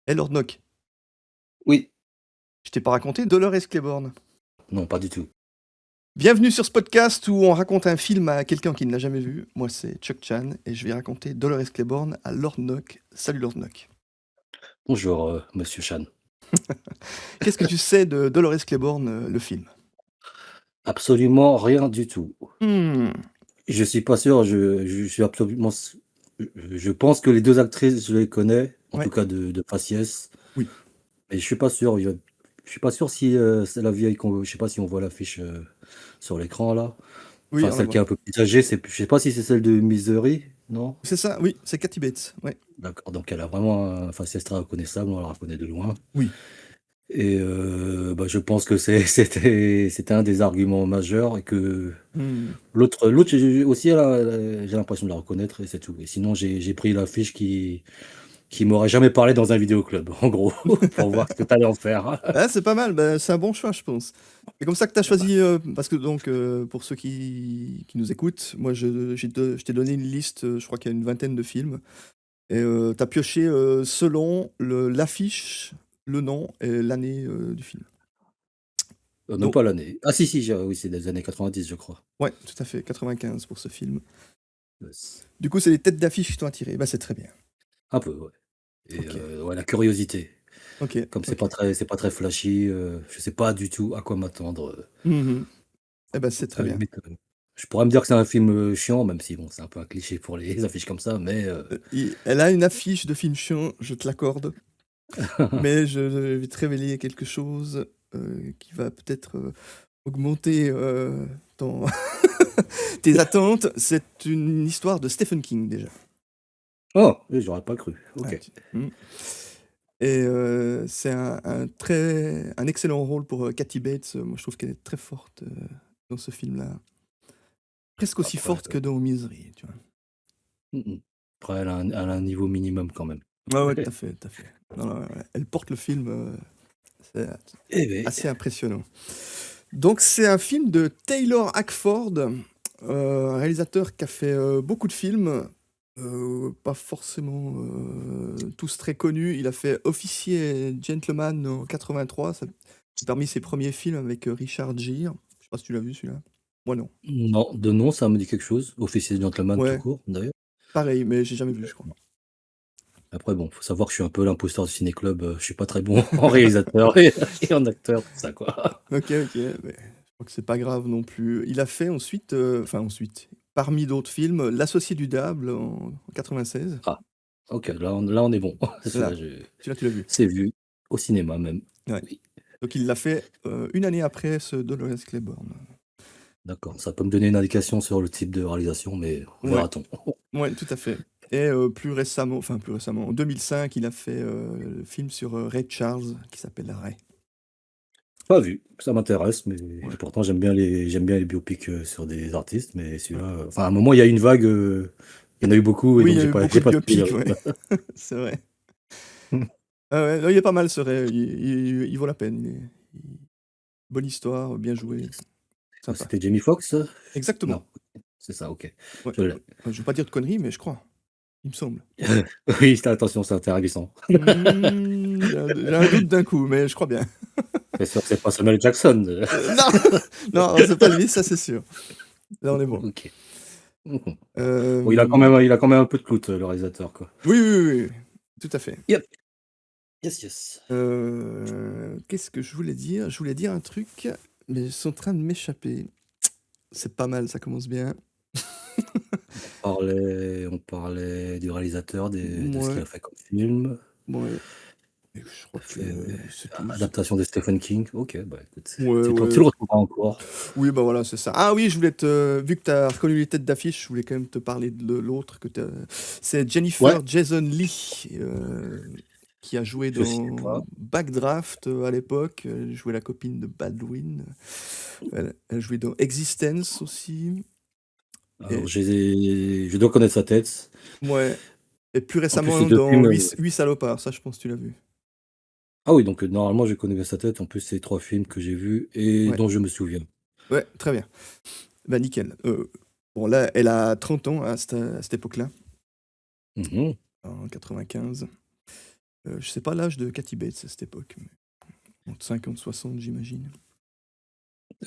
Eh Lord Knock, Oui, je t'ai pas raconté Dolores Claiborne. non, pas du tout. Bienvenue sur ce podcast où on raconte un film à quelqu'un qui ne l'a jamais vu. Moi, c'est Chuck Chan et je vais raconter Dolores Claiborne à Lord Knock. Salut Lord Knock. Bonjour, monsieur Chan. Qu'est-ce que tu sais de Dolores Claiborne, le film? Absolument rien du tout. Hmm, Je suis pas sûr, je suis absolument s je pense que les 2 actrices, je les connais, en tout ouais, cas de faciès, oui. mais je suis pas sûr, je suis pas sûr si, c'est la vieille qu'on je sais pas si on voit l'affiche, sur l'écran là. Oui, Enfin, on la celle qui voit. est un peu plus âgée, je sais pas si c'est celle de Misery, non? C'est ça, oui, c'est Kathy Bates. Ouais. D'accord, donc elle a vraiment un faciès très reconnaissable, on la reconnaît de loin. Oui. Et bah, je pense que c'était un des arguments majeurs et que Hmm. l'autre j'ai aussi j'ai l'impression de la reconnaître et c'est tout. Et sinon j'ai pris l'affiche qui m'aurait jamais parlé dans un vidéoclub, en gros, pour voir ce que tu allais en faire. Ah, c'est pas mal, bah, c'est un bon choix, je pense. C'est comme ça que tu as choisi, parce que donc, pour ceux qui nous écoutent, moi, je t'ai donné une liste, je crois qu'il y a une vingtaine de films. Et tu as pioché selon l'affiche, le nom et l'année du film. Même Donc, pas l'année. Ah si, oui, c'est des années 90 je crois. ouais, tout à fait, 95 pour ce film. Yes. Du coup, c'est les têtes d'affiche qui t'ont attiré. Bah, c'est très bien. Un peu, ouais. Et Ok, ouais, la curiosité. ok, Comme ok. c'est pas très flashy, je sais pas du tout à quoi m'attendre, Mhm. Eh ben, c'est à très la bien. limite, je pourrais me dire que c'est un film, chiant, même si bon, c'est un peu un cliché pour les affiches comme ça, mais Elle a une affiche de film chiant, je te l'accorde, mais je vais te révéler quelque chose qui va peut-être augmenter ton- tes attentes. C'est une histoire de Stephen King déjà. Oh! Oui, j'aurais pas cru. Ah, OK. hmm. Et c'est un excellent rôle pour, Kathy Bates. Moi, je trouve qu'elle est très forte, dans ce film-là. Presque aussi Après, forte que dans Misery, tu vois? mmh mh. Après elle a un niveau minimum quand même. Ouais, ouais, tout à fait, tout à fait. Non, non, ouais, ouais. Elle porte le film, c'est Eh beh, assez impressionnant. Donc c'est un film de Taylor Hackford, un réalisateur qui a fait, beaucoup de films, pas forcément, tous très connus. Il a fait Officier et Gentleman en 83, c'est parmi ses premiers films avec, Richard Gere. Je sais pas si tu l'as vu celui-là? Moi non. non, de nom, ça me dit quelque chose. Officier gentleman tout Ouais, court, d'ailleurs. pareil, mais j'ai jamais vu, je crois. Après bon, faut savoir que je suis un peu l'imposteur du ciné club, je suis pas très bon en réalisateur et en acteur, tout ça, quoi. OK, OK, mais je crois que c'est pas grave non plus. Il a fait ensuite, enfin ensuite, parmi d'autres films, L'Associé du diable en 96. Ah, OK, là on est bon. Là, Celui-là, je celui-là tu l'as vu? c'est vu, au cinéma même. Ouais. Oui, Donc il l'a fait, 1 année après ce Dolores Claiborne. d'accord. Ça peut me donner une indication sur le type de réalisation, mais Ouais, verra-t-on. ouais, tout à fait. Et plus récemment, en 2005, il a fait, le film sur, Ray Charles qui s'appelle Ray. Pas vu, ça m'intéresse, mais Ouais, pourtant j'aime bien les biopics, sur des artistes, mais ouais. celui-là, enfin à un moment il y a eu une vague, il y en a eu beaucoup et Oui, il donc y a j'ai eu pas beaucoup j'ai de pas suivi le biopics, ouais, rythme. c'est vrai. Ah ouais, non, il est pas mal ce Ray, il vaut la peine, bonne histoire, bien joué, sympa. C'était Jamie Foxx? Exactement, Non, c'est ça, OK, ouais, je l'ai. ouais. Je veux pas dire de conneries, mais je crois, il me semble. Oui, attention, c'est intéressant. J'ai un doute d'un coup, mais je crois bien. C'est sûr que c'est pas Samuel Jackson, Non! Non, c'est pas lui, ça c'est sûr. Là, on est bon. OK. Mmh. Bon, Hem, il a quand même un peu de clout, le réalisateur, quoi. oui, oui, oui, oui, tout à fait. Yep. Yes, yes. Qu'est-ce que je voulais dire? Je voulais dire un truc, mais c'est en train de m'échapper. C'est pas mal, ça commence bien. On parlait du réalisateur, de ce qu'il Mouais, a fait comme film. mouais, et je Tu crois as que fait, c'est tout. adaptation de Stephen King. OK, bah, écoute, Ouais, tu ouais. le retrouveras en cours. Oui, bah, voilà, c'est ça. Ah oui, je voulais vu que tu as reconnu les têtes d'affiche, je voulais quand même te parler de l'autre c'est Ouais, Jennifer Jason Leigh, qui a joué je sais dans pas. Backdraft, à l'époque. Elle jouait la copine de Baldwin. Elle jouait dans Existence aussi. Alors Et je dois connaître sa tête. ouais, et plus En plus, ces récemment 2 dans films, Huit salopards, ça je pense que tu l'as vu. ah oui, donc normalement, je connais bien sa tête. En plus, c'est 3 films que j'ai vus et Ouais, dont je me souviens. ouais, très bien. Bah, nickel. Bon là, elle a 30 ans à cette époque-là, Mmh mh. en 95. Je sais pas l'âge de Kathy Bates à cette époque, mais entre 50 60 j'imagine.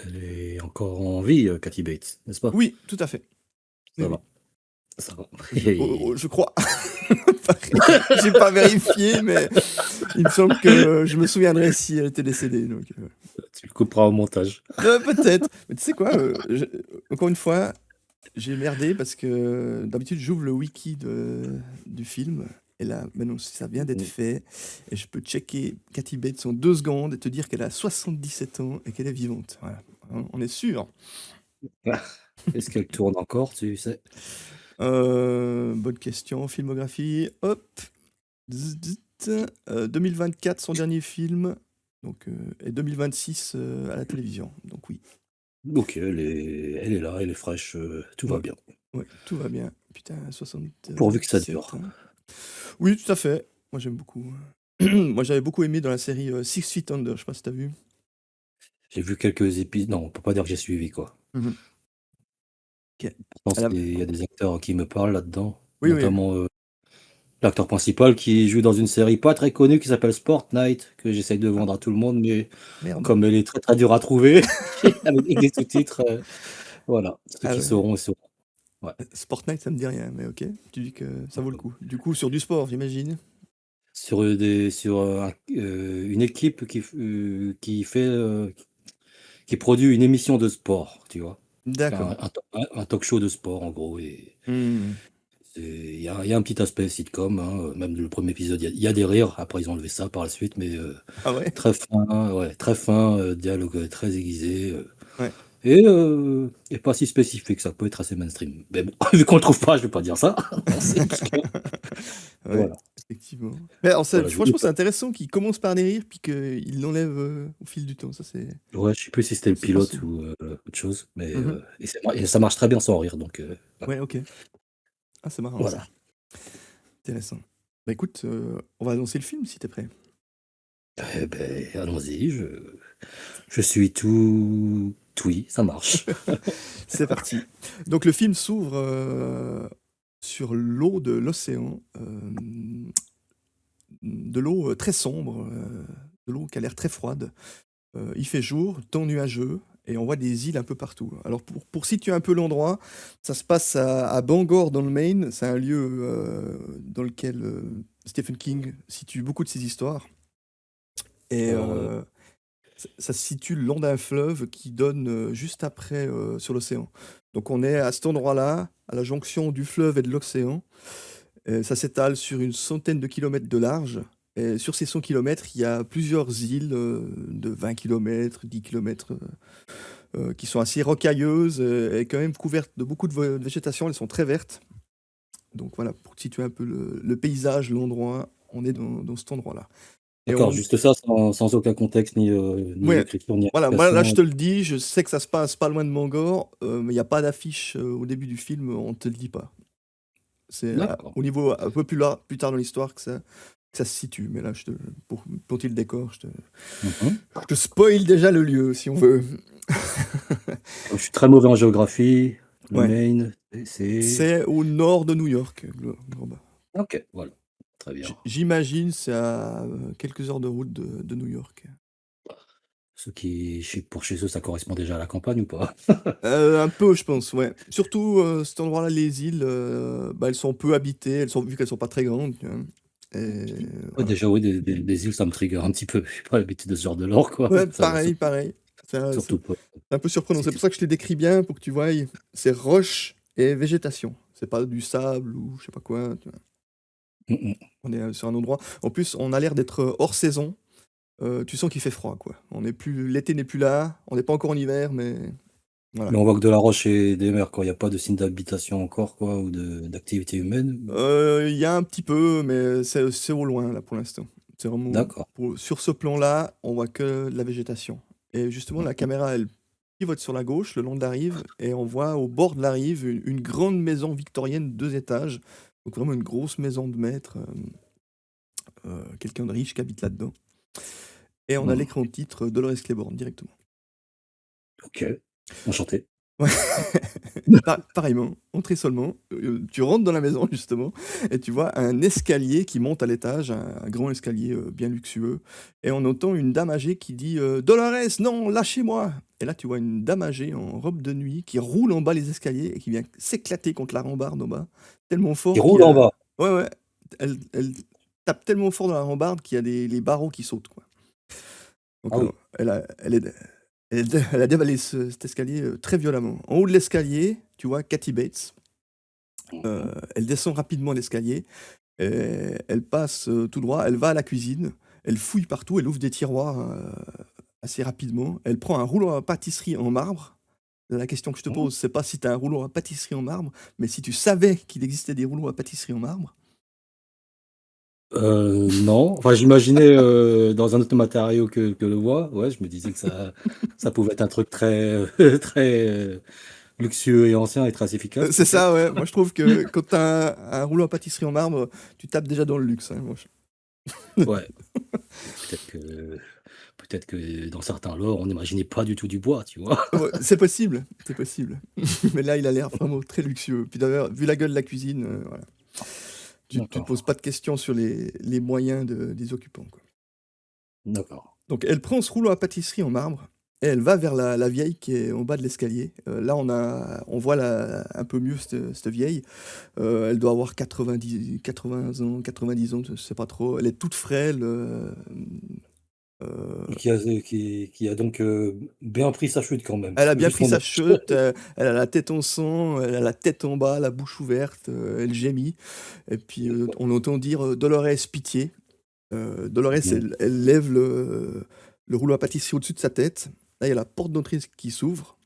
Elle est encore en vie, Kathy Bates, n'est-ce pas? Oui, tout à fait. Oui, Ça oui. va, ça va. Je crois. J'ai pas vérifié, mais il me semble que je me souviendrai si elle était décédée, donc Tu le couperas au montage. peut-être. Mais tu sais quoi? Encore une fois, j'ai merdé parce que d'habitude j'ouvre le wiki du film et là, maintenant ça vient d'être Mmh. fait et je peux checker Kathy Bates en 2 secondes et te dire qu'elle a 77 ans et qu'elle est vivante. Voilà, hein, on est sûr. Est-ce qu'elle tourne encore, tu sais? Bonne question, filmographie, hop, zzz, zzz, 2024 son dernier film, donc et 2026, à la télévision, donc oui. OK, elle est là, elle est fraîche, tout va Ouais, bien. ouais, tout va bien. Putain, Pourvu que ça 77, dure. hein. Oui, tout à fait. Moi, j'aime beaucoup. Moi, j'avais beaucoup aimé dans la série, Six Feet Under, je sais pas si tu vu? J'ai vu quelques épisodes. Non, on peut pas dire que j'ai suivi, quoi. Mmh. OK. Pourtant, Elle a il y a des acteurs qui me parlent là-dedans, Oui, oui, notamment, l'acteur principal qui joue dans une série pas très connue qui s'appelle Sport Night, que j'essaye de ah, vendre à tout le monde, mais merde. comme elle est très, très dure à trouver, avec des sous-titres, voilà, ceux Ah qui ouais. sauront, ils sauront. Ouais. Fortnite, ça me dit rien, mais OK. Tu dis que ça vaut le coup. Du coup, sur du sport, j'imagine? Une équipe qui produit une émission de sport, tu vois? D'accord. Un talk show de sport en gros et Mmh. il y a un petit aspect sitcom, hein, même le premier épisode, il y a des rires. Après ils ont enlevé ça par la suite, mais Ah ouais? très fin, ouais, très fin, dialogue, très aiguisé, Ouais. et pas si spécifique, ça peut être assez mainstream. Mais bon, vu qu'on le trouve pas, je vais pas dire ça. On sait parce que Ouais, voilà, effectivement. Mais alors ça voilà, je franchement, c'est intéressant qu'il commence par des rires, puis qu'il l'enlève, au fil du temps. Ça, ouais, je sais plus si c'était le c'est pas pilote souvent. ou autre chose, mais Mmh. et ça marche très bien sans rire, donc voilà. Ouais, OK. Ah, c'est marrant ça. Voilà. Intéressant. Bah, écoute, on va annoncer le film si tu prêt. Eh beh, allons-y, je suis tout oui, ça marche. C'est parti. Donc le film s'ouvre, sur l'eau de l'océan, de l'eau, très sombre, de l'eau qui a l'air très froide. Il fait jour, temps nuageux et on voit des îles un peu partout. Alors pour situer un peu l'endroit, ça se passe à Bangor dans le Maine. C'est un lieu, dans lequel, Stephen King situe beaucoup de ses histoires et Alors, ça se situe le long d'un fleuve qui donne, juste après, sur l'océan. Donc on est à cet endroit-là, à la jonction du fleuve et de l'océan. Ça s'étale sur une centaine de kilomètres de large et sur ces 100 kilomètres, il y a plusieurs îles, de 20 kilomètres, 10 kilomètres, qui sont assez rocailleuses, et quand même couvertes de beaucoup de végétation. Elles sont très vertes. Donc voilà, pour situer un peu le paysage, l'endroit, on est dans cet endroit-là et d'accord, on juste ça sans aucun contexte ni ouais, écriture, ni voilà, moi là, je indication. te le dis, je sais que ça se passe pas loin de Bangor, mais il y a pas d'affiche, au début du film, on te le dit pas. C'est D'accord. au niveau un peu plus tard dans l'histoire que ça se situe, mais là, pour planter le décor, Mmh mh. je te spoil déjà le lieu, si on veut. Comme je suis très mauvais en géographie, le Ouais, Maine, c'est c'est au nord de New York, Globa. OK, voilà, très bien. J'imagine, c'est à quelques heures de route de New York. Pour chez eux, ça correspond déjà à la campagne ou pas? Un peu, je pense, ouais. Surtout, cet endroit-là, les îles, bah, elles sont peu habitées, vu qu'elles sont pas très grandes, tu vois? Et Ouais, voilà. déjà, oui, des îles, ça me trigger un petit peu. Je suis pas l'habitude de ce genre de lore, quoi. Ouais, Ça pareil, pareil. C'est surtout pas un peu surprenant. si C'est tu pour ça que je les décris bien, pour que tu voyes. C'est roche et végétation. C'est pas du sable ou je sais pas quoi, tu vois? mmh mh. On est, sur un endroit en plus, on a l'air d'être, hors saison. Tu sens qu'il fait froid, quoi. L'été n'est plus là, on n'est pas encore en hiver, mais voilà. Mais on voit que de la roche et des mers, quoi. Il y a pas de signe d'habitation encore, quoi, ou d'activité humaine? Il y a un petit peu, mais c'est au loin, là, pour l'instant. C'est vraiment D'accord. sur ce plan-là, on voit que de la végétation et justement, Mmh la mh. caméra, elle pivote sur la gauche, le long de la rive et on voit au bord de la rive une grande maison victorienne, 2 étages. Donc vraiment une grosse maison de maître, quelqu'un de riche qui habite là-dedans et on a Mmh. l'écran titre, Dolores Claiborne directement. OK. Enchanté. Ouais, pareillement, entrée seulement, tu rentres dans la maison justement et tu vois un escalier qui monte à l'étage, un grand escalier, bien luxueux et on entend une dame âgée qui dit, «Dolores, non, lâchez-moi!» Et là, tu vois une dame âgée en robe de nuit qui roule en bas les escaliers et qui vient s'éclater contre la rambarde en bas, tellement Qui fort qu'il roule y en a bas. ouais, ouais, elle tape tellement fort dans la rambarde qu'il y a les barreaux qui sautent, quoi. Donc, Ah oui. elle a elle est elle a dévalé cet escalier, très violemment. En haut de l'escalier, tu vois Kathy Bates, Mmh. elle descend rapidement l'escalier et elle passe, tout droit, elle va à la cuisine, elle fouille partout, elle ouvre des tiroirs, assez rapidement. Elle prend un rouleau à pâtisserie en marbre. La question que je te Mmh. pose, c'est pas si tu as un rouleau à pâtisserie en marbre, mais si tu savais qu'il existait des rouleaux à pâtisserie en marbre? Non, enfin j'imaginais, dans un autre matériau que le bois. Ouais, je me disais que ça pouvait être un truc très, très, luxueux et ancien et très efficace C'est ça, peut-être. ouais. Moi, je trouve que quand tu as un rouleau à pâtisserie en marbre, tu tapes déjà dans le luxe, hein, moi je Ouais, peut-être que dans certains lore, on n'imaginait pas du tout du bois, tu vois? Ouais, c'est possible, c'est possible. Mais là, il a l'air vraiment très luxueux. Puis d'ailleurs, vu la gueule de la cuisine, voilà. Tu te D'accord, poses pas de questions sur les moyens des occupants, quoi. d'accord. Donc elle prend ce rouleau à pâtisserie en marbre et elle va vers la vieille qui est en bas de l'escalier. Là, on voit un peu mieux cette vieille. Elle doit avoir 80 ans, 90 ans, je sais pas trop. Elle est toute frêle, Et heu, qui a donc, bien pris sa chute quand même, elle a bien vu pris son sa âge. chute, elle a la tête en sang, elle a la tête en bas, la bouche ouverte, elle gémit et puis, D'accord. on entend dire, «Dolores, pitié». Dolores, Mmh. elle lève le rouleau à pâtisserie au-dessus de sa tête. Là, il y a la porte d'entrée qui s'ouvre.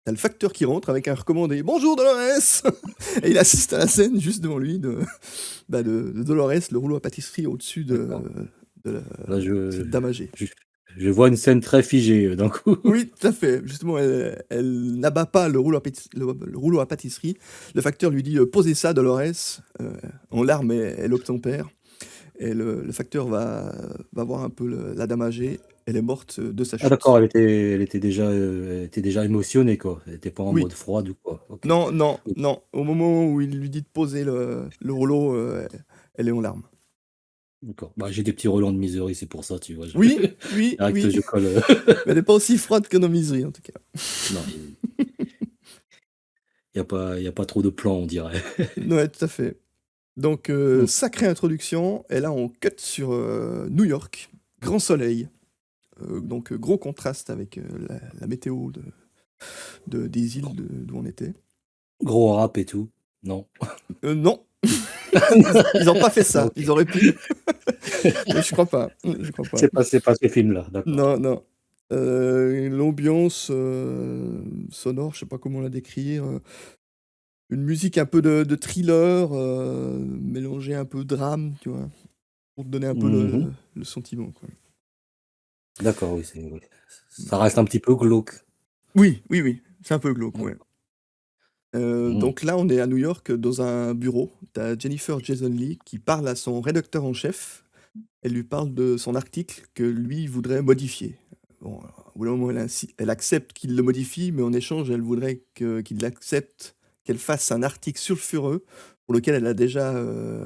Tu as le facteur qui rentre avec un recommandé: «Bonjour Dolores!» et il assiste à la scène juste devant lui de Dolores, le rouleau à pâtisserie au-dessus D'accord. de la Là, cette dame âgée. je je vois une scène très figée, d'un coup. Oui, tout à fait. Justement, elle n'abat pas le rouleau à pâtisserie. Le facteur lui dit, «Posez ça Dolores», en larmes, elle obtempère. Et le facteur va voir un peu la dame âgée. Elle est morte, de sa Ah d'accord, chute. elle était déjà émotionnée, quoi. Elle était pas en Oui. mode froide ou quoi. OK. Non, non, OK, non. Au moment où il lui dit de poser le rouleau, elle est en larmes. d'accord. Bah, j'ai des petits relents de misery, c'est pour ça, tu vois? Je Oui, oui, direct, oui, je colle, mais elle est pas aussi froide que nos miseries, en tout cas. non, il y a pas trop de plans, on dirait. Ouais, tout à fait. Donc, Mmh. sacrée introduction et là on cut sur, New York. Grand soleil, donc, gros contraste avec, la météo des îles d'où on était. Gros rap et tout, non? Non, ils ont pas fait ça, OK. ils auraient pu. Mais je crois pas, je crois pas. C'est pas ce film-là, d'accord. Non, non. L'ambiance, sonore, je sais pas comment la décrire, une musique un peu de thriller, mélangée un peu drame, tu vois? Pour te donner un peu Mmh. le sentiment, quoi. D'accord, oui. Ça reste un petit peu glauque. Oui, oui, oui, c'est un peu glauque, ouais. D'accord. Mmh. Donc là, on est à New York, dans un bureau. Tu as Jennifer Jason Leigh qui parle à son rédacteur en chef. Elle lui parle de son article que lui voudrait modifier. Bon, alors, au bout d'un moment, elle accepte qu'il le modifie, mais en échange, elle voudrait qu'il accepte qu'elle fasse un article sulfureux pour lequel elle a déjà,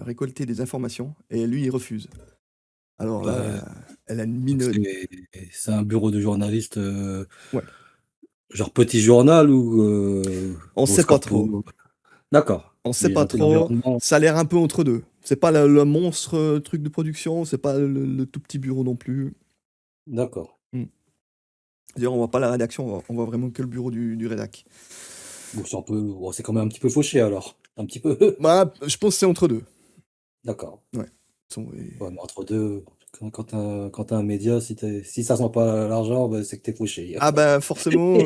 récolté des informations et lui, il refuse. Alors Heu, là, elle a une donc mine, c'est un bureau de journaliste, ouais, genre petit journal ou, on au sait pas trop, Scarpo? D'accord, on sait mais pas un peu trop, l'environnement. ça a l'air un peu entre 2. C'est pas le monstre, truc de production, c'est pas le tout petit bureau non plus. D'accord. Mmh. D'ailleurs, on voit pas la rédaction, on voit vraiment que le bureau du rédac. Bon, c'est quand même un petit peu fauché alors? Un petit peu? Bah, je pense que c'est entre 2. D'accord. Ouais. Son et Ouais, mais entre 2, quand tu un média, si ça sent pas l'argent, bah, c'est que tu fauché. ah bah, forcément,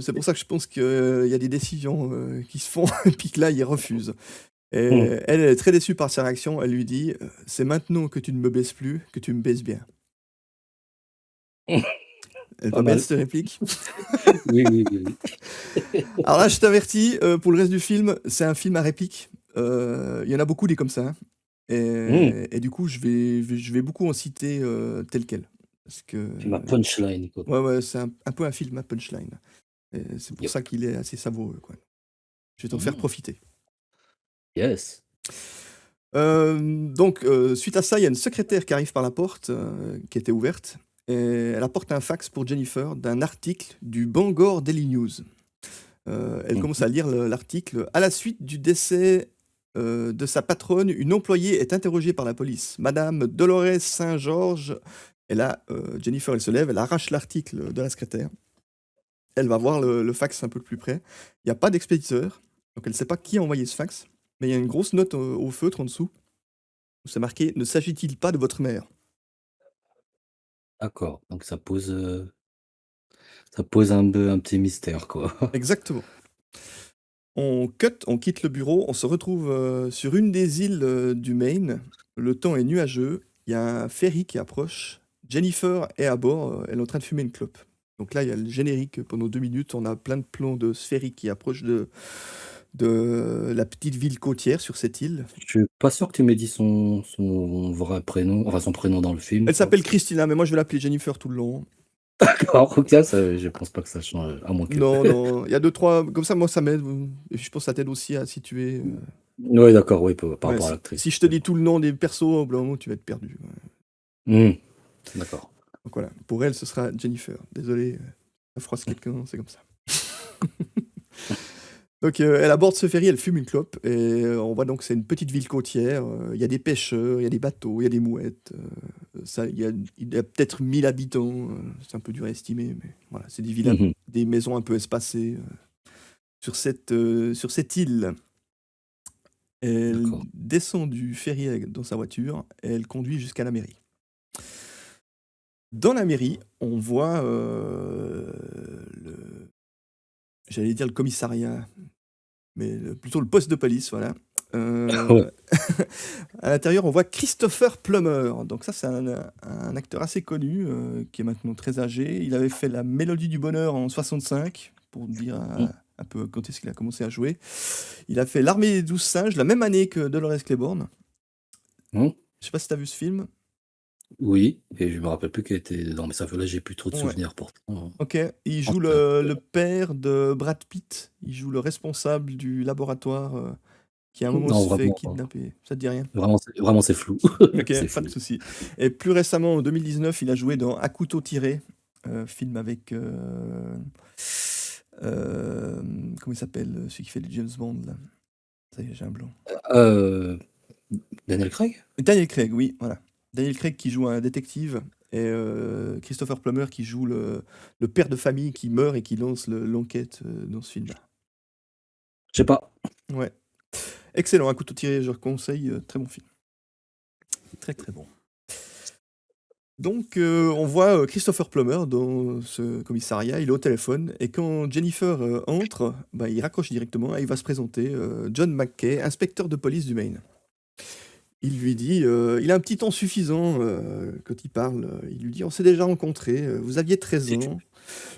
c'est pour ça que je pense qu'il y a des décisions, qui se font et puis que là, il refuse. Et Mmh. elle, elle est très déçue par sa réaction. Elle lui dit, «C'est maintenant que tu ne me baises plus, que tu me baises bien». Elle est Pas pas belle mal. cette réplique? Oui, oui, oui, oui. Alors là, je t'avertis, pour le reste du film, c'est un film à réplique. Il y en a beaucoup des comme ça, hein, Mmh. et du coup, je vais beaucoup en citer, tels quels. Parce que Film à punchline, quoi. ouais, ouais, c'est un peu un film à punchline. et c'est pour Yep. ça qu'il est assez savoureux, quoi. Je vais t'en faire Mmh. profiter. Yes. Donc suite à ça, il y a une secrétaire qui arrive par la porte, qui était ouverte et elle apporte un fax pour Jennifer d'un article du Bangor Daily News. Elle commence Mmh. à lire l'article. «À la suite du décès, de sa patronne, une employée est interrogée par la police. Madame Dolores Saint-Georges». Et là, Jennifer, elle se lève, elle arrache l'article de la secrétaire. Elle va voir le fax un peu de plus près. Il y a pas d'expéditeur, donc elle ne sait pas qui a envoyé ce fax, mais il y a une grosse note au feutre en dessous, où c'est marqué: «Ne s'agit-il pas de votre mère?» D'accord, donc ça pose un petit mystère, quoi. Exactement. On quitte le bureau, on se retrouve, sur une des îles, du Maine. Le temps est nuageux, il y a un ferry qui approche. Jennifer est à bord, elle est en train de fumer une clope. Donc là, il y a le générique pendant 2 minutes, on a plein de plans de ce ferry qui approche de la petite ville côtière sur cette île. Je suis pas sûr que tu m'aies dit son vrai prénom, enfin son prénom dans le film, Elle quoi. s'appelle Christina, mais moi je vais l'appeler Jennifer tout le long. D'accord, OK, ça, je pense pas que ça change, à moins que. Non, non, il y a 2-3 comme ça, moi ça m'aide, et je pense que ça t'aide aussi à situer, Ouais, d'accord, oui, par ouais, rapport à si l'actrice. je te dis tout le nom des persos, au bout d'un moment tu vas être perdu, ouais. Mmh. D'accord. Donc voilà, pour elle, ce sera Jennifer. Désolé, ça froisse quelqu'un, c'est comme ça. Donc elle aborde ce ferry, elle fume une clope et on voit donc que c'est une petite ville côtière, il y a des pêcheurs, il y a des bateaux, il y a des mouettes, ça il y a peut-être 1000 habitants, c'est un peu dur à estimer, mais voilà, c'est des villas, Mmh. des maisons un peu espacées, sur cette île. Elle D'accord. descend du ferry dans sa voiture et elle conduit jusqu'à la mairie. Dans la mairie, on voit, le j'allais dire le commissariat, mais plutôt le poste de police, voilà. Ouais. À l'intérieur, on voit Christopher Plummer. Donc ça, c'est un acteur assez connu, qui est maintenant très âgé. Il avait fait La Mélodie du bonheur en 65, pour dire Mmh. un peu quand est-ce qu'il a commencé à jouer. Il a fait L'Armée des 12 singes, la même année que Dolores Claiborne. Mmh. Je sais pas si tu as vu ce film? Oui, et je me rappelle plus qu'elle était dedans, mais ça fait là, j'ai plus trop de Ouais. souvenirs pourtant. OK. Il Je pense joue que le père de Brad Pitt. Il joue le responsable du laboratoire, qui à un moment non, se fait vraiment, kidnapper. Ça te dit rien? vraiment, c'est flou. OK, C'est pas de flou. souci. Et plus récemment, en 2019, il a joué dans À couteau tiré, film avec, comment il s'appelle, celui qui fait les James Bond là? Ça y est, j'ai un blanc. Heu, Daniel Craig? Daniel Craig, oui, voilà. Daniel Craig qui joue un détective et Christopher Plummer qui joue le père de famille qui meurt et qui lance l'enquête, dans ce film-là. Je sais pas. Ouais. Excellent, À couteau tiré, je conseille, très bon film. Très, très bon. Donc, on voit, Christopher Plummer dans ce commissariat, il est au téléphone et quand Jennifer, entre, bah, il raccroche directement et il va se présenter, John McKay, inspecteur de police du Maine. Il lui dit, il a un petit ton suffisant, quand il parle, il lui dit: «On s'est déjà rencontrés, vous aviez 13 C'est ans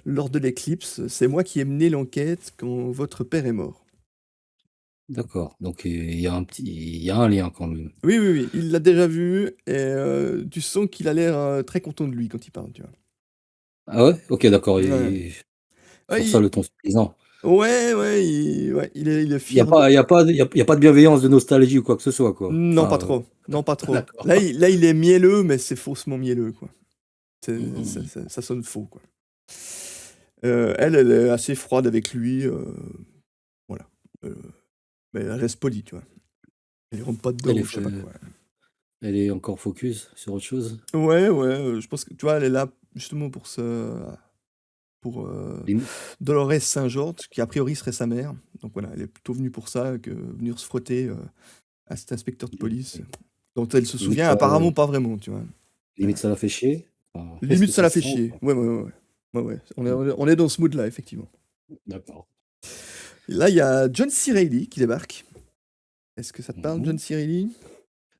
lors de l'éclipse, c'est moi qui ai mené l'enquête quand votre père est mort». d'accord, donc il y a un lien quand même. Oui, oui, oui, il l'a déjà vu et tu sens qu'il a l'air, très content de lui quand il parle, tu vois? Ah ouais? OK, d'accord, Ouais. et Ouais, sur ça, le ton suffisant. ouais, il est Il y a fier de pas il y a pas il y a pas de bienveillance, de nostalgie ou quoi que ce soit, quoi? non, pas Enfin, trop, non, pas trop. d'accord. Là, il est mielleux, mais c'est faussement mielleux, quoi. Mmh, C'est mmh mh. ça sonne faux, quoi. Elle est assez froide avec lui, voilà, heu, mais elle reste polie, tu vois? Elle rentre pas dedans Elle est ou je f sais pas quoi. elle est encore focus sur autre chose? Ouais, ouais, je pense que, tu vois, elle est là justement pour, Lim Dolores Saint-Georges, qui a priori serait sa mère. Donc voilà, elle est plutôt venue pour ça que venir se frotter, à cet inspecteur de police, dont elle se limite souvient ça apparemment pas vraiment, tu vois? limite ça la fait chier? Enfin, est-ce Limite que ça ça la se fait sent ou chier. pas? Ouais, ouais, ouais, ouais. Ouais, ouais, Mmh, on est dans ce mood-là, effectivement. d'accord. Là, il y a John C. Reilly qui débarque. Est-ce que ça te parle, Mmh. John C. Reilly?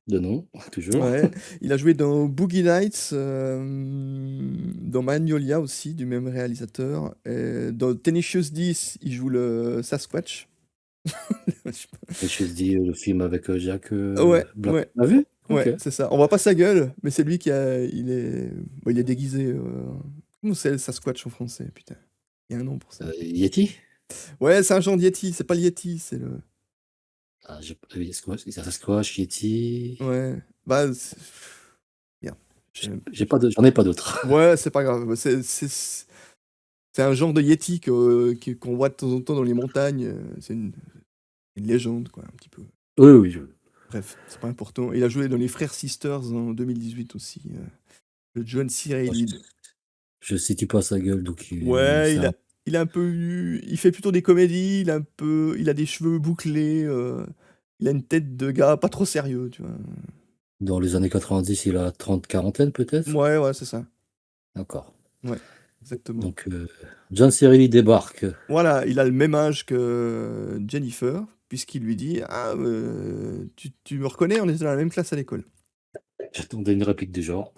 De nom, toujours. Ouais, il a joué dans Boogie Nights, dans Magnolia aussi, du même réalisateur, dans Tenacious D, il joue le Sasquatch. Je sais pas. Et je me dis, le film avec, Jack, Ouais, Black. ouais, Tu vu? OK. ouais, c'est ça. On voit pas sa gueule, mais c'est lui qui a il est bah, il est déguisé, comment c'est le Sasquatch en français? Putain. Il y a un nom pour ça. Yeti? Ouais, c'est un genre de Yeti, c'est pas le Yeti, c'est le. Ah, oui, Sasquatch, Yeti. Ouais, bah, merde. J'en ai pas d'autres. Ouais, c'est pas grave. C'est un genre de Yeti qu'on voit de temps en temps dans les montagnes. C'est une légende, quoi, un petit peu. Oui, oui, Bref, c'est pas important. Il a joué dans Les Frères Sisters en 2018 aussi. Le John C. Reilly. je situe pas sa gueule, donc Ouais, il a un peu il fait plutôt des comédies, il a des cheveux bouclés, il a une tête de gars pas trop sérieux, tu vois? dans les années 90, il a 30, quarantaine peut-être? Ouais, ouais, c'est ça. D'accord. Ouais, exactement. Donc, John C. Reilly débarque. Voilà, il a le même âge que Jennifer, puisqu'il lui dit: «Ah, tu me reconnais? On était dans la même classe à l'école». J'attendais une réplique du genre.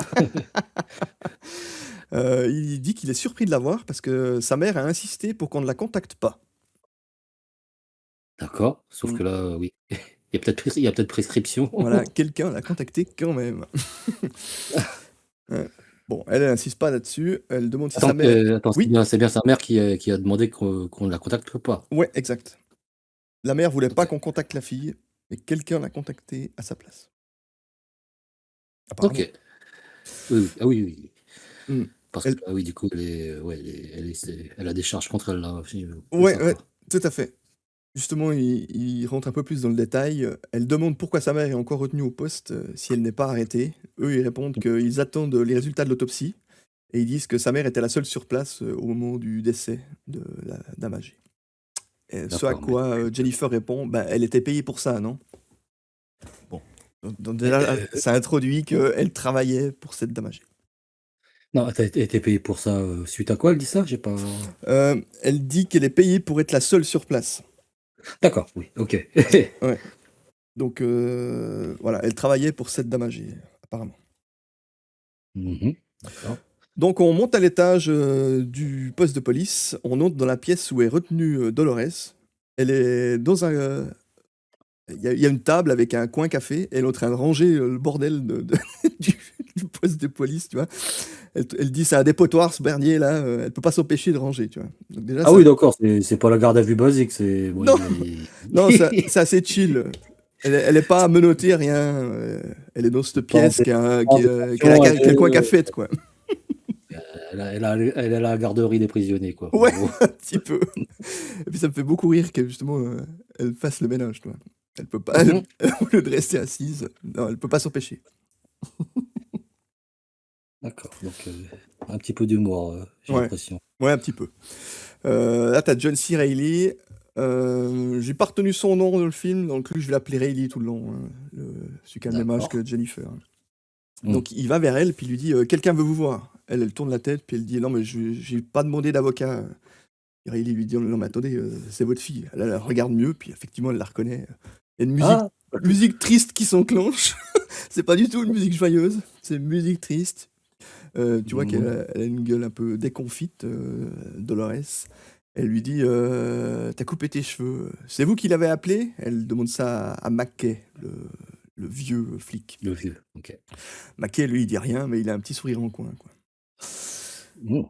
Il dit qu'il est surpris de la voir parce que sa mère a insisté pour qu'on ne la contacte pas. D'accord, sauf Mmh. que là, oui, il y a peut-être prescription. Voilà, quelqu'un l'a contacté quand même. Ouais. Bon, elle insiste pas là-dessus, elle demande si sa mère. Attends, Oui, c'est bien sa mère qui a demandé qu'on ne la contacte pas? ouais, exact. La mère voulait pas OK. qu'on contacte la fille, mais quelqu'un l'a contactée à sa place. Apparemment. OK. Oui, oui. Ah oui, oui. Mmh. Parce que Elle là, oui, du coup, ouais, elle a des charges contre elle, là, aussi, c'est Ouais, ça, ouais, quoi. tout à fait. Justement, il rentre un peu plus dans le détail, elle demande pourquoi sa mère est encore retenue au poste, si elle n'est pas arrêtée. Eux, ils répondent qu'ils attendent les résultats de l'autopsie et ils disent que sa mère était la seule sur place, au moment du décès de la dame âgée. Et ce à D'accord, mais quoi, Jennifer répond: «Bah, elle était payée pour ça, non?» Bon, donc mais, déjà, ça introduit qu'elle travaillait pour cette dame âgée. non, tu as été payé pour ça, suite à quoi elle dit ça? J'ai pas Elle dit qu'elle est payée pour être la seule sur place. d'accord, oui, OK. Ouais, donc voilà, elle travaillait pour cette dame âgée, apparemment. Mmh. D'accord. Donc on monte à l'étage, du poste de police, on entre dans la pièce où est retenue, Dolores. Elle est dans un, il y a une table avec un coin café, elle est en train de ranger, le bordel de du du poste de police, tu vois? Elle dit: «C'est un dépotoir ce bernier là, elle peut pas s'empêcher de ranger», tu vois? Donc déjà Ah ça. oui, d'accord, c'est pas la garde à vue basique, c'est bon, Non, non, c'est assez chill. Elle est pas menottée, rien, elle est dans cette pas en pièce pleine qui a la avec qui a le coin café, quoi. elle a la garderie des prisonniers, quoi, en Ouais, gros. un petit peu. Et puis ça me fait beaucoup rire que justement, elle fasse le ménage, tu vois? Elle peut pas, Mmh. au lieu de rester assise, non, elle peut pas s'empêcher. D'accord, donc un petit peu d'humour, j'ai Ouais, l'impression. ouais, un petit peu. Là, tu as John C. Reilly, j'ai pas retenu son nom dans le film, donc lui, je vais l'appeler Reilly tout le long, hein, celui qui a le même âge D'accord. que Jennifer. Mmh. Donc il va vers elle, puis il lui dit, «Quelqu'un veut vous voir». Elle tourne la tête, puis elle dit: «Non, mais je j'ai pas demandé d'avocat». Et Riley lui dit: «Non, mais attendez, c'est votre fille». Elle la regarde mieux, puis effectivement, elle la reconnaît. Il y a une Ah! musique triste qui s'enclenche. C'est pas du tout une musique joyeuse, c'est une musique triste. Tu vois Mmh. elle a une gueule un peu déconfite, Dolores. Elle lui dit: «Tu coupé tes cheveux, c'est vous qui l'avez appelé?» Elle demande ça à Mackay, le vieux flic. Le vieux, OK. Mackay, lui, il dit rien, mais il a un petit sourire en coin, quoi. Mmh.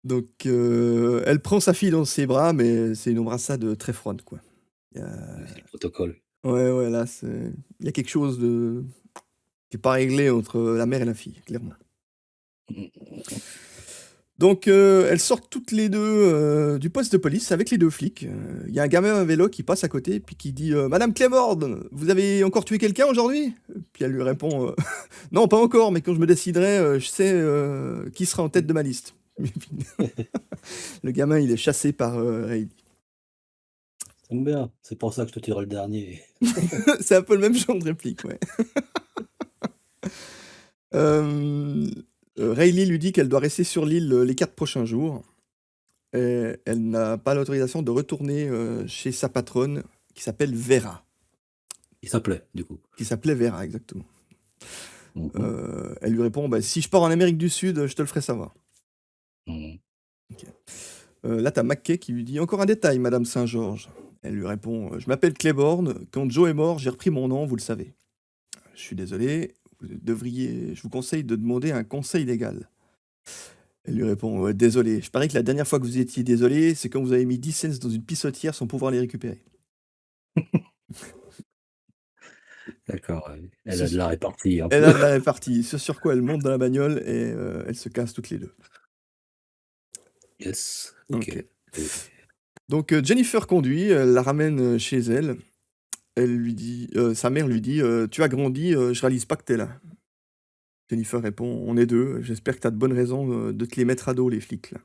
Donc elle prend sa fille dans ses bras, mais c'est une embrassade, très froide, quoi. Il y a Oui, c'est le protocole. Ouais, ouais, là, il y a quelque chose qui est pas réglé entre la mère et la fille, clairement. Mmh. Donc elles sortent toutes les 2 du poste de police avec les 2 flics. Il y a un gamin à vélo qui passe à côté, puis qui dit, «Madame Claymore, vous avez encore tué quelqu'un aujourd'hui?» Puis elle lui répond, «Non, pas encore, mais quand je me déciderai, je sais, qui sera en tête de ma liste». Le gamin, il est chassé par, Ray. Ça tombe bien, c'est pour ça que je te tuerai le dernier. C'est un peu le même genre de réplique, ouais. Hem, Riley lui dit qu'elle doit rester sur l'île, les 4 prochains jours et elle n'a pas l'autorisation de retourner, chez sa patronne qui s'appelle Vera, Il s'appelait, du coup. qui s'appelait Vera, exactement. Mmh. Elle lui répond: «Bah, si je pars en Amérique du Sud, je te le ferai savoir». Mmh. OK. Là, tu as McKay qui lui dit: «Encore un détail, madame Saint-Georges». Elle lui répond: «Je m'appelle Claiborne. Quand Joe est mort, j'ai repris mon nom, vous le savez. Je suis désolé, je vous conseille de demander un conseil légal». Elle lui répond: «Ouais, désolé, je parie que la dernière fois que vous étiez désolé, c'est quand vous avez mis 10 cents dans une pissotière sans pouvoir les récupérer». D'accord, ouais. Elle Ce a de s la répartie un Elle peu. a de la répartie, ce sur quoi elle monte dans la bagnole et elles se cassent toutes les 2. Yes, OK. OK. Et Donc Jennifer conduit, elle la ramène, chez elle. Elle lui dit, sa mère lui dit, «Tu as grandi, je réalise pas que tu es là». Jennifer répond: «On est 2. J'espère que tu as de bonnes raisons, de te les mettre à dos les flics là».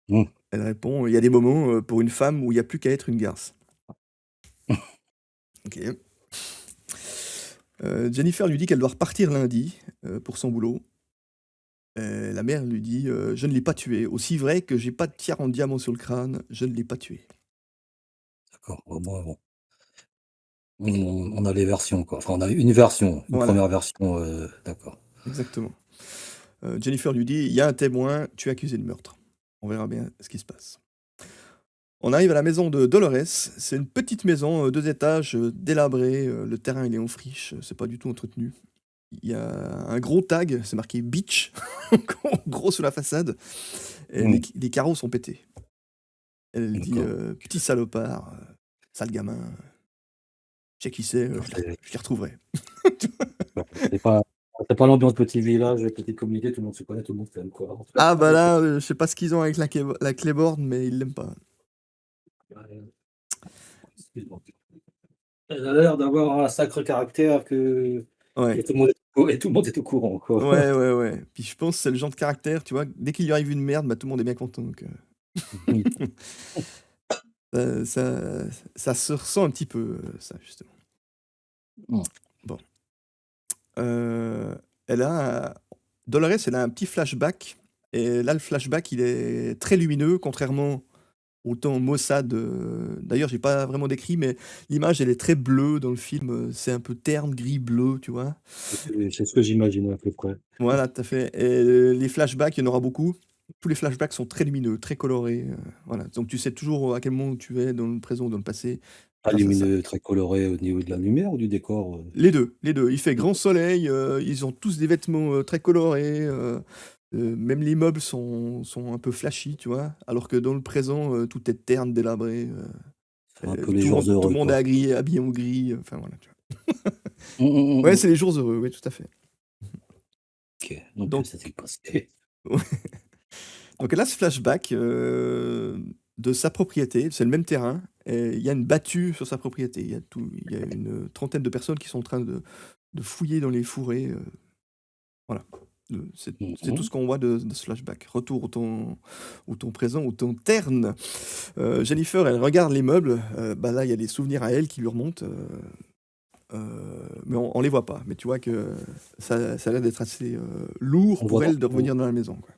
mmh. Elle répond: «Il y a des moments, pour une femme où il y a plus qu'à être une garce». OK. Jennifer lui dit qu'elle doit repartir lundi, pour son boulot. La mère lui dit, «Je ne l'ai pas tué. Aussi vrai que j'ai pas de tiare en diamant sur le crâne, je ne l'ai pas tué». D'accord, au moins bon, on a les versions quoi. Enfin on a une version, une Voilà, première version, d'accord. exactement. Jennifer lui dit: «Il y a un témoin, tu es accusé de meurtre. On verra bien ce qui se passe». On arrive à la maison de Dolores. C'est une petite maison, 2 étages, délabrée, le terrain il est en friche, c'est pas du tout entretenu. Il y a un gros tag, c'est marqué «Beach» en gros sur la façade et Mmh, les carreaux sont pétés. Elle dit, d'accord. «Petit salopard, sale gamin, je sais qui c'est, D'accord, je les retrouverai». d'accord. C'est pas l'ambiance petit village, petite communauté, tout le monde se connaît, tout le monde s'aime quoi. Ah bah là, je sais pas ce qu'ils ont avec la clayboard, mais ils l'aiment pas. Excuse-moi. Elle a l'air d'avoir un sacré caractère Ouais. et tout le monde est au courant, quoi. Ouais, ouais, ouais. Puis je pense que c'est le genre de caractère, tu vois? Dès qu'il lui arrive une merde, bah, tout le monde est bien content donc Mmh. ça ça se ressent un petit peu, ça justement. Mmh. Bon, heu, elle a Dolores, elle a un petit flashback et là, le flashback, il est très lumineux contrairement au temps Mossad, d'ailleurs, j'ai pas vraiment décrit, mais l'image, elle est très bleue dans le film, c'est un peu terne, gris-bleu, tu vois? C'est ce que j'imaginais à peu près. Voilà, tout à fait et les flashbacks, il y en aura beaucoup. Tous les flashbacks sont très lumineux, très colorés, voilà. Donc tu sais toujours à quel moment tu es dans le présent ou dans le passé Pas grâce à ça. lumineux, très coloré au niveau de la lumière ou du décor, Les 2, les 2. Il fait grand soleil, ils ont tous des vêtements, très colorés, même les meubles sont un peu flashy, tu vois? Alors que dans le présent, tout est terne, délabré, C'est un peu les tout le jours monde tout le heureux, monde est quoi. habillé en gris, enfin voilà, tu vois? Mmh, mmh, mmh, Ouais, mmh. c'est les jours heureux, oui, tout à fait. OK, donc que Donc s'est-il passé? Donc elle a ce flashback, de sa propriété, c'est le même terrain et il y a une battue sur sa propriété. Il y a une trentaine de personnes qui sont en train de fouiller dans les fourrés, voilà. Mmh C'est tout mh. ce qu'on voit de ce flashback. Retour au ton présent, au ton terne. Jennifer, elle regarde les meubles, bah, là, il y a des souvenirs à elle qui lui remontent, mais on les voit pas. Mais tu vois que ça a l'air d'être assez, lourd On le voit pour dans elle de son revenir dans la maison, quoi.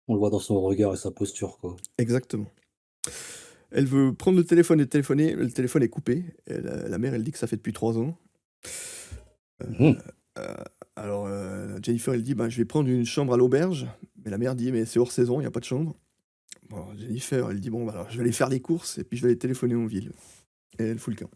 on le voit dans son regard et sa posture, quoi. Exactement. Elle veut prendre le téléphone et téléphoner, le téléphone est coupé et la mère, elle dit que ça fait depuis 3 ans. Mmh. Heu, alors, Jennifer, elle dit: «Ben, je vais prendre une chambre à l'auberge», mais la mère dit: «Mais c'est hors saison, il y a pas de chambre». Bon, Jennifer, elle dit: «Bon, bah, alors je vais aller faire des courses et puis je vais aller téléphoner en ville» et elle fout le camp.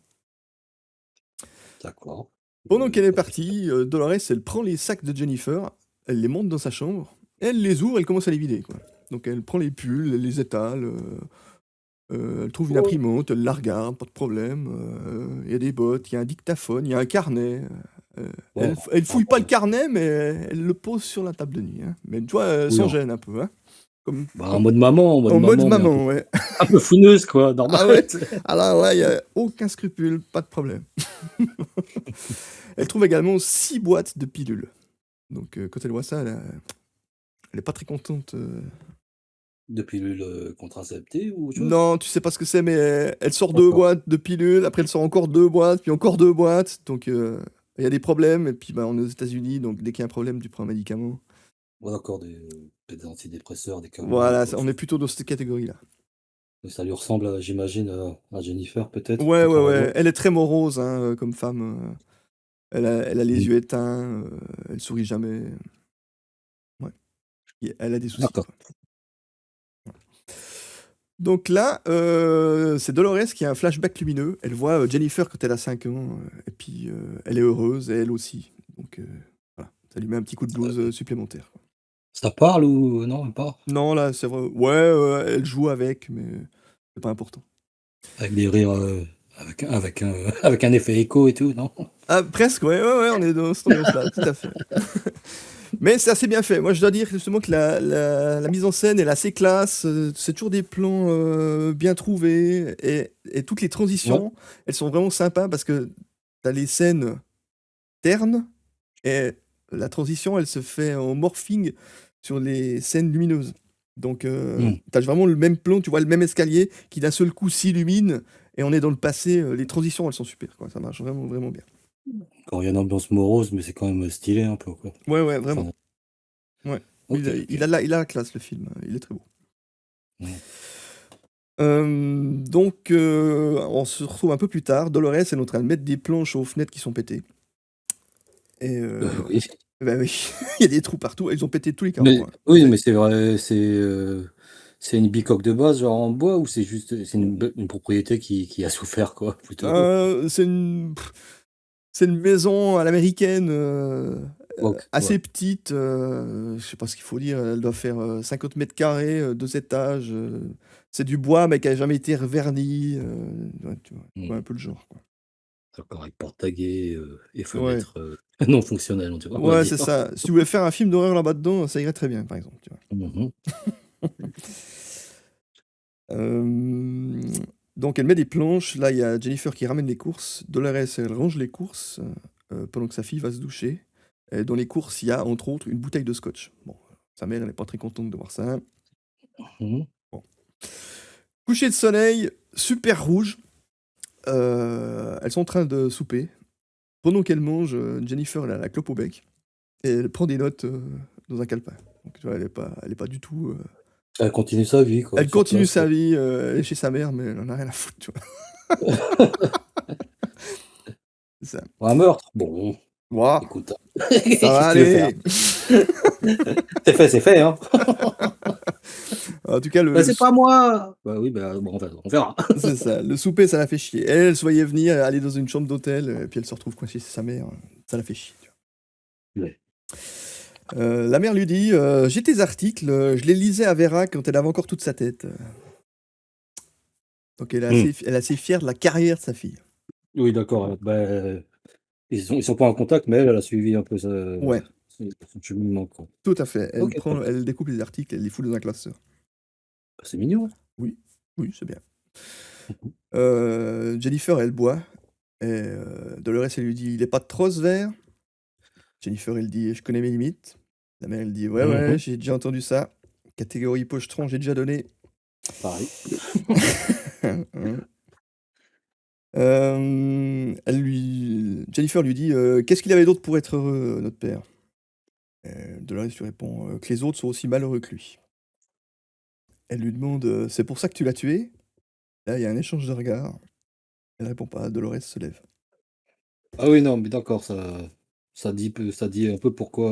D'accord. Pendant qu'elle est Pas de souci. partie, Dolores, elle prend les sacs de Jennifer, elle les monte dans sa chambre, elle les ouvre, elle commence à les vider, quoi. Donc elle prend les pulls, elle les étale, elle trouve une Oh! imprimante, elle la regarde, pas de problème, il y a des bottes, il y a un dictaphone, il y a un carnet, Wow. elle Ah fouille pas le bon. carnet, mais elle le pose sur la table de nuit, hein. Mais tu vois, Oui, sans gêne un peu, hein. Comme bah, comme en mode en mode maman, mais maman, ouais. un peu fouineuse, quoi, normal. Ah ouais? Ah là, ouais, il y a aucun scrupule, pas de problème. Elle trouve également 6 boîtes de pilules. Donc quand elle voit ça, elle est pas très contente, De pilules, contraceptives ou autre chose? non, tu sais pas ce que c'est, mais elle sort 2 D'accord. boîtes de pilules, après elle sort encore 2 boîtes, puis encore 2 boîtes, donc il y a des problèmes et puis, bah, on est aux États-Unis, donc dès qu'il y a un problème, tu prends un médicament. Ouais, d'accord, des antidépresseurs, des calmants, des Voilà, trucs on est comme plutôt dans cette catégorie-là. et ça lui ressemble, j'imagine, à Jennifer peut-être, Ouais, ouais, ouais, contrairement? elle est très morose, hein, comme femme, elle a les Mmh. yeux éteints, elle sourit jamais, ouais, et elle a des soucis, D'accord. quoi. Donc là, c'est Dolores qui a un flashback lumineux. Elle voit, Jennifer quand elle a 5 ans, et puis, elle est heureuse et elle aussi. Donc voilà, ça lui met un petit coup de blues, supplémentaire, quoi. Ça parle ou non, même pas? Non, là, c'est vrai. Ouais, elle joue avec, mais c'est pas important. Avec des rires, avec un effet écho et tout, non? Ah, presque, ouais, ouais, ouais, on est dans cette ambiance-là, tout à fait. Mais c'est assez bien fait. Moi, je dois dire justement que la mise en scène elle est assez classe. C'est toujours des plans bien trouvés. Et toutes les Ouais. transitions, elles sont vraiment sympas parce que t'as les scènes ternes et la transition, elle se fait en morphing sur les scènes lumineuses. Donc, Mmh. t'as vraiment le même plan, tu vois, le même escalier qui d'un seul coup s'illumine et on est dans le passé. Les transitions, elles sont super, quoi. Ça marche vraiment, vraiment bien. Quand il y a une ambiance morose, mais c'est quand même stylé un peu, quoi. Ouais, ouais, vraiment. Enfin, Ouais. OK, OK. Il a la classe, le film. Il est très beau. Mmh. Donc, on se retrouve un peu plus tard. Dolores est en train de mettre des planches aux fenêtres qui sont pétées. Et Oui. bah oui, il y a des trous partout. Ils ont pété tous les carreaux, Mais hein. oui, mais c'est vrai, c'est une bicoque de base, genre en bois ou c'est juste c'est une propriété qui a souffert, quoi, plutôt? C'est c'est une maison à l'américaine, OK, ouais. assez petite. Je sais pas ce qu'il faut dire. Elle doit faire 50 mètres carrés, 2 étages. C'est du bois, mais qui a jamais été reverni. Ouais, tu Mmh. vois un peu le genre, quoi. D'accord, avec porte à guet, et Ouais, fenêtre, non fonctionnelle, on va ouais, dire. c'est ça. Si tu voulais faire un film d'horreur là-bas dedans, ça irait très bien, par exemple. Tu vois. Mmh mh. Hem, donc elle met des planches. Là, il y a Jennifer qui ramène les courses. Dolores, elle range les courses, pendant que sa fille va se doucher. Et dans les courses, il y a, entre autres, une bouteille de scotch. Bon, sa mère, elle est pas très contente de voir ça. Mmh. Bon. Coucher de soleil, super rouge. Elles sont en train de souper. Pendant qu'elle mange, Jennifer, elle a la clope au bec et elle prend des notes, dans un calepin. Donc tu vois, elle est pas du tout, Elle continue sa vie, quoi, elle sur continue place, quoi. sa vie, elle est chez sa mère, mais elle en a rien à foutre, tu vois? C'est ça. Un meurtre? Bon, Waouh, écoute, ça va qu'est-ce que tu veux faire? aller! C'est fait, hein. En tout cas, «Bah, c'est pas moi!» Bah oui, bah, bon, on verra. c'est ça, le souper, ça la fait chier. Elle, elle se voyait venir, aller dans une chambre d'hôtel, et puis elle se retrouve coincée chez sa mère, ça la fait chier, tu Ouais. vois? La mère lui dit, «J'ai tes articles, je les lisais à Vera quand elle avait encore toute sa tête». Donc Mmh. elle est assez fière de la carrière de sa fille. Oui, d'accord, bah, ils sont pas en contact, mais elle, elle a suivi un peu sa Ouais, son cheminement, quoi. tout à fait. OK, très bien. Elle découpe les articles, elle les fout dans un classeur. Bah, c'est mignon. Oui, oui, c'est bien. Mmh mh. Jennifer, elle boit et Dolores, elle lui dit: «Il est pas trop ce verre?» Jennifer, elle dit: «Je connais mes limites». La mère, elle dit: «Ouais, Mmh ouais, mh. j'ai déjà entendu ça. Catégorie pochetron, j'ai déjà donné». Pareil. Jennifer lui dit: «Qu'est-ce qu'il avait d'autre pour être heureux, notre père?» Dolores lui répond, que les autres sont aussi malheureux que lui. Elle lui demande: «C'est pour ça que tu l'as tué?» Là, il y a un échange de regards. Elle répond pas, Dolores se lève. Ah oui, non, mais d'accord, ça dit un peu pourquoi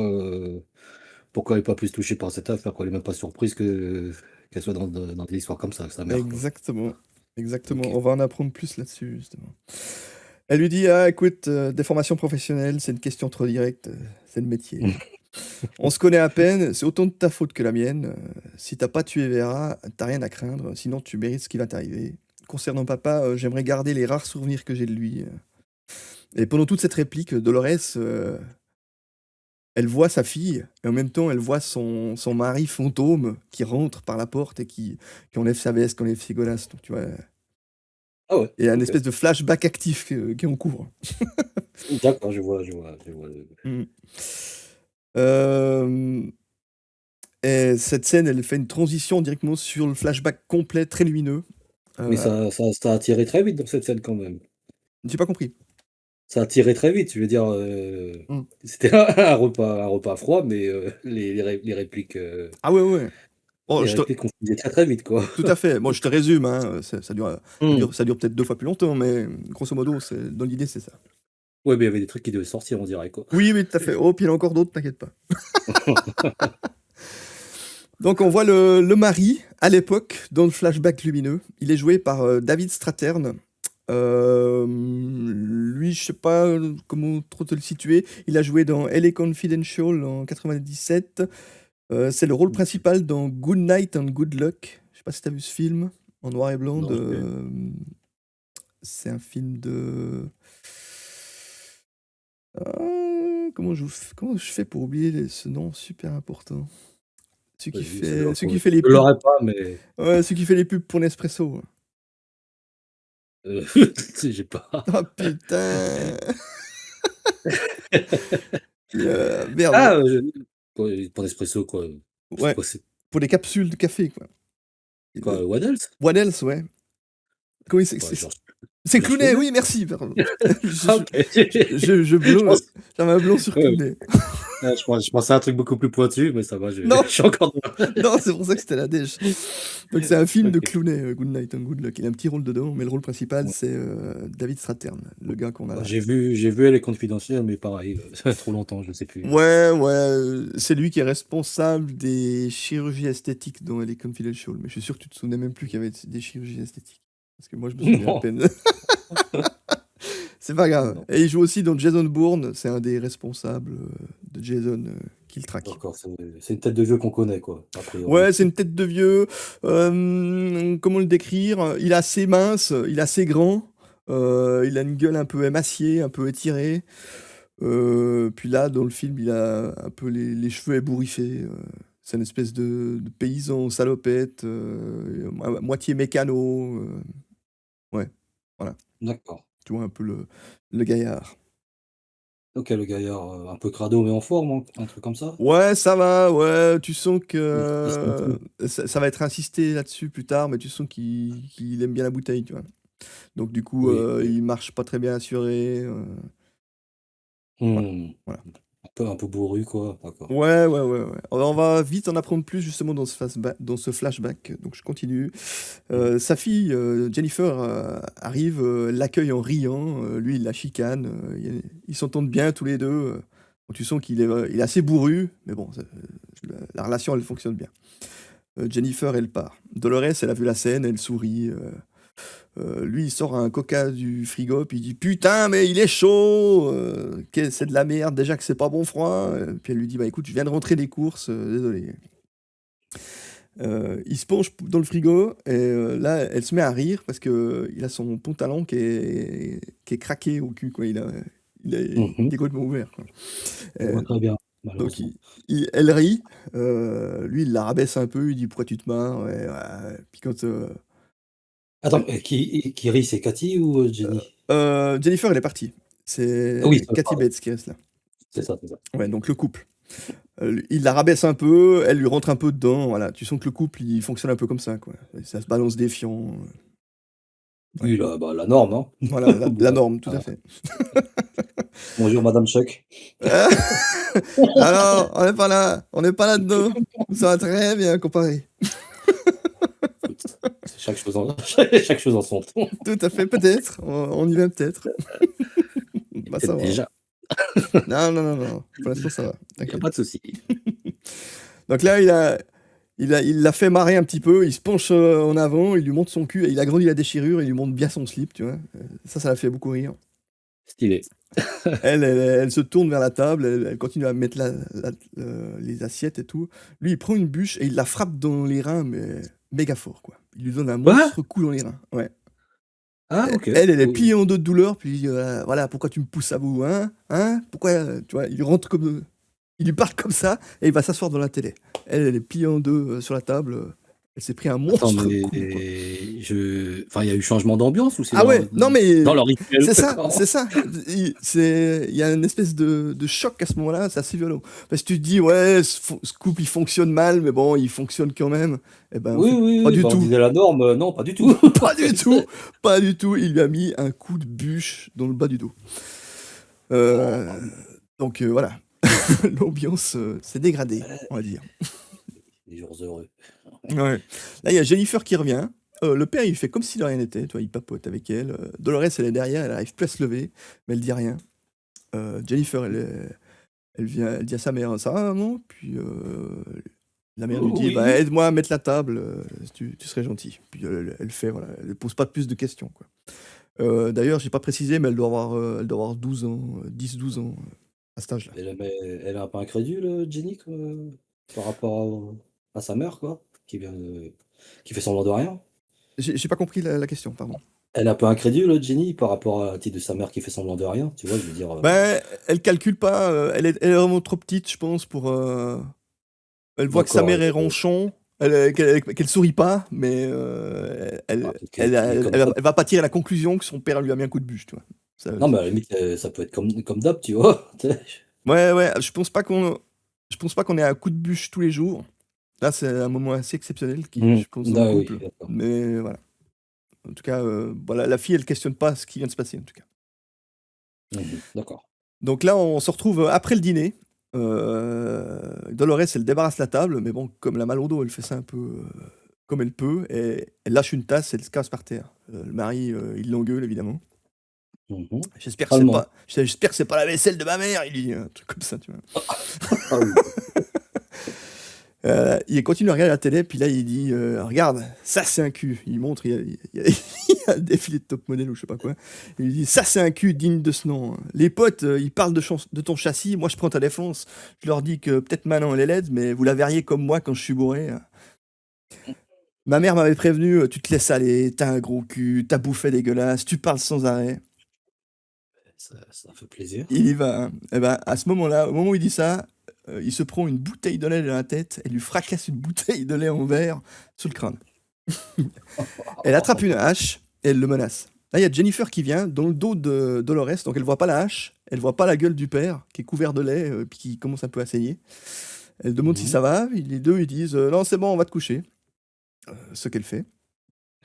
elle est pas plus touchée par cette affaire, quoi. Elle est même pas surprise qu'elle soit dans des histoires comme ça avec sa mère, quoi. Exactement, exactement. OK. On va en apprendre plus là-dessus, justement. Elle lui dit: «Ah écoute, des formations professionnelles, c'est une question trop directe, c'est le métier. On se connaît à peine, c'est autant de ta faute que la mienne. Si t'as pas tué Vera, tu rien à craindre, sinon tu mérites ce qui va t'arriver. Concernant papa, j'aimerais garder les rares souvenirs que j'ai de lui». Et pendant toute cette réplique, Dolores, elle voit sa fille et en même temps, elle voit son mari fantôme qui rentre par la porte et qui enlève sa veste, qui enlève ses godasses, donc tu vois? Ah ouais, Il y a une OK. espèce de flashback actif qui est en cours. D'accord, je vois Mmh. Hem Et cette scène, elle fait une transition directement sur le flashback complet, très lumineux. mais Heu, ça a tiré très vite dans cette scène quand même. j'ai pas compris. Ça a tiré très vite, je veux dire, Mmh. c'était un repas froid, mais Ah ouais, ouais, ouais. Oh, les je te répliques qu'on faisait très, très vite, quoi. tout à fait. Moi, je te résume, hein, Mmh. ça dure peut-être 2 fois plus longtemps, mais grosso modo, c'est dans l'idée, c'est ça. Ouais, mais il y avait des trucs qui devaient sortir, on dirait, quoi. Oui, oui, tout à fait. Oh, puis il y en a encore d'autres, t'inquiète pas. Donc on voit le mari, à l'époque, dans le flashback lumineux. Il est joué par, David Strathairn. Lui, je sais pas, comment trop te le situer. Il a joué dans LA Confidential en 97. C'est le rôle OK. principal dans Good Night and Good Luck. Je sais pas si tu vu ce film en noir et blanc Non, je vais c'est un film de comment je fais pour oublier ce nom super important? vas-y, c'est là Celui pour qui le fait les je pubs, l'aurais pas, mais ouais, celui qui fait les pubs pour Nespresso. heu, j'ai pas. Ah putain! Merde, Ah, pour Nespresso quoi, c'est ouais, quoi c'est pour les capsules de café, quoi. quoi, What Else? What else, ouais. Comment il Bah, genre c'est bah, je Clooney, connais. oui, merci, pardon. Je Ah je OK. je Je pense j'avais un blanc sur ouais, Clooney. je pensais à un truc beaucoup plus pointu, mais ça va, je Non, je suis encore dedans. non, c'est pour ça que c'était la dèche. Donc c'est un film de OK. Clooney, Good Night and Good Luck. Il a un petit rôle dedans, mais le rôle principal, Ouais. c'est, David Strathairn, le gars qu'on a Bah, là. j'ai vu Elle est confidentielle, mais pareil, ça fait trop longtemps, je sais plus. Ouais, ouais, c'est lui qui est responsable des chirurgies esthétiques dans les Confidential, mais je suis sûr que tu te souvenais même plus qu'il y avait des chirurgies esthétiques. Parce que moi, je me souviens à Non, peine. C'est pas grave. non. Et il joue aussi dans Jason Bourne, c'est un des responsables, de Jason, qui le traque. D'accord, c'est une tête de vieux qu'on connaît quoi, a priori. Ouais, c'est une tête de vieux, comment le décrire? Il est assez mince, il est assez grand, il a une gueule un peu émaciée, un peu étirée. Puis là, dans le film, il a un peu les cheveux ébouriffés, c'est une espèce de paysan salopette, moitié mécano, ouais, voilà. D'accord. Tu vois un peu le gaillard. OK, le gaillard, un peu crado mais en forme, un truc comme ça? Ouais, ça va, ouais, tu sens que, Il se motive. ça va être insisté là-dessus plus tard, mais tu sens qu'il aime bien la bouteille, tu vois? Donc du coup, Oui, oui. il marche pas très bien assuré, voilà, Mmh. voilà. Un peu bourru quoi, d'accord. Ouais, ouais, ouais, ouais. On va vite en apprendre plus justement dans ce flashback, donc je continue. Mmh. Sa fille, Jennifer, arrive, l'accueille en riant, lui il la chicane, ils s'entendent bien tous les 2. Bon, tu sens il est assez bourru, mais bon, la relation elle fonctionne bien. Jennifer elle part. Dolores elle a vu la scène, elle sourit, lui il sort un coca du frigo, puis il dit: «Putain mais il est chaud, c'est de la merde déjà que c'est pas bon froid», puis elle lui dit: «Bah écoute je viens de rentrer des courses, désolé». Il se penche dans le frigo et là, elle se met à rire parce que il a son pantalon qui est craqué au cul, quoi. Mmh Il mh. est complètement ouvert, quoi. Je vois Heu, très bien, donc malheureusement. elle rit, lui, il la rabaisse un peu, il dit: «Pourquoi tu te marres?» Ouais, ouais, puis quand, Attends, qui rit, c'est Cathy ou, Jenny? Jennifer, elle est partie. Ah oui, C'est Kathy pardon, Bates qui reste là. c'est ça, c'est ça. Ouais, donc le couple. Il la rabaisse un peu, elle lui rentre un peu dedans, voilà. Tu sens que le couple, il fonctionne un peu comme ça, quoi. Ça se balance défiant, ouais. Oui, la norme, hein? Voilà, Au la bout la d'un norme, tout à moment. fait. Bonjour madame Chuck. Alors, on n'est pas là-dedans. Ça va très bien comparé. Écoute, c'est chaque chose en chaque chose en son temps. Tout à fait, peut-être, on y va peut-être. Et Bah, ça peut-être va. déjà, Non, non, non, non, pour l'instant ça va, il y a pas de t'inquiète. souci. Donc là, il l'a fait marrer un petit peu, il se penche, en avant, il lui montre son cul et il agrandit la déchirure, il lui montre bien son slip, tu vois? Ça l'a fait beaucoup rire. Stylé. Elle se tourne vers la table, elle continue à mettre les assiettes et tout. Lui, il prend une bûche et il la frappe dans les reins, mais méga fort, quoi. Il lui donne un Quoi? monstre coup dans les reins, ouais. Ah OK. Elle est Oh, pliée en 2 de douleur, puis il dit: «Voilà, pourquoi tu me pousses à bout, hein? Hein? Pourquoi?» Tu vois? Il lui parle comme ça et il va s'asseoir dans la télé. Elle est pliée en 2, sur la table, elle s'est pris un attends, monstre mais coup, quoi. enfin, il y a eu changement d'ambiance ou c'est Ah ouais, non dans mais leur rituel c'est ou ça, comment? c'est ça. Il y a une espèce de choc à ce moment-là, c'est assez violent. Parce que tu te dis: «Ouais, ce couple, il fonctionne mal, mais bon, il fonctionne quand même». Et ben, en Oui, fait, oui, pas oui, du bah, on tout. disait la norme, non, pas du tout. Pas du tout, pas du tout. Il lui a mis un coup de bûche dans le bas du dos. Oh, Heu, donc voilà, l'ambiance, s'est dégradée, on va dire. les jours heureux. Ouais. Là, il y a Jennifer qui revient. Le père, il fait comme si de rien n'était, tu vois? Il papote avec elle. Dolores, elle est derrière, elle arrive plus à se lever, mais elle dit rien. Jennifer, elle dit à sa mère: «Ça va maman?» Puis, la mère lui dit: «Bah, Oui. aide-moi à mettre la table, si tu serais gentil». Puis elle fait, voilà, elle pose pas plus de questions, quoi. D'ailleurs, j'ai pas précisé, mais elle doit avoir 12 ans, 10-12 ans, à cet âge-là. Elle est un peu incrédule, Jenny, quoi? par rapport à sa mère, quoi, qui fait semblant de rien. J'ai pas compris la question, pardon. Elle est un peu incrédule, Jenny, par rapport à la de sa mère qui fait semblant de rien, tu vois? Je veux dire, Ben, elle calcule pas, elle est vraiment trop petite, je pense, pour, elle voit que sa d'accord, mère est ronchon, qu'elle sourit pas, mais bah, peut-être qu'elle est comme ça. elle va pas tirer la conclusion que son père lui a mis un coup de bûche, tu vois? Ça Non, mais à la limite, ça peut être comme d'hab, tu vois? Tu sais? ouais, ouais, je pense pas qu'on ait un coup de bûche tous les jours. Là, c'est un moment assez exceptionnel qui, je pense, dans le Ah oui, couple, d'accord. mais voilà. En tout cas, voilà, la fille, elle questionne pas ce qui vient de se passer, en tout cas. D'accord. Donc là, on se retrouve après le dîner. Dolores, elle débarrasse la table, mais bon, comme la mal au dos, elle fait ça un peu comme elle peut, et elle lâche une tasse, elle se casse par terre. Le mari, il l'engueule, évidemment. Mmh. « Allemand. J'espère que c'est pas la vaisselle de ma mère », il dit, un truc comme ça, tu vois. Ah oui. Il continue à regarder la télé, puis là, il dit regarde, ça c'est un cul. Il montre, il y a un défilé de top modèle ou je sais pas quoi. Il dit ça c'est un cul digne de ce nom. Les potes, ils parlent de ton châssis, moi je prends ta défense. Je leur dis que peut-être maintenant elle est laide, mais vous la verriez comme moi quand je suis bourré. Ma mère m'avait prévenu, tu te laisses aller, t'as un gros cul, t'as bouffé dégueulasse, tu parles sans arrêt. Ça fait plaisir. Il y va, hein. Et ben, à ce moment-là, au moment où il dit ça, il se prend une bouteille de lait dans la tête et lui fracasse une bouteille de lait en verre sur le crâne. Elle attrape une hache et elle le menace. Là, il y a Jennifer qui vient dans le dos de Dolores, donc elle voit pas la hache, elle voit pas la gueule du père qui est couvert de lait, puis qui commence un peu à saigner. Elle demande si Mmh. ça va, les deux ils disent non, c'est bon, on va te coucher. Ce qu'elle fait.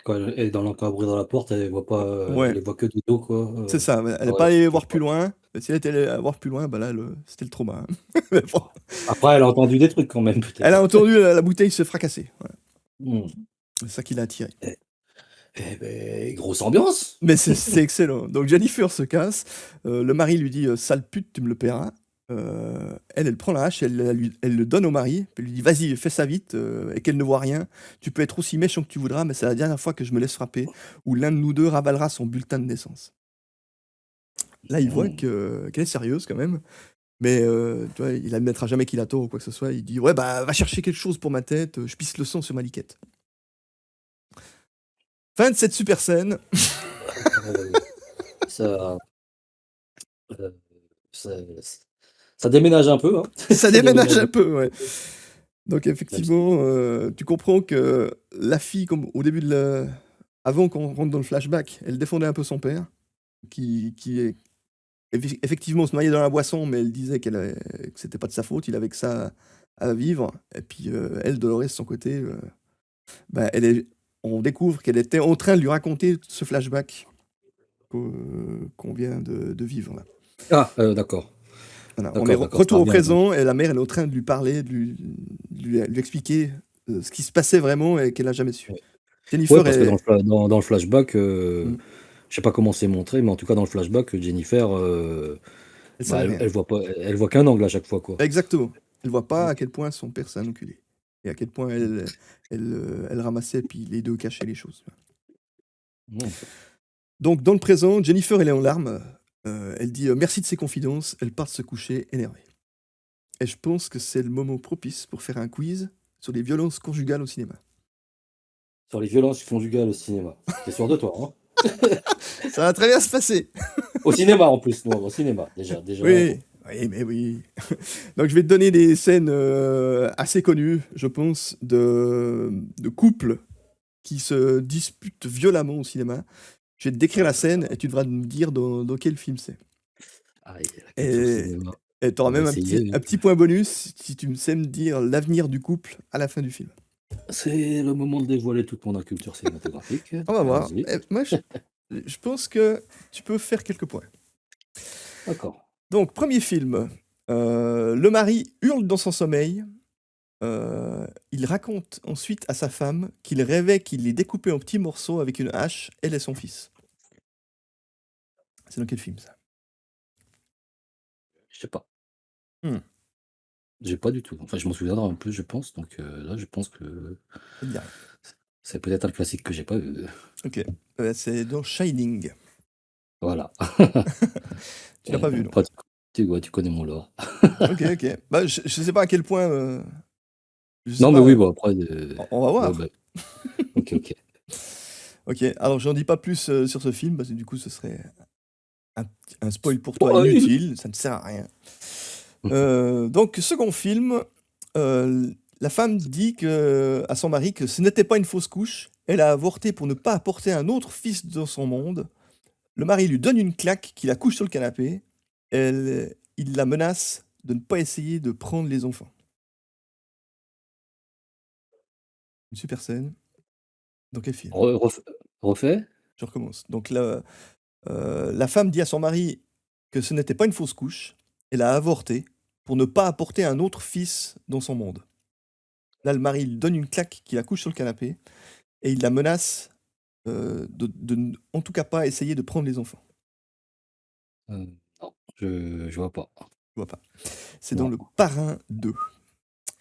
Quand elle est dans l'encadré dans la porte, elle Ouais, les voit que du dos, quoi, c'est ça, ouais, elle ah n'est ouais, pas allée je voir plus vois. loin. Si elle était allée voir plus loin, bah là, c'était le trauma, hein. Mais bon, Après, elle a entendu des trucs quand même, elle a peut-être. entendu la bouteille se fracasser. Voilà. Mmh. C'est ça qui l'a attiré. Eh eh beh, grosse ambiance! Mais c'est excellent. Donc Jennifer se casse, le mari lui dit sale pute, tu me le paieras. Elle prend la hache, elle le donne au mari, puis elle lui dit vas-y, fais ça vite, et qu'elle ne voit rien. Tu peux être aussi méchant que tu voudras, mais c'est la dernière fois que je me laisse frapper, ou l'un de nous deux ravalera son bulletin de naissance. Là, il voit Mmh. qu'elle est sérieuse quand même, mais tu vois, il admettra jamais qu'il a tort ou quoi que ce soit. Il dit ouais, bah va chercher quelque chose pour ma tête, je pisse le sang sur ma liquette. Fin de cette super scène. Heu, ça, heu, ça ça déménage un peu, hein. Ça Ça déménage déménage un un peu, ouais. Donc peu, même si effectivement, tu comprends que la fille, comme au début avant qu'on rentre dans le flashback, elle défendait un peu son père, qui est effectivement se noyait dans la boisson, mais elle disait que c'était pas de sa faute, il avait que ça à vivre. Et puis, elle, Dolores, de son côté, bah, on découvre qu'elle était en train de lui raconter ce flashback qu'on vient de vivre là. ah, d'accord. Voilà, on est D'accord, d'accord, ça retour au revient donc. présent et la mère, elle est en train de lui parler, de lui expliquer, ce qui se passait vraiment et qu'elle a jamais su. Ouais. Ouais, Jennifer parce que est dans le flashback, mmh, je sais pas comment c'est montré, mais en tout cas dans le flashback, Jennifer, elle bah, savait rien. elle voit qu'un angle à chaque fois, quoi. Exactement. Elle voit pas à OK. quel point son père c'est un enculé et à quel point elle ramassait puis les 2 cachaient les choses. Mmh. Donc dans le présent, Jennifer, elle est en larmes, elle dit, merci de ses confidences, elle part se coucher énervée et je pense que c'est le moment propice pour faire un quiz sur les violences conjugales au cinéma. Sur les violences conjugales au cinéma. Tu sûr de toi, hein? Ça va très bien se passer! Au cinéma en plus, non, au cinéma, déjà Oui, bon. oui, mais oui. Donc je vais te donner des scènes, assez connues, je pense, de couples qui se disputent violemment au cinéma. Je vais te décrire la scène et tu devras me dire dans quel film c'est. Aïe, la culture Et cinéma. tu auras On va même essayer. un petit point bonus si tu me sais me dire l'avenir du couple à la fin du film. C'est le moment de dévoiler toute mon inculture cinématographique. On va voir. Vas-y. Moi je pense que tu peux faire quelques points. D'accord. Donc premier film, le mari hurle dans son sommeil. Il raconte ensuite à sa femme qu'il rêvait qu'il les découpait en petits morceaux avec une hache, elle et son fils. C'est dans quel film ça? Je sais pas. Mmh, J'ai pas du tout. Enfin, je m'en souviendrai en plus, je pense, donc là, je pense que ça te dit rien. c'est peut-être un classique que j'ai pas vu. OK, c'est dans Shining. Voilà. Tu l'as pas vu, non? Bah, ouais, tu connais mon lore. OK, OK. Bah, je sais pas à quel point, Je sais Non, mais pas, oui, bon, après, on va ouais, voir. bah, ok, ok. Ok, alors j'en dis pas plus sur ce film, parce que du coup ce serait un spoil pour Bon, toi inutile, ça ne sert à rien. Donc, second film, la femme dit à son mari que ce n'était pas une fausse couche, elle a avorté pour ne pas apporter un autre fils dans son monde. Le mari lui donne une claque, qui la couche sur le canapé. Il la menace de ne pas essayer de prendre les enfants. Une super scène. Dans quel film? Refait? Je recommence. Donc la femme dit à son mari que ce n'était pas une fausse couche, elle a avorté pour ne pas apporter un autre fils dans son monde. Là, le mari lui donne une claque, qui la couche sur le canapé, et il la menace en tout cas pas essayer de prendre les enfants. Non, je vois pas. Je vois pas. C'est dans Non. Le Parrain 2.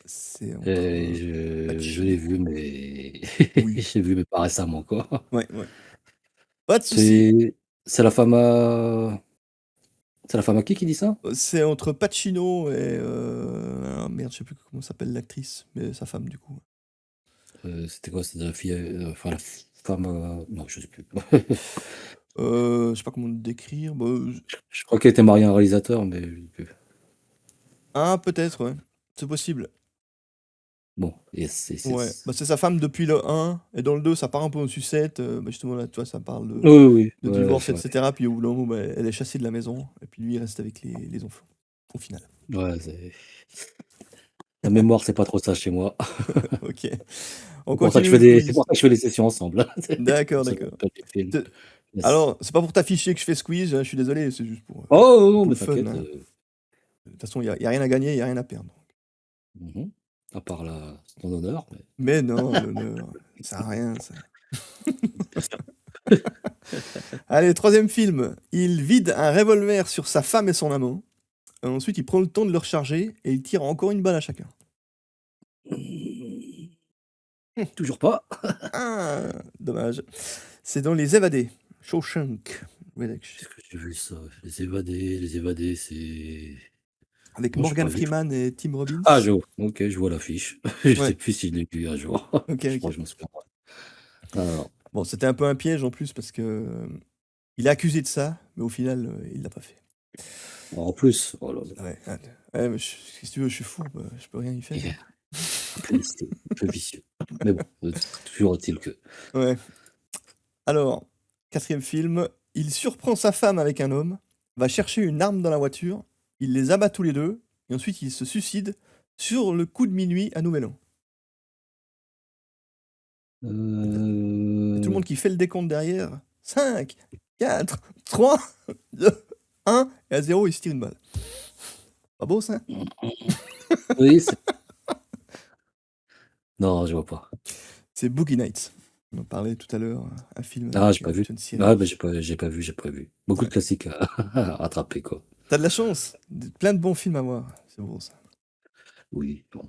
C'est entre Je l'ai Pacino. vu, mais Oui, j'ai vu, mais pas récemment, quoi. ouais, ouais. Pas de souci. C'est c'est la femme à c'est la femme à qui dit ça? C'est entre Pacino et ah merde, je sais plus comment s'appelle l'actrice, mais sa femme du coup. C'était quoi? C'était la fille, enfin la femme, non, je sais plus. Je sais pas comment le décrire. Bah, Je crois qu'elle était mariée à un réalisateur, mais ah peut-être, ouais. C'est possible. bon, yes, Ouais, c'est bah, c'est sa femme depuis le 1, et dans le 2, ça part un peu en sucette. Bah, justement, là, tu vois, ça parle oui, oui, oui, de ouais, divorce, c'est vrai. etc. Puis au bout d'un moment, bah, elle est chassée de la maison, et puis lui, il reste avec les enfants, au final. Ouais, c'est la mémoire, c'est pas trop ça chez moi. Ok. On continue le C'est quiz. pour ça que je fais les sessions ensemble. C'est D'accord, pour ça que je d'accord. rappelle les films. Te- Yes. Alors, c'est pas pour t'afficher que je fais squeeze, hein, je suis désolé, c'est juste Oh non, non, pour mais le fun, t'inquiète, hein. De toute façon, y a rien à gagner, il y a rien à perdre. mmh à part ton honneur, mais Mais non, l'honneur, ça sert à rien, ça. Allez, troisième film. Il vide un revolver sur sa femme et son amant. Ensuite, il prend le temps de le recharger et il tire encore une balle à chacun. toujours pas. Ah, dommage. C'est dans Les Évadés. Shawshank Redemption. Est-ce que j'ai vu ça? Les évadés, c'est Avec non, j'ai pas Morgan vu, je Freeman et Tim Robbins. ah, je vois, OK, je vois l'affiche. Je sais Ouais, plus si je l'ai vu un jour. ok, Je crois ok. que je m'en souviens pas. Non, non, non. Bon, c'était un peu un piège en plus parce que il est accusé de ça, mais au final, il l'a pas fait. En plus, oh là là, Ouais, ouais, mais si tu veux, je suis fou, bah, je peux rien y faire, il est hein. un peu vicieux. Mais bon, toujours est-il que Ouais. Alors, quatrième film, il surprend sa femme avec un homme, va chercher une arme dans la voiture, il les abat tous les deux, et ensuite il se suicide sur le coup de minuit à Nouvel An. Et tout le heu, monde qui fait le décompte derrière. 5, 4, 3, 2, 1, et à 0, il se tire une balle. Pas beau ça? oui, c'est non, je vois pas. C'est Boogie Nights. On en parlait tout à l'heure, un film Ah, j'ai avec pas vu. John C. Ah, bah, Reilly. j'ai pas vu. Beaucoup de Ouais. classiques à à rattraper, quoi. T'as de la chance, plein de bons films à voir. C'est beau ça. Oui, bon.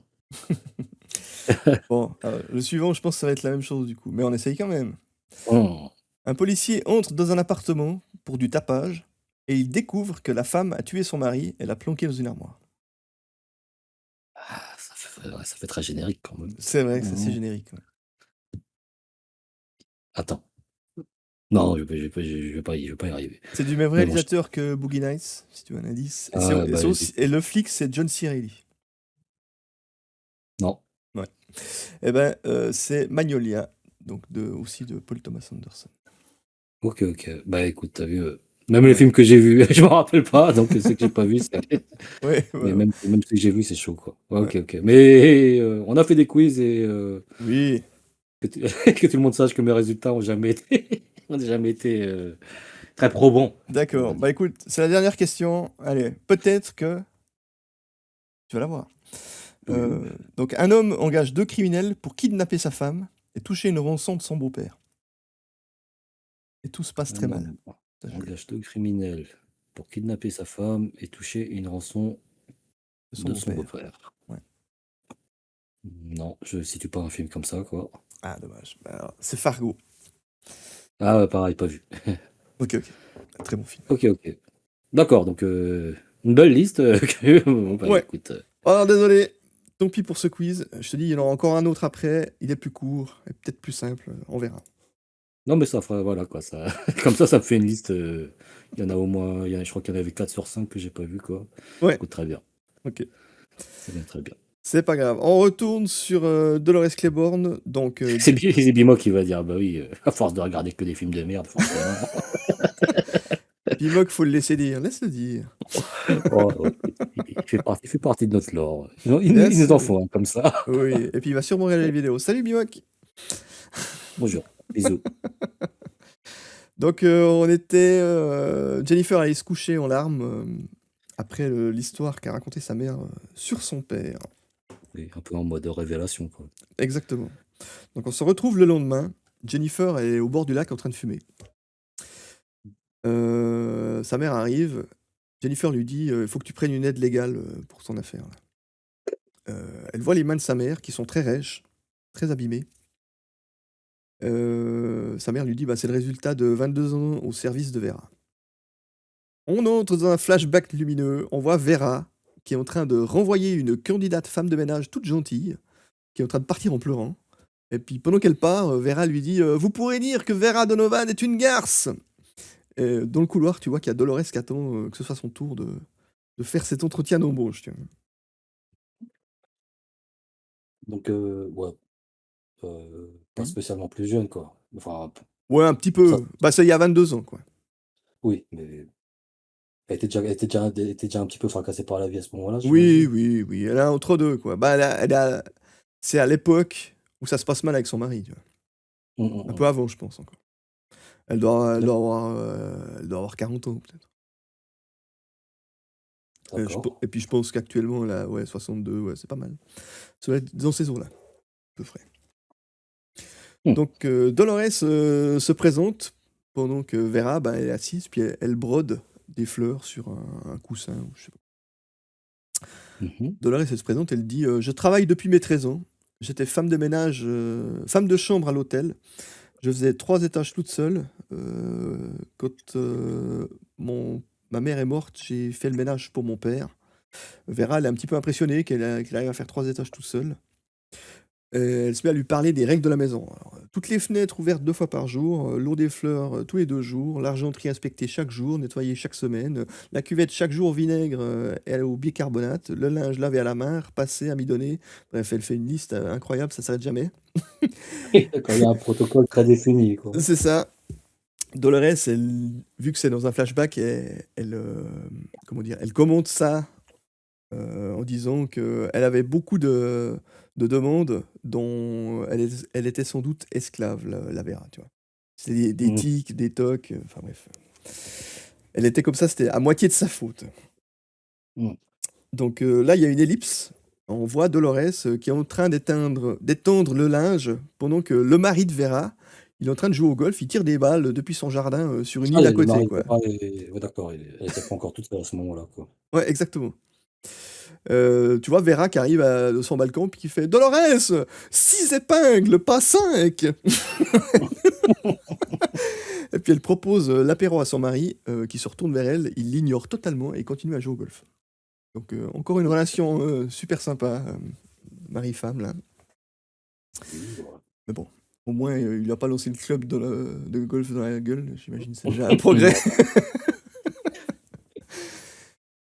Bon, le suivant, je pense que ça va être la même chose du coup, mais on essaye quand même. Mmh. Un policier entre dans un appartement pour du tapage et il découvre que la femme a tué son mari et l'a planqué dans une armoire. Ah, ça fait ouais, ça fait très générique quand même. C'est vrai que c'est assez Mmh. générique, ouais. Attends. Non, je vais pas y arriver. C'est du même Mais bon, je réalisateur que Boogie Nights, si tu veux un indice. Et, ah, bah, et le flic, c'est John C. Reilly. non. Ouais. Et ben, c'est Magnolia, donc aussi de Paul Thomas Anderson. OK, OK. Bah, écoute, tu as vu, même les Ouais, films que j'ai vus, je m'en rappelle pas, donc ceux que j'ai pas vus, c'est ouais, mais voilà. même ceux que j'ai vus, c'est chaud, quoi. Ouais, Ouais. OK, OK. Mais on a fait des quiz et Oui, que tu que tout le monde sache que mes résultats ont jamais été ont jamais été, très probants, on va d'accord. dire. Bah écoute, c'est la dernière question. Allez, peut-être que tu vas la voir. Oui. Donc, un homme engage deux criminels pour kidnapper sa femme et toucher une rançon de son beau-père. Et tout se passe très Un mal. homme Ça, je l'ai. engage 2 criminels pour kidnapper sa femme et toucher une rançon De son de son beau-père. beau-frère. Ouais. Non, je situe pas un film comme ça, quoi. Ah, dommage. Bah, alors, c'est Fargo. Ah ouais, pareil, pas vu. Ok, ok. Un très bon film. OK, OK. D'accord, donc une belle liste, que bon, bah, Ouais. écoute, Oh, désolé. Tant pis pour ce quiz. Je te dis, il y en aura encore un autre après. Il est plus court et peut-être plus simple. On verra. Non, mais ça fera voilà quoi, ça comme ça me fait une liste, il y en a au moins je crois qu'il y en avait 4 sur 5 que j'ai pas vu quoi. Ouais, Écoute, très bien, ok. très bien, très bien. C'est pas grave. On retourne sur Dolores Claiborne. Donc, C'est moi qui va dire: «Bah oui, à force de regarder que des films de merde, forcément». Pimoc, faut le laisser dire. Laisse-le dire. Oh, oh, il fait partie de notre lore. Bien Ils nous en sûr. font un comme ça. Oui. Et puis, il va sûrement regarder les vidéos. Salut, Pimoc. Bonjour, bisous. Donc, on était. Jennifer allait se coucher en larmes après l'histoire qu'a raconté sa mère sur son père. Oui, un peu en mode révélation, quoi. Exactement. Donc, on se retrouve le lendemain. Jennifer est au bord du lac en train de fumer. Sa mère arrive. Jennifer lui dit il faut que tu prennes une aide légale pour ton affaire. Là. Elle voit les mains de sa mère qui sont très rêches, très abîmées. Sa mère lui dit bah, c'est le résultat de 22 ans au service de Vera. On entre dans un flashback lumineux. On voit Vera qui est en train de renvoyer une candidate femme de ménage toute gentille, qui est en train de partir en pleurant. Et puis pendant qu'elle part, Vera lui dit vous pourrez dire que Vera Donovan est une garce. Et dans le couloir, tu vois qu'il y a Dolores qui attend que ce soit son tour de faire cet entretien d'embauche. Tu vois. Donc ouais, pas Mmh. spécialement plus jeune, quoi. Enfin, Ouais, un petit ça peu. Bah, c'est il y a 22 ans, quoi. oui, mais elle était déjà un petit peu fracassée par la vie à ce moment-là, Oui, j'imagine? oui, oui, elle est entre 2 quoi. Bah, c'est à l'époque où ça se passe mal avec son mari, tu vois? Mmh, mmh Un mh. peu avant, je pense, encore. D'accord, Elle doit avoir 40 ans, peut-être. d'accord. Et puis je pense qu'actuellement, elle a, ouais, 62, ouais, c'est pas mal. Ça doit être dans ces eaux-là, à peu près. Mmh. Donc, Dolores, se présente pendant que Vera, bah, elle est assise, puis elle brode des fleurs sur un coussin ou je sais pas. Mmh mh. Dolores, elle se présente, elle dit je travaille depuis mes 13 ans. J'étais femme de ménage, femme de chambre à l'hôtel. Je faisais 3 étages toute seule. Quand ma mère est morte, j'ai fait le ménage pour mon père. Vera, elle est un petit peu impressionnée qu'elle arrive à faire 3 étages toute seule. Elle se met à lui parler des règles de la maison. Alors, toutes les fenêtres ouvertes 2 fois par jour, l'eau des fleurs tous les 2 jours, l'argenterie inspectée chaque jour, nettoyée chaque semaine, la cuvette chaque jour au vinaigre et au bicarbonate, le linge lavé à la main, repassé, amidonné. Bref, elle fait une liste incroyable, ça s'arrête jamais. D'accord, il y a un protocole très défini, quoi. C'est ça. Dolores, vu que c'est dans un flashback, comment dire, elle commente ça en disant qu'elle avait beaucoup de demandes dont elle était sans doute esclave, la Vera, tu vois. C'est des Mmh. tics, des tocs, enfin bref. Elle était comme ça, c'était à moitié de sa faute. Mmh. Donc là, il y a une ellipse. On voit Dolores qui est en train d'étendre le linge pendant que le mari de Vera, il est en train de jouer au golf, il tire des balles depuis son jardin sur une Ah, île à le côté, mari de quoi. Vera ouais d'accord, elle était pas encore toute seule à ce moment-là, quoi. Ouais, exactement. Tu vois Vera qui arrive de son balcon puis qui fait Dolores, 6 épingles, pas 5. Et puis elle propose l'apéro à son mari qui se retourne vers elle, il l'ignore totalement et continue à jouer au golf. Donc encore une relation super sympa, mari-femme là. Oui, voilà. Mais bon, au moins il a pas lancé le club de golf dans la gueule, j'imagine c'est déjà un progrès.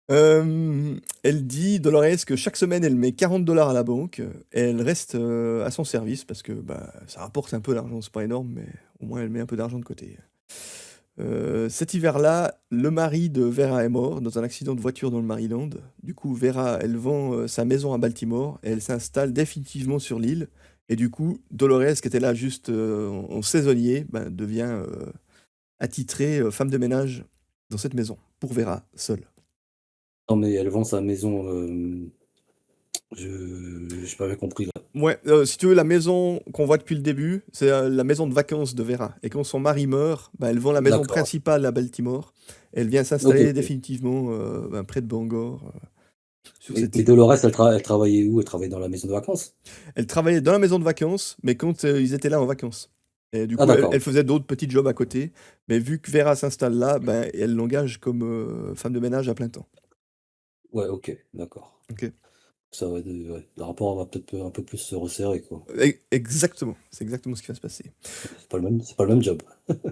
Non. Elle dit, Dolores, que chaque semaine, elle met 40 $ à la banque et elle reste à son service parce que bah, ça rapporte un peu d'argent, c'est pas énorme, mais au moins elle met un peu d'argent de côté. Cet hiver-là, le mari de Vera est mort dans un accident de voiture dans le Maryland. Du coup, Vera, elle vend sa maison à Baltimore et elle s'installe définitivement sur l'île. Et du coup, Dolores, qui était là juste en saisonnier, ben, devient attitrée femme de ménage dans cette maison, pour Vera, seule. Non, mais elle vend sa maison, j'ai pas bien compris là. Ouais, si tu veux, la maison qu'on voit depuis le début, c'est la maison de vacances de Vera. Et quand son mari meurt, bah, elle vend la maison D'accord, principale à Baltimore. Elle vient OK, s'installer OK. définitivement ben, près de Bangor, sur Mais cette île. Dolores, elle travaillait où? Elle travaillait dans la maison de vacances? Elle travaillait dans la maison de vacances, mais quand ils étaient là en vacances. Et du Ah coup, elle d'accord, faisait d'autres petits jobs à côté. Mais vu que Vera s'installe là, ben, elle l'engage comme femme de ménage à plein temps. ouais, OK, d'accord. Ok. Ça va ouais, le rapport va peut-être un peu plus se resserrer, quoi. Exactement, c'est exactement ce qui va se passer. C'est pas le même job.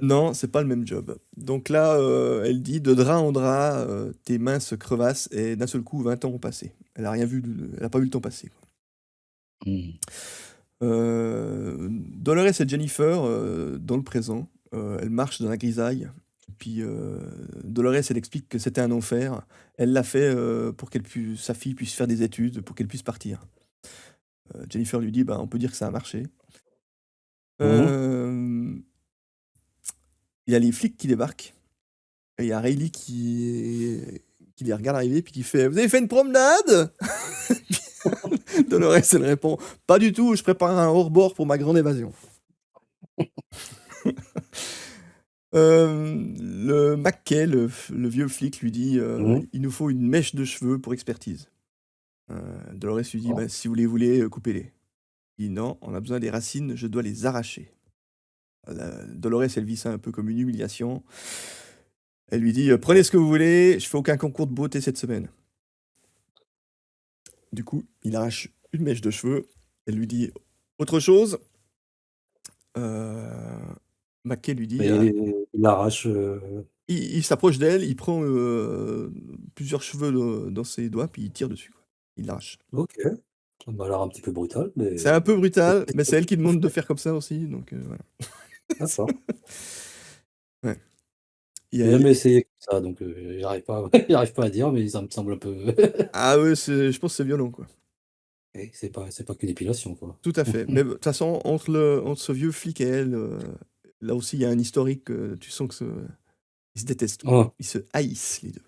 Non, c'est pas le même job. Donc là, elle dit: «De drap en drap, tes mains se crevassent» et d'un seul coup, 20 ans ont passé. Elle a pas vu le temps passer, quoi. Mmh. Dolores et Jennifer, dans le présent, elles marchent dans la grisaille. Puis, Dolores, elle explique que c'était un enfer. Elle l'a fait, pour sa fille puisse faire des études, pour qu'elle puisse partir. Jennifer lui dit: «Bah, on peut dire que ça a marché». Mmh mh. Hem, il y a les flics qui débarquent et il y a Riley qui les regarde arriver puis qui fait: «Vous avez fait une promenade?» Dolores, elle répond: «Pas du tout, je prépare un hors-bord pour ma grande évasion». Le Mackay, le vieux flic lui dit, Mmh. «Il nous faut une mèche de cheveux pour expertise». Dolores lui dit: Oh, «Bah, si vous les voulez, coupez-les». Il dit: «Non, on a besoin des racines, je dois les arracher». Dolores, elle vit ça un peu comme une humiliation. Elle lui dit: «Prenez ce que vous voulez, je fais aucun concours de beauté cette semaine». Du coup, il arrache une mèche de cheveux. Elle lui dit: «Autre chose?» Heu, Mackay lui dit: et il arrache, il s'approche d'elle, il prend, plusieurs cheveux dans ses doigts, puis il tire dessus, quoi. Il l'arrache. OK. Ça m'a l'air un petit peu brutal, C'est un peu mais brutal, mais c'est elle qui demande de faire comme ça aussi, donc voilà. d'accord. Ouais. Il y J'ai a jamais essayé comme ça, donc j'arrive pas à dire, mais ça me semble un peu ah ouais, je pense que c'est violent, quoi. c'est pas qu'une épilation, quoi. Tout à fait. Mais de toute façon, entre ce vieux flic et elle, là aussi, il y a un historique, tu sens que ils se détestent, quoi. Ah, Ils se haïssent les 2.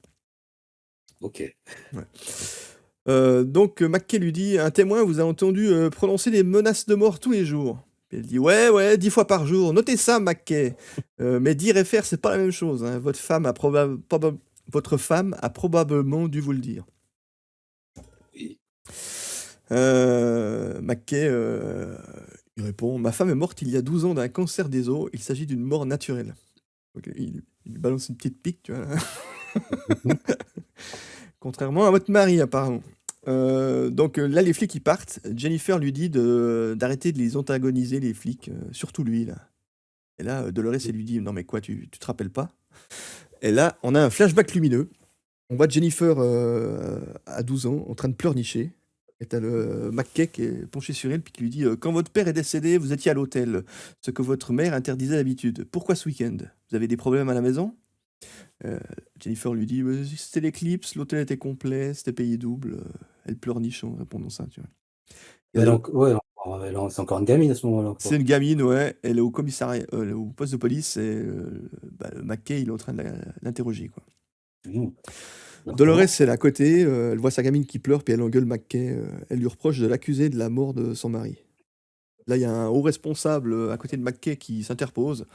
OK. Ouais. Donc Mackay lui dit: «Un témoin vous a entendu, prononcer des menaces de mort tous les jours». Puis elle dit: «Ouais, ouais, 10 fois par jour. Notez ça, Mackay. Mais dire et faire, c'est pas la même chose, hein. Votre femme a probablement dû vous le dire». Oui. Mackay, il répond: «Ma femme est morte il y a 12 ans d'un cancer des os. Il s'agit d'une mort naturelle». Donc il lui balance une petite pique, tu vois? Mmh mh. Contrairement à votre mari apparemment. Donc là, les flics, ils partent. Jennifer lui dit d'arrêter de les antagoniser, les flics, surtout lui, là. Et là, Dolores, elle lui dit: «Non mais quoi, tu te rappelles pas?» Et là, on a un flashback lumineux. On voit Jennifer, à 12 ans, en train de pleurnicher et tu le Mackay qui est penché sur elle puis qui lui dit: «Quand votre père est décédé, vous étiez à l'hôtel, ce que votre mère interdisait d'habitude. Pourquoi ce week-end? Vous avez des problèmes à la maison?» Heu, Jennifer lui dit: «Bah, c'était l'éclipse, l'hôtel était complet, c'était payé double», elle pleurniche en répondant ça, tu vois? Et Mais Dol donc ouais, c'est encore une gamine à ce moment-là, c'est quoi. une gamine, ouais, elle est au commissariat, au poste de police et bah, Mackay, il est en train de l'interroger, quoi. Mmh. Dolores, D'accord. elle est à côté, elle voit sa gamine qui pleure, puis elle engueule Mackay, elle lui reproche de l'accuser de la mort de son mari. Là, il y a un haut responsable, à côté de Mackay qui s'interpose,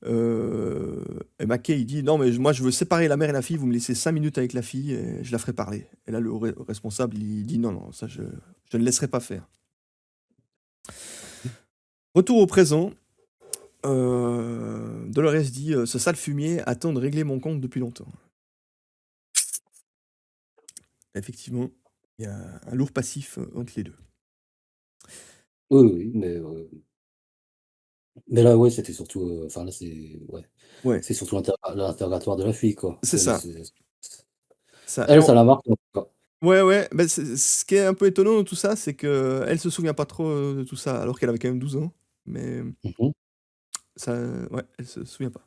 heu et Mackay, il dit: «Non, mais moi, je veux séparer la mère et la fille, vous me laissez 5 minutes avec la fille et je la ferai parler». Et là, le haut responsable, il dit: «Non, non, ça je ne laisserai pas faire». Retour au présent, Dolores dit: «Ce sale fumier attend de régler mon compte depuis longtemps». Effectivement, il y a un lourd passif, entre les 2. Oui, oui, mais là, ouais, c'était surtout, enfin là, Ouais, c'est surtout l'interrogatoire de la fille, quoi. c'est ça, ça et Elle, on ça la marque en tout cas. ouais, ouais, bah, c'est ce qui est un peu étonnant dans tout ça, c'est qu'elle se souvient pas trop, de tout ça, alors qu'elle avait quand même 12 ans, mais Mmh mh. ça ouais, elle se souvient pas.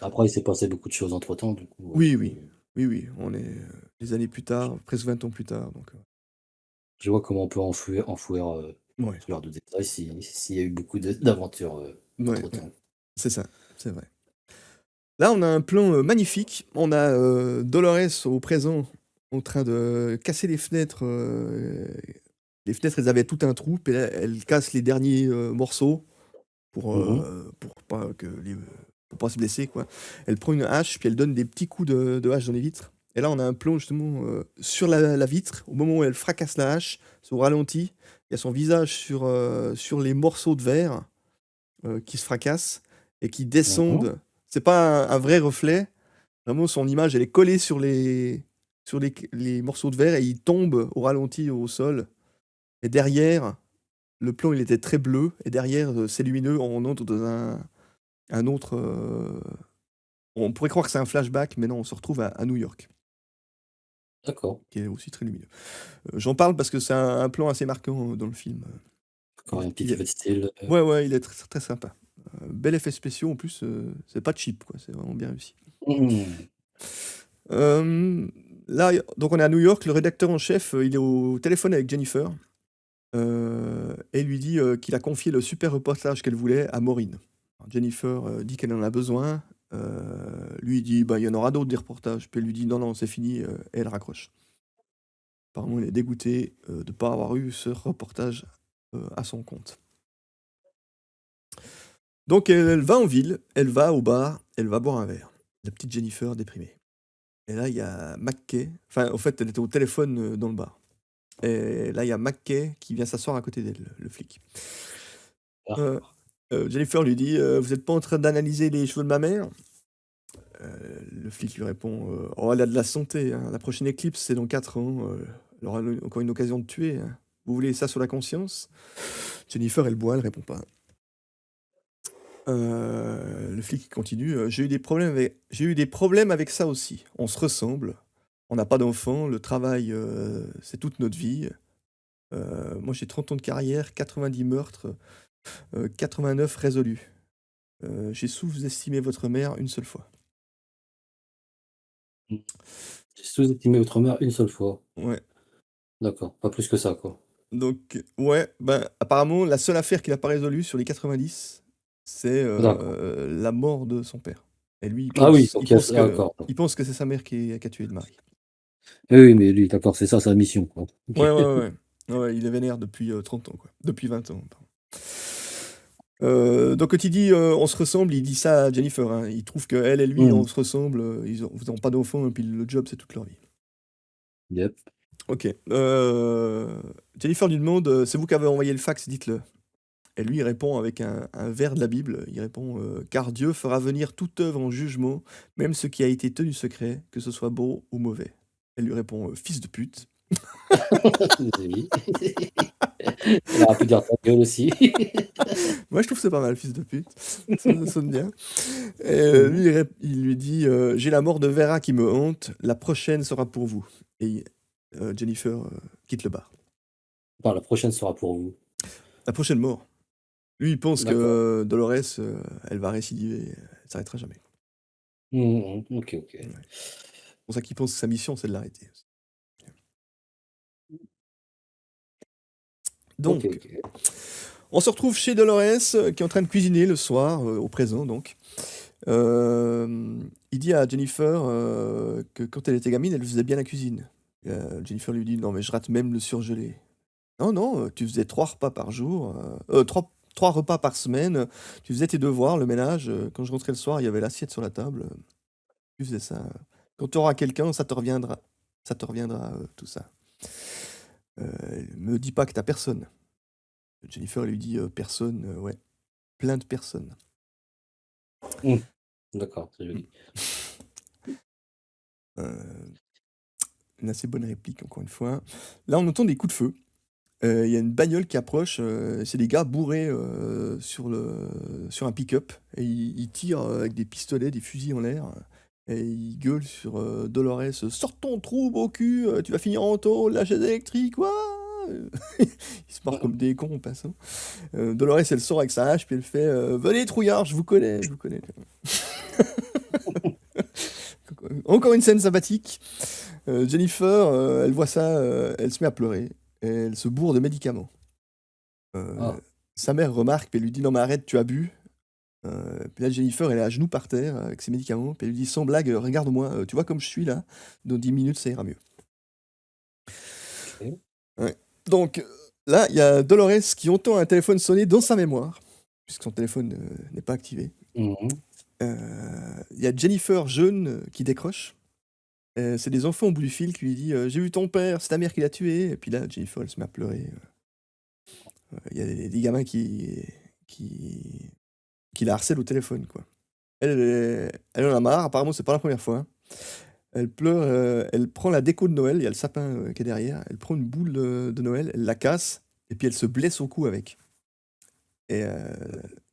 Après, il s'est passé beaucoup de choses entre-temps, du coup, Oui, oui, oui, oui, on est, des années plus tard, presque 20 ans plus tard, donc je vois comment on peut enfouir, ouais, ce genre de détails s'il y a eu beaucoup d'aventures, ouais, ouais, entre-temps. c'est ça, c'est vrai. Là, on a un plan, magnifique. On a, Dolores au présent en train de casser les fenêtres, elles avaient tout un trou, puis là, elle casse les derniers, morceaux Mmh mh. pour pas que les pour pas se blesser, quoi. Elle prend une hache, puis elle donne des petits coups de hache dans les vitres et là, on a un plan justement, sur la vitre. Au moment où elle fracasse la hache, c'est au ralenti. Il y a son visage sur les morceaux de verre, qui se fracassent et qui Mmh mh. descendent. C'est pas un vrai reflet. Vraiment, son image, elle est collée sur les morceaux de verre et il tombe au ralenti au sol. Et derrière, le plan, il était très bleu. Et derrière, c'est lumineux. On entre dans un autre. On pourrait croire que c'est un flashback, mais non, on se retrouve à New York, D'accord. qui est aussi très lumineux. J'en parle parce que c'est un plan assez marquant dans le film. Encore un petit Il effet est- de style. Ouais, ouais, il est très, très sympa. Bel effet spéciaux en plus, c'est pas cheap, quoi. C'est vraiment bien réussi. Mmh. Euh, Là, donc on est à New York. Le rédacteur en chef, il est au téléphone avec Jennifer. Et il lui dit qu'il a confié le super reportage qu'elle voulait à Maureen. Alors Jennifer dit qu'elle en a besoin. Lui il dit bah, il y en aura d'autres des reportages. Puis elle lui dit non, non, c'est fini. Et elle raccroche. Apparemment, il est dégoûté de ne pas avoir eu ce reportage à son compte. Donc elle va en ville, elle va au bar, elle va boire un verre. La petite Jennifer déprimée. Et là, il y a McKay. Enfin, en fait, elle était au téléphone dans le bar. Et là, il y a McKay qui vient s'asseoir à côté d'elle, le flic. Euh, D'accord. Jennifer lui dit Vous n'êtes pas en train d'analyser les cheveux de ma mère Le flic lui répond Oh, elle a de la santé. Hein. La prochaine éclipse, c'est dans 4 ans. Elle aura encore une occasion de tuer. Hein. Vous voulez ça sur la conscience Jennifer, elle boit, elle répond pas. Le flic continue J'ai eu des problèmes avec ça aussi. On se ressemble. On n'a pas d'enfants. Le travail, c'est toute notre vie. Moi, j'ai 30 ans de carrière, 90 meurtres, 89 résolus. J'ai sous-estimé votre mère une seule fois. Mmh. J'ai sous-estimé votre mère une seule fois. Ouais. D'accord, pas plus que ça, quoi. Donc, ouais, ben, apparemment, la seule affaire qu'il n'a pas résolue sur les 90, c'est D'accord. la mort de son père. Et lui, Ah oui, donc il y a ça d'accord. il pense que c'est sa mère qui a tué le mari. Oui, oui, mais lui, d'accord, c'est ça sa mission, quoi. Ouais, OK. ouais, ouais. Ouais, ouais, il est vénère depuis 30 ans, quoi. Depuis 20 ans, pardon. Donc quand il dit on se ressemble, il dit ça à Jennifer. Hein. Il trouve qu'elle et lui, on Mmh. se ressemble. Ils n'ont pas d'enfants et puis le job, c'est toute leur vie. Yep. Ok. Jennifer lui demande c'est vous qui avez envoyé le fax, dites-le. Et lui, il répond avec un vers de la Bible. Il répond car Dieu fera venir toute œuvre en jugement, même ce qui a été tenu secret, que ce soit beau ou mauvais. Elle lui répond fils de pute. Oui. Elle aurait pu dire ta gueule aussi. Moi, je trouve que c'est pas mal, fils de pute. Ça sonne bien. Et Mmh. lui, il lui dit j'ai la mort de Vera qui me hante, la prochaine sera pour vous. Et Jennifer quitte le bar. Enfin, la prochaine sera pour vous. La prochaine mort. Lui, il pense que D'accord. Dolores, elle va récidiver, elle s'arrêtera jamais. Mmh mh. OK, Ouais. OK. C'est pour ça qu'il pense que sa mission, c'est de l'arrêter. OK, Donc, OK. on se retrouve chez Dolores, qui est en train de cuisiner le soir, au présent donc. Il dit à Jennifer que quand elle était gamine, elle faisait bien la cuisine. Jennifer lui dit non, mais je rate même le surgelé. Non, non, tu faisais 3 repas par jour, 3 repas par semaine, tu faisais tes devoirs, le ménage, quand je rentrais le soir, il y avait l'assiette sur la table, tu faisais ça. Quand tu auras quelqu'un, ça te reviendra, tout ça. Me dis pas que tu personne. Jennifer lui dit personne, ouais, plein de personnes. Mmh. D'accord, c'est joli. Euh, une assez bonne réplique, encore une fois. Là, on entend des coups de feu. Il y a une bagnole qui approche, c'est des gars bourrés sur un pick-up et ils tirent avec des pistolets, des fusils en l'air et ils gueulent sur Dolores Sors ton trou au cul, tu vas finir en tôle, la chaise électrique, quoi. Ils se marrent comme des cons en passant. Dolores, elle sort avec sa hache, puis elle fait Venez, trouillard, je vous connais, je vous connais. Encore une scène sympathique. Jennifer, elle voit ça, elle se met à pleurer. Et elle se bourre de médicaments. Ah, Sa mère remarque, puis elle lui dit non mais arrête, tu as bu. Puis là Jennifer, elle est à genoux par terre avec ses médicaments, puis elle lui dit sans blague, regarde-moi, tu vois comme je suis là, dans 10 minutes ça ira mieux. OK. Ouais. Donc là, il y a Dolores qui entend un téléphone sonner dans sa mémoire, puisque son téléphone n'est pas activé. Mmh mh. Il y a Jennifer jeune qui décroche. C'est des enfants au bout du fil qui lui dit j'ai vu ton père, c'est ta mère qui l'a tué. Et puis là, Jennifer, elle se met à pleurer. Il y a des gamins qui, qui la harcèlent au téléphone, quoi. Elle en a marre, apparemment, c'est pas la première fois. Elle pleure, elle prend la déco de Noël, il y a le sapin qui est derrière, elle prend une boule de Noël, elle la casse, et puis elle se blesse au cou avec. Et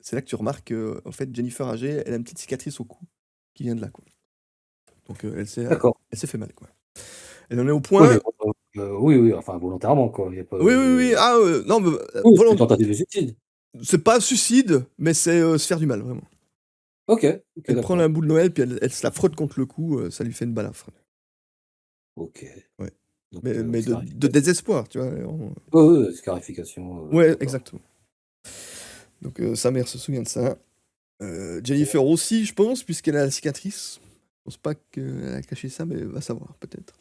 c'est là que tu remarques que, en fait, Jennifer âgée, elle a une petite cicatrice au cou qui vient de là, quoi. Donc D'accord. elle s'est fait mal, quoi. Elle en est au Oui, point. mais oui, oui, enfin volontairement quoi, il y a pas, Oui, oui, oui, ah, non, mais oui, c'est une tentative de suicide. c'est pas suicide, mais c'est se faire du mal, vraiment. OK, OK, Elle prend la d'accord. boule de Noël, puis elle se la frotte contre le cou, ça lui fait une balafre. OK. Ouais. Donc Mais de scarification. désespoir, tu vois? Vraiment, Oui, oui, scarification, ouais, d'accord. exactement. Donc sa mère se souvient de ça. Jennifer aussi, je pense, puisqu'elle a la cicatrice. Je pense pas qu'elle a caché ça, mais va savoir, peut-être.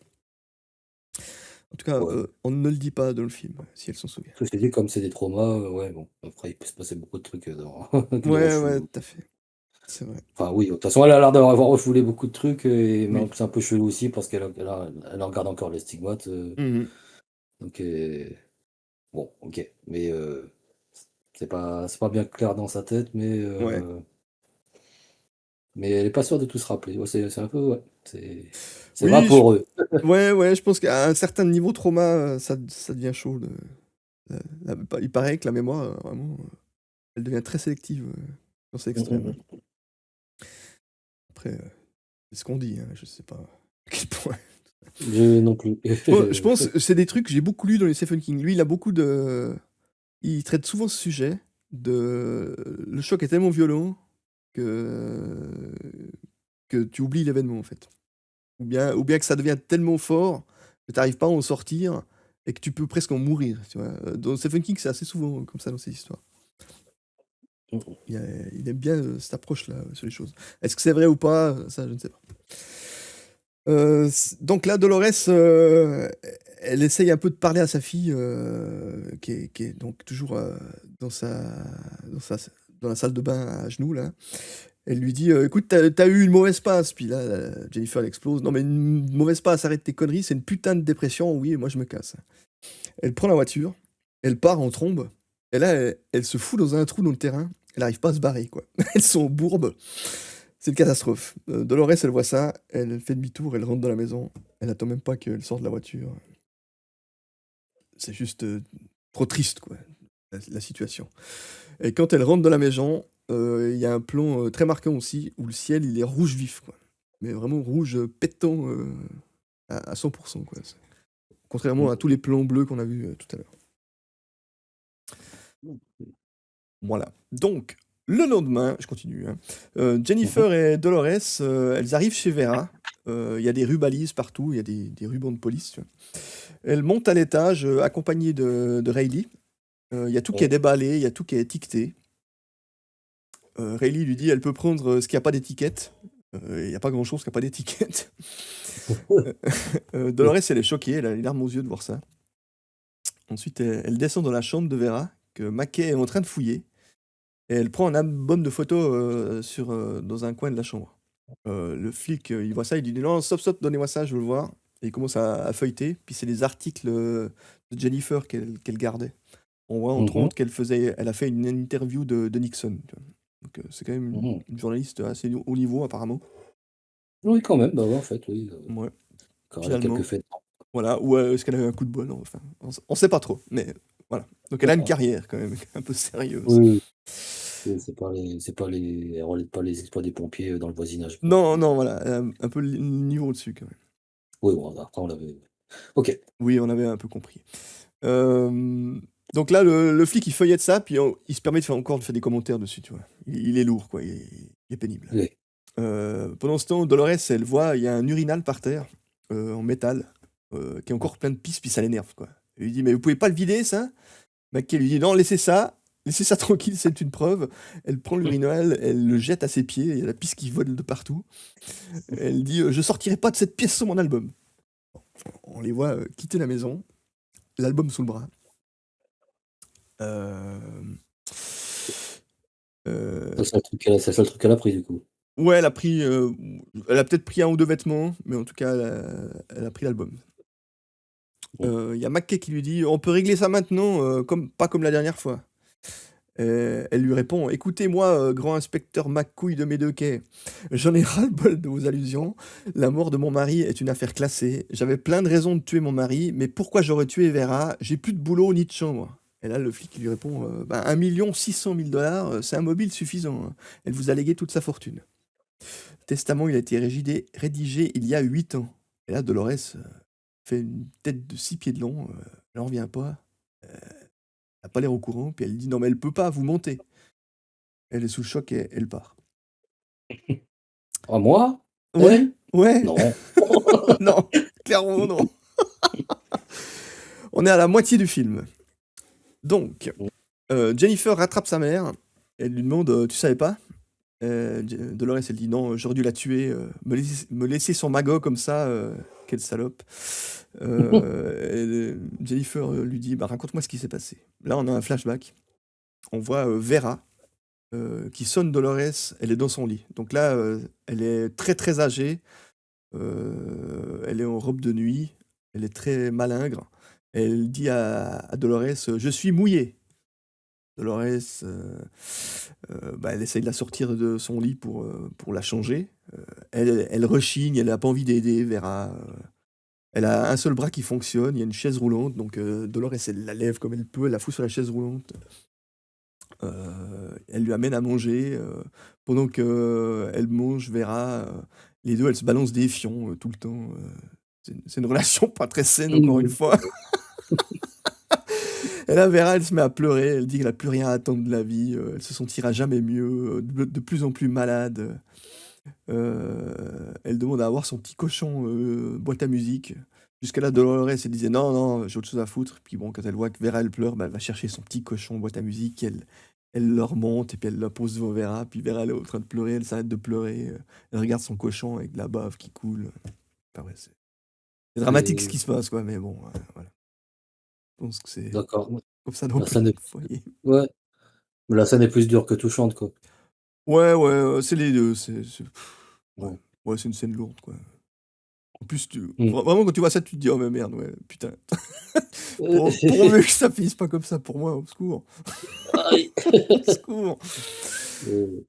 En tout cas, Ouais. on ne le dit pas dans le film, si elle s'en souvient. Ceci dit, comme c'est des traumas, ouais, bon, après il peut se passer beaucoup de trucs, dans qui le Ouais, ouais, refoulent. tout à fait. C'est vrai. Enfin oui, de toute façon, elle a l'air d'avoir refoulé beaucoup de trucs mais Oui. c'est un peu chelou aussi parce elle en garde encore les stigmates, Mmh. donc bon, OK, mais c'est pas bien clair dans sa tête, Ouais. mais elle est pas sûre de tout se rappeler. Ouais, c'est un peu ouais, c'est Oui, vaporeux. ouais, ouais, je pense qu'à un certain niveau trauma, ça devient chaud de il paraît que la mémoire, vraiment, elle devient très sélective, quand c'est Mmh extrême. mh. Après, c'est ce qu'on dit, hein, je sais pas à quel point. Je non plus. Je pense que c'est des trucs que j'ai beaucoup lu dans les Stephen King. Lui, il traite souvent ce sujet le choc est tellement violent que que tu oublies l'événement, en fait. Ou bien que ça devient tellement fort que tu arrives pas à en sortir et que tu peux presque en mourir, tu vois? Dans Stephen King, c'est assez souvent comme ça dans ses histoires. Mmh mh. Il a il aime bien, cette approche-là, sur les choses. Est-ce que c'est vrai ou pas? Ça, je ne sais pas. S donc là, Dolores, elle essaye un peu de parler à sa fille, qui est donc toujours, dans sa dans la salle de bain à genoux là. Elle lui dit, «Écoute, t'as eu une mauvaise passe». Puis là, Jennifer elle explose: «Non mais une mauvaise passe, arrête tes conneries, c'est une putain de dépression, oui, et moi je me casse». Elle prend la voiture, elle part en trombe, et là, elle se fout dans un trou dans le terrain, elle arrive pas à se barrer, quoi. Elles sont bourbes, c'est une catastrophe. Dolores, elle voit ça, elle fait demi-tour, elle rentre dans la maison, elle attend même pas qu'elle sorte de la voiture. C'est juste, trop triste, quoi, la situation. Et quand elle rentre dans la maison, il y a un plan, très marquant aussi, où le ciel, il est rouge vif, quoi. Mais vraiment rouge, pétant, à 100 quoi. Contrairement à tous les plans bleus qu'on a vus, tout à l'heure. Mmh. Voilà. Donc, le lendemain, je continue, hein, Mmh mh. Jennifer et Dolores, elles arrivent chez Vera. Il y a des rubalises partout, il y a des rubans de police, tu vois? Elles montent à l'étage, accompagnées de Riley. Il y a tout qui est Ouais. déballé, il y a tout qui est étiqueté. Riley lui dit: «Elle peut prendre, ce qui a pas d'étiquette». Il y a pas grand chose qui a pas d'étiquette. Dolores, elle est choquée, elle a les larmes aux yeux de voir ça. Ensuite, elle descend dans la chambre de Vera, que Mackay est en train de fouiller, et elle prend un album de photos, dans un coin de la chambre. Le flic, il voit ça, il dit: «Non, stop, stop, donnez-moi ça, je veux le voir». Et il commence à feuilleter, puis c'est les articles, de Jennifer qu'elle gardait. On voit Mmh entre mh. autres elle a fait une interview de Nixon, tu vois? Donc c'est quand même Mmh. une journaliste assez haut niveau apparemment. Oui, quand même, bah, ouais, en fait, oui, Ouais, quand elle a quelques finalement, faits. voilà, ou est-ce qu'elle a eu un coup de bol? Enfin, on sait pas trop, mais voilà. Donc elle a une D'accord. carrière quand même un peu sérieuse. Oui, oui, oui, c'est pas les elle relève pas les exploits des pompiers, dans le voisinage, quoi. Non, non, voilà, un peu le niveau au-dessus quand même. Oui, bon, après on l'avait OK. Oui, on avait un peu compris. Hem, donc là, le flic, il feuillette ça, puis il se permet de faire des commentaires dessus, tu vois? Il est lourd, quoi, il est pénible. Oui. Pendant ce temps, Dolores, elle voit, il y a un urinal par terre, en métal, qui est encore plein de pisse, puis ça l'énerve, quoi. Elle lui dit: «Mais vous pouvez pas le vider ça?» Mackay lui dit: «Non, laissez ça tranquille, c'est une preuve». Elle prend l'urinal, elle le jette à ses pieds, il y a la pisse qui vole de partout. Elle dit: «Je sortirai pas de cette pièce sans mon album». On les voit, quitter la maison, l'album sous le bras. Hem, heu, C'est le seul truc qu'elle a pris, du coup. ouais, elle a peut-être pris un ou 2 vêtements, mais en tout cas, elle a pris l'album. Mmh. Il y a Mackay qui lui dit: «On peut régler ça maintenant, pas comme la dernière fois». Elle lui répond: «Écoutez-moi, grand inspecteur McCouille de Médecay, j'en ai ras-le-bol de vos allusions. La mort de mon mari est une affaire classée. J'avais plein de raisons de tuer mon mari, mais pourquoi j'aurais tué Vera? J'ai plus de boulot ni de chambre». Et là, le flic il lui répond: «Ben, 1 600 000 $, c'est un mobile suffisant, hein. Elle vous a légué toute sa fortune. Le testament, il a été rédigé il y a 8 ans». Et là, Dolores fait une tête de 6 pieds de long, elle en revient pas. Elle a pas l'air au courant, puis elle dit: «Non, mais elle peut pas, vous mentez». Elle est sous le choc et elle part. À moi? Ouais, Elle? ouais, Non. non, clairement non. On est à la moitié du film. Donc, Jennifer rattrape sa mère, elle lui demande: «Tu savais pas?» Dolores, elle dit: «Non, j'aurais dû la tuer, me laisser son magot comme ça, quelle salope». Jennifer, lui dit: «Bah, raconte-moi ce qui s'est passé». Là, on a un flashback. On voit, Vera, qui sonne Dolores, elle est dans son lit. Donc là, elle est très, très âgée, elle est en robe de nuit, elle est très malingre. Elle dit à Dolores: «Je suis mouillée». Dolores, bah, elle essaye de la sortir de son lit pour la changer. Elle rechigne, elle a pas envie d'aider Vera, elle a un seul bras qui fonctionne, il y a une chaise roulante, donc Dolores, elle la lève comme elle peut, elle la fout sur la chaise roulante. Elle lui amène à manger, pendant qu'elle mange, Vera, les 2 elles se balancent des fions, tout le temps, c'est une relation pas très saine encore une Mmh. fois. Et là, Vera, elle se met à pleurer, elle dit qu'elle a plus rien à attendre de la vie, elle se sentira jamais mieux, de plus en plus malade. Elle demande à avoir son petit cochon, boîte à musique. Jusqu'à là, Dolores, elle disait: «Non, non, j'ai autre chose à foutre». Puis bon, quand elle voit que Vera, elle pleure, bah, elle va chercher son petit cochon boîte à musique, elle le remonte et puis elle la pose devant Vera. Puis Vera, elle est en train de pleurer, elle s'arrête de pleurer, elle regarde son cochon avec de la bave qui coule. Enfin ouais, c'est dramatique ce C'est qui se passe quoi, mais bon, voilà. Je pense que c'est d'accord, ouais. comme ça dans La plein scène est de foyers. ouais, mais la scène est plus dure que touchante, quoi. Ouais, ouais, c'est les 2, c'est ouais, Ouais. ouais, c'est une scène lourde quoi. En plus, Mmh. vraiment, quand tu vois ça, tu te dis: «Oh mais merde, ouais, putain, pourvu que ça finisse pas comme ça pour moi, au secours, Aïe! au secours». Ouais.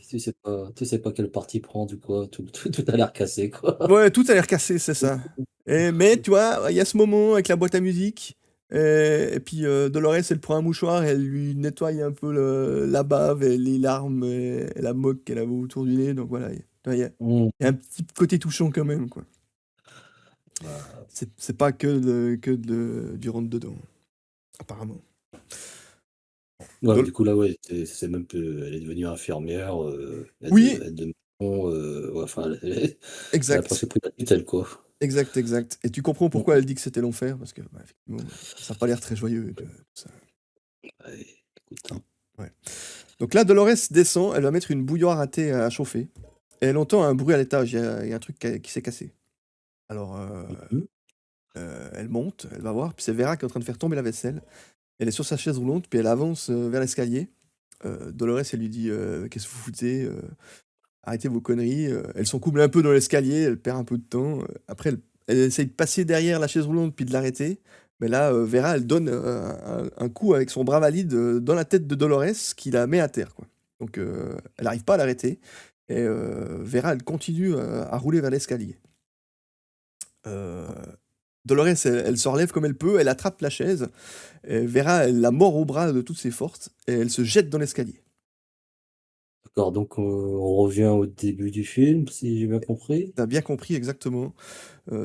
Tu sais pas quel parti prendre ou quoi, tout a l'air cassé, quoi. Ouais, tout a l'air cassé, c'est ça. Mais tu vois, il y a ce moment avec la boîte à musique, et puis, Dolores, elle prend un mouchoir et elle lui nettoie un peu la bave et les larmes et la moque qu'elle avait autour du nez, donc voilà, Mmh. il y a un petit côté touchant quand même, quoi. Bah, C'est pas du rentre dedans, apparemment. ouais, mais Dol du coup, là, ouais, c'est même que elle est devenue infirmière, Oui, aide de maison, ouais, enfin, elle a exact. presque pris la tutelle, quoi. Exact, exact. Et tu comprends Mmh pourquoi mh. elle dit que c'était l'enfer, parce que, bah, effectivement, ça a pas l'air très joyeux, tout ça. Ouais, écoute, Non, hein. ouais. Donc là, Dolores descend, elle va mettre une bouilloire à thé à chauffer, et elle entend un bruit à l'étage, il y a un truc qui s'est cassé. Alors, Mmh mh. elle monte, elle va voir, puis c'est Vera qui est en train de faire tomber la vaisselle. Elle est sur sa chaise roulante, puis elle avance, vers l'escalier. Dolores, elle lui dit: «Qu'est-ce que vous foutez? Arrêtez vos conneries». Elle s'encouble un peu dans l'escalier, elle perd un peu de temps, après elle essaye de passer derrière la chaise roulante puis de l'arrêter, mais là, Vera, elle donne, un coup avec son bras valide, dans la tête de Dolores qui la met à terre, quoi. Donc elle arrive pas à l'arrêter et Vera, elle continue, à rouler vers l'escalier. Heu, Dolores, elle se relève comme elle peut, elle attrape la chaise et Vera, elle la mord au bras de toutes ses forces et elle se jette dans l'escalier. D'accord, donc on revient au début du film, si j'ai bien compris? Tu bien compris exactement.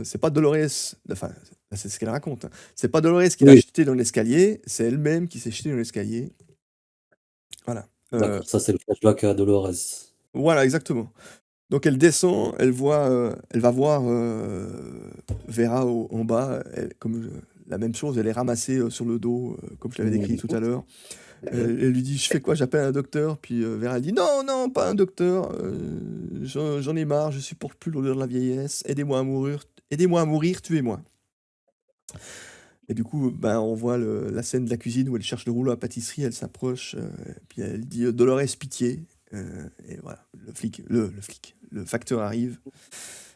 C'est pas Dolores, enfin, c'est ce qu'elle raconte, hein. C'est pas Dolores qui l'a Oui. jetée dans l'escalier, c'est elle-même qui s'est jetée dans l'escalier. Voilà. D'accord, ça, c'est le flashback à Dolores. Voilà, exactement. Donc elle descend, elle va voir, Vera en bas, comme, la même chose, elle est ramassée, sur le dos, comme je l'avais décrit Mmh tout mh. à l'heure. Ouais. Elle lui dit: «Je fais quoi? J'appelle un docteur?» Puis, Vera elle dit: «Non, non, pas un docteur, j'en ai marre, je supporte plus l'odeur de la vieillesse, aidez-moi à mourir, tuez-moi». Et du coup, ben, on voit la scène de la cuisine où elle cherche le rouleau à pâtisserie, elle s'approche, puis elle dit: «Dolores, pitié», et voilà, le facteur arrive,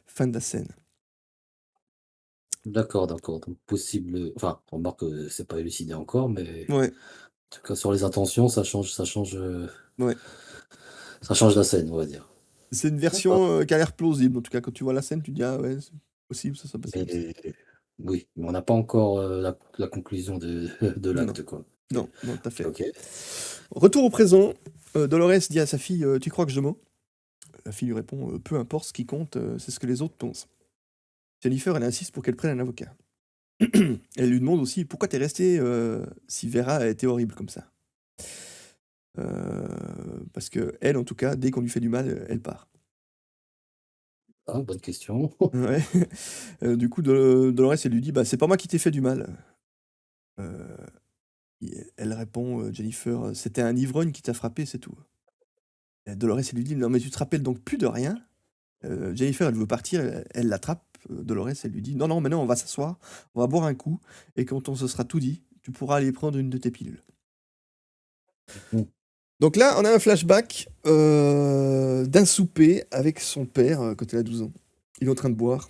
fin de la scène. D'accord, d'accord, donc possible, enfin, remarque, c'est pas élucidé encore, mais Ouais. En tout cas, sur les intentions, Ouais. ça change la scène, on va dire. C'est une D'accord. version qui a l'air plausible. En tout cas, quand tu vois la scène, tu te dis, ah ouais, c'est possible, ça soit passé comme ça. Mais oui, mais on n'a pas encore, la conclusion de de Non, l'acte, quoi. non, non, tout à fait. OK. Retour au présent. Dolores dit à sa fille, tu crois que je mens? La fille lui répond, peu importe, ce qui compte, c'est ce que les autres pensent. Jennifer, elle insiste pour qu'elle prenne un avocat. Elle lui demande aussi, pourquoi t'es resté si Vera a été horrible comme ça? Parce que elle, en tout cas, dès qu'on lui fait du mal, elle part. Ah, bonne question. Ouais. Du coup, Dolores, elle lui dit, bah c'est pas moi qui t'ai fait du mal. Euh, Elle répond, Jennifer, c'était un ivrogne qui t'a frappé, c'est tout. Et Dolores, elle lui dit, non mais tu te rappelles donc plus de rien? Jennifer, elle veut partir, elle l'attrape. Dolores, elle lui dit, non, non, maintenant on va s'asseoir, on va boire un coup, et quand on se sera tout dit, tu pourras aller prendre une de tes pilules. Mmh. Donc là, on a un flashback d'un souper avec son père quand elle a 12 ans. Il est en train de boire.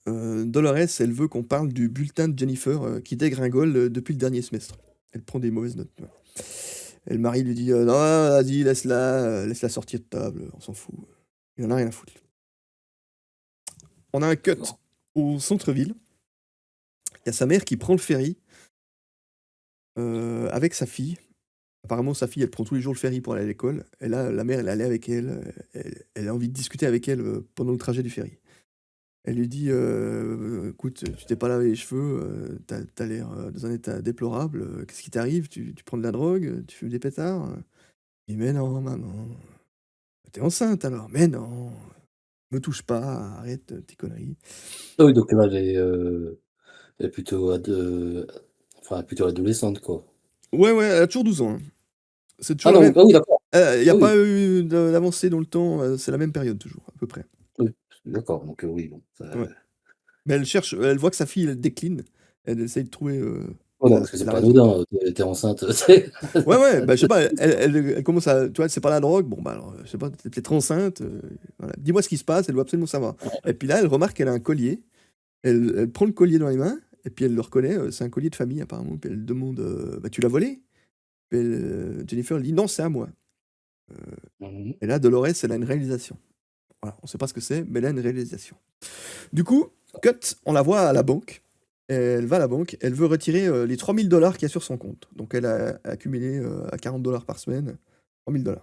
Dolores, elle veut qu'on parle du bulletin de Jennifer qui dégringole depuis le dernier semestre. Elle prend des mauvaises notes. Ouais. Et le mari lui dit non, vas-y, laisse-la sortir de table, on s'en fout. Il en a rien à foutre. On a un cut D'accord. au centre-ville. Il y a sa mère qui prend le ferry avec sa fille. Apparemment, sa fille, elle prend tous les jours le ferry pour aller à l'école. Et là, la mère, elle allait avec elle. Elle a envie de discuter avec elle pendant le trajet du ferry. Elle lui dit écoute, tu t'es pas lavé les cheveux, t'as l'air dans un état déplorable. Qu'est-ce qui t'arrive? Tu prends de la drogue? Tu fumes des pétards? Il dit mais non, maman. T'es enceinte alors? Mais non. Me touche pas, arrête tes conneries. Ah oui, donc là, elle est plutôt enfin, plutôt adolescente, quoi. Ouais, ouais, elle a toujours 12 ans, hein. C'est Ah toujours la non, même. ah oui, d'accord. Il n'y a Ah pas oui, eu d'avancée dans le temps, c'est la même période toujours, à peu près. oui, d'accord, donc oui, bon, ça Ouais. Mais elle cherche, elle voit que sa fille, elle décline. Elle essaye de trouver ouais, non, parce que c'est la pas raison. anodin, tu es enceinte, tu sais? Ouais, ouais, bah, je sais pas, elle commence à. Tu vois, c'est pas la drogue, bon, bah alors, je sais pas, t'es peut-être enceinte, voilà. Dis-moi ce qui se passe, elle doit absolument savoir. Et puis là, elle remarque qu'elle a un collier, elle prend le collier dans les mains, et puis elle le reconnaît, c'est un collier de famille apparemment, puis elle demande bah, tu l'as volé? Puis Jennifer elle dit non, c'est à moi. Mmh mh. Et là, Dolores, elle a une réalisation. Voilà, on sait pas ce que c'est, mais elle a une réalisation. Du coup, cut, on la voit à la banque. Elle va à la banque, elle veut retirer les 3000 $ qu'il y a sur son compte. Donc elle a accumulé à 40 $ par semaine, 3000 $.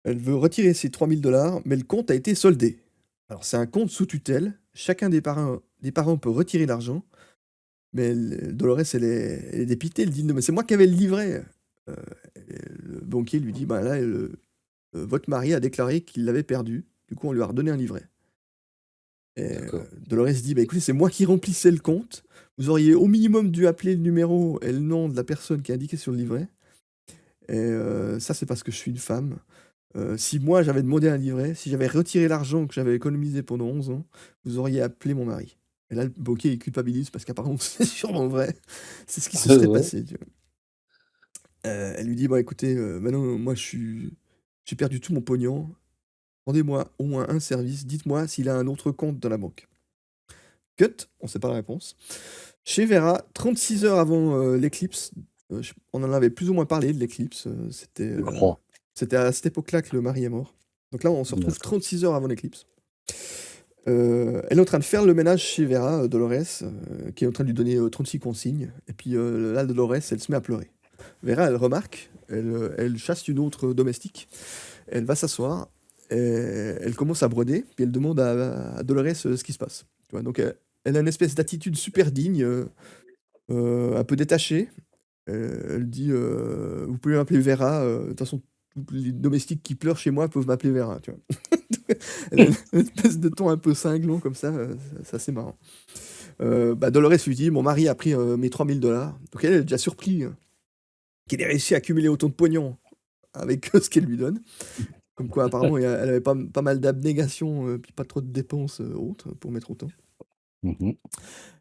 Elle veut retirer ces 3000 $, mais le compte a été soldé. Alors c'est un compte sous tutelle, chacun des parents peut retirer l'argent, mais Dolores, elle est dépitée, elle dit non, mais c'est moi qui avais le livret. Euh, et le banquier lui dit bah là, votre mari a déclaré qu'il l'avait perdu, du coup on lui a redonné un livret. Et D'accord. Dolores dit bah écoutez, c'est moi qui remplissais le compte, vous auriez au minimum dû appeler le numéro et le nom de la personne qui est indiquée sur le livret. Et ça, c'est parce que je suis une femme. Si moi j'avais demandé un livret, si j'avais retiré l'argent que j'avais économisé pendant 11 ans, vous auriez appelé mon mari. Et là, le banquier il culpabilise parce qu'apparemment c'est sûrement vrai. C'est ce qui se serait Ouais. passé. Tu vois. Elle lui dit bah écoutez, maintenant moi j'ai perdu tout mon pognon. Rendez-moi au moins un service. Dites-moi s'il a un autre compte dans la banque. Cut, on sait pas la réponse. Chez Vera, 36 heures avant l'éclipse, on en avait plus ou moins parlé de l'éclipse. Je crois. C'était à cette époque-là que le mari est mort. Donc là, on se retrouve D'accord. 36 heures avant l'éclipse. Elle est en train de faire le ménage chez Vera, Dolores, qui est en train de lui donner 36 consignes. Et puis là, Dolores, elle se met à pleurer. Vera, elle remarque, elle chasse une autre domestique. Elle va s'asseoir, et elle commence à broder, puis elle demande à Dolores ce qui se passe. Tu vois, donc elle a une espèce d'attitude super digne, un peu détachée. Elle dit vous pouvez m'appeler Vera, de toute façon, tous les domestiques qui pleurent chez moi peuvent m'appeler Vera. Tu vois. Elle a une espèce de ton un peu cinglant comme ça, c'est assez marrant. Bah, Dolores lui dit mon mari a pris mes 3000 $. Donc elle est déjà surpris qu'il ait réussi à accumuler autant de pognon avec ce qu'elle lui donne. Comme quoi, apparemment, elle avait pas mal d'abnégation, puis pas trop de dépenses autres pour mettre autant. Mmh mh.